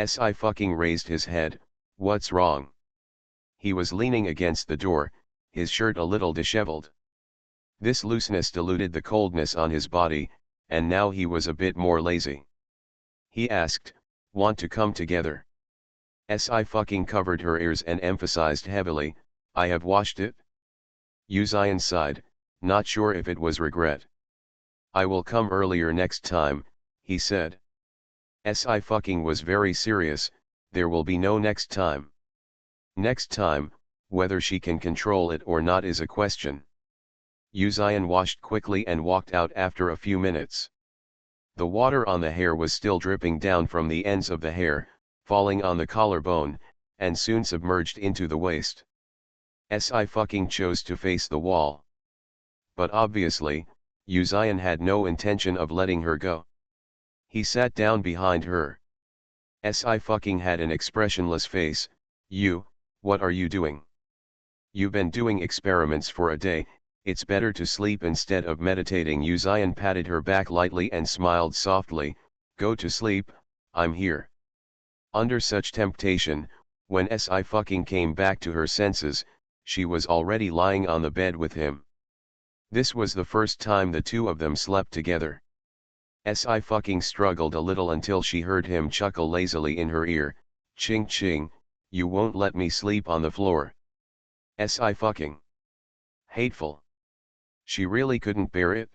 Si fucking raised his head. "What's wrong?" He was leaning against the door, his shirt a little disheveled. This looseness diluted the coldness on his body, and now he was a bit more lazy. He asked, "Want to come together?" Si fucking covered her ears and emphasized heavily, "I have washed it." Uzion sighed, not sure if it was regret. "I will come earlier next time," he said. Si fucking was very serious. There will be no next time. Next time, whether she can control it or not is a question. Uzion washed quickly and walked out after a few minutes. The water on the hair was still dripping down from the ends of the hair, falling on the collarbone, and soon submerged into the waist. Si fucking chose to face the wall. But obviously, Uzion had no intention of letting her go. He sat down behind her. Si fucking had an expressionless face. What are you doing? You've been doing experiments for a day, it's better to sleep instead of meditating." Uzion patted her back lightly and smiled softly, "Go to sleep, I'm here." Under such temptation, when Si fucking came back to her senses, she was already lying on the bed with him. This was the first time the two of them slept together. Si fucking struggled a little until she heard him chuckle lazily in her ear, "Ching ching, you won't let me sleep on the floor." Si fucking. Hateful. She really couldn't bear it.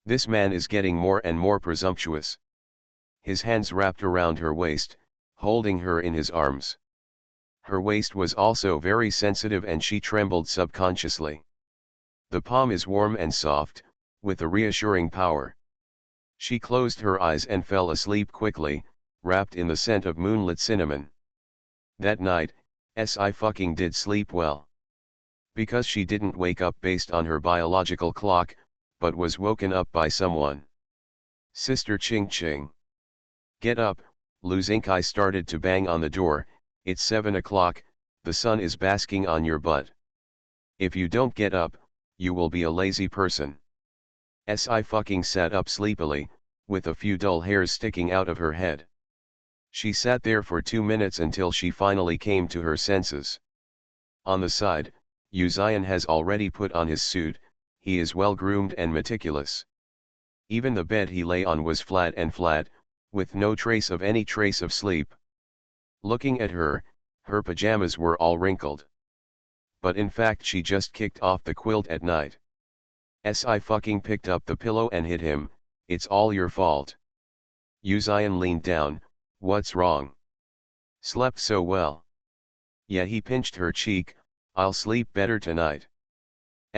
This man is getting more and more presumptuous. His hands wrapped around her waist, holding her in his arms. Her waist was also very sensitive and she trembled subconsciously. The palm is warm and soft, with a reassuring power. She closed her eyes and fell asleep quickly, wrapped in the scent of moonlit cinnamon. That night, Si fucking did sleep well. Because she didn't wake up based on her biological clock, but was woken up by someone. "Sister Ching Ching. Get up." Luzinkai started to bang on the door. "It's 7 o'clock, the sun is basking on your butt. If you don't get up, you will be a lazy person." Si fucking sat up sleepily, with a few dull hairs sticking out of her head. She sat there for 2 minutes until she finally came to her senses. On the side, Uzion has already put on his suit. He is well groomed and meticulous. Even the bed he lay on was flat, with no trace of any trace of sleep. Looking at her, her pajamas were all wrinkled. But in fact she just kicked off the quilt at night. Si fucking picked up the pillow and hit him. "It's all your fault." Uzion leaned down. "What's wrong? Slept so well." Yeah, he pinched her cheek. "I'll sleep better tonight."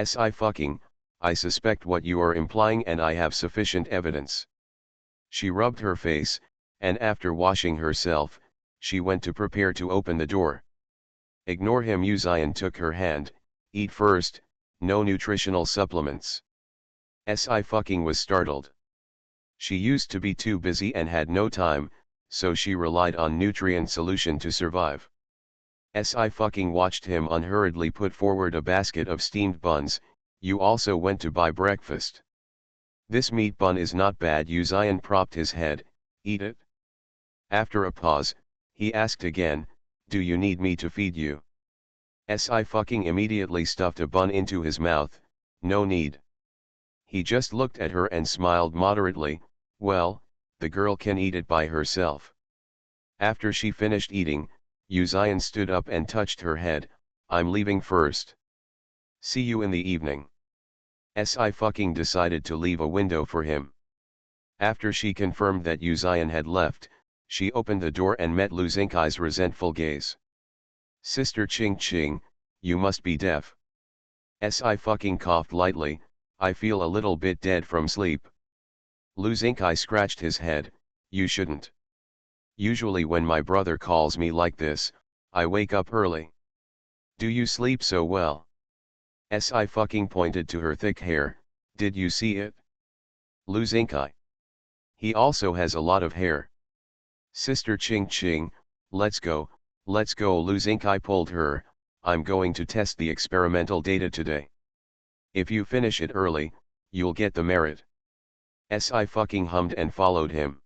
Si fucking, "I suspect what you are implying and I have sufficient evidence." She rubbed her face, and after washing herself, she went to prepare to open the door. "Ignore him." Uzion took her hand. "Eat first, no nutritional supplements." Si fucking was startled. She used to be too busy and had no time, so she relied on nutrient solution to survive. Si fucking watched him unhurriedly put forward a basket of steamed buns. "You also went to buy breakfast." "This meat bun is not bad." Uzion propped his head. "Eat it." After a pause, he asked again, "Do you need me to feed you?" Si fucking immediately stuffed a bun into his mouth. "No need." He just looked at her and smiled moderately. "Well, the girl can eat it by herself." After she finished eating, Yuzian stood up and touched her head. I'm leaving first. See you in the evening. Si fucking decided to leave a window for him. After she confirmed that Yuzian had left, she opened the door and met Lu Xinkai's resentful gaze. Sister Ching Ching, you must be deaf. Si fucking coughed lightly. I feel a little bit dead from sleep. Lu Xinkai scratched his head. You shouldn't. Usually when my brother calls me like this, I wake up early. Do you sleep so well? Si fucking pointed to her thick hair. Did you see it? Lu Xinkai. He also has a lot of hair. Sister Ching Ching, let's go. Lu Xinkai pulled her. I'm going to test the experimental data today. If you finish it early, you'll get the merit. Si fucking hummed and followed him.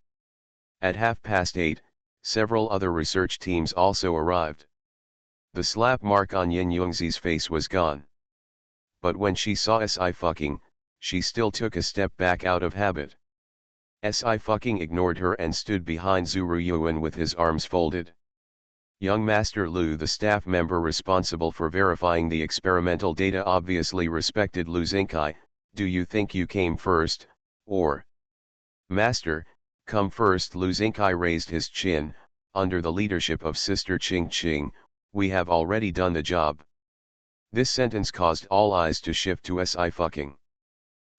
At 8:30, several other research teams also arrived. The slap mark on Yin Yongzi's face was gone. But when she saw Si fucking, she still took a step back out of habit. Si fucking ignored her and stood behind Zuru Yuan with his arms folded. Young Master Lu, the staff member responsible for verifying the experimental data, obviously respected Lu Xinkai. Do you think you came first, or? Master, come first. Lu Xinkai raised his chin. Under the leadership of Sister Ching Ching, we have already done the job. This sentence caused all eyes to shift to Si fucking.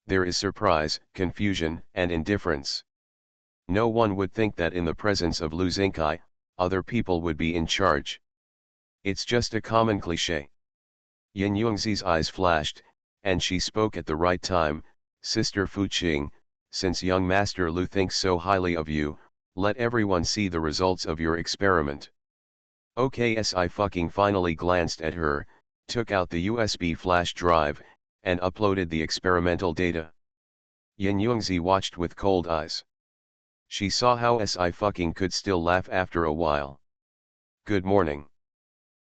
There is surprise, confusion, and indifference. No one would think that in the presence of Lu Xinkai, other people would be in charge. It's just a common cliché. Yin Yongzi's eyes flashed, and she spoke at the right time. Sister Fu Qing, since young Master Lu thinks so highly of you, let everyone see the results of your experiment. Okay. Si fucking finally glanced at her, took out the USB flash drive, and uploaded the experimental data. Yin Yongzi watched with cold eyes. She saw how Si fucking could still laugh after a while. Good morning.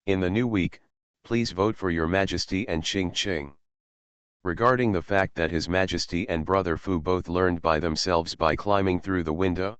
In the new week, please vote for Your Majesty and Ching Ching. Regarding the fact that His Majesty and Brother Fu both learned by themselves by climbing through the window,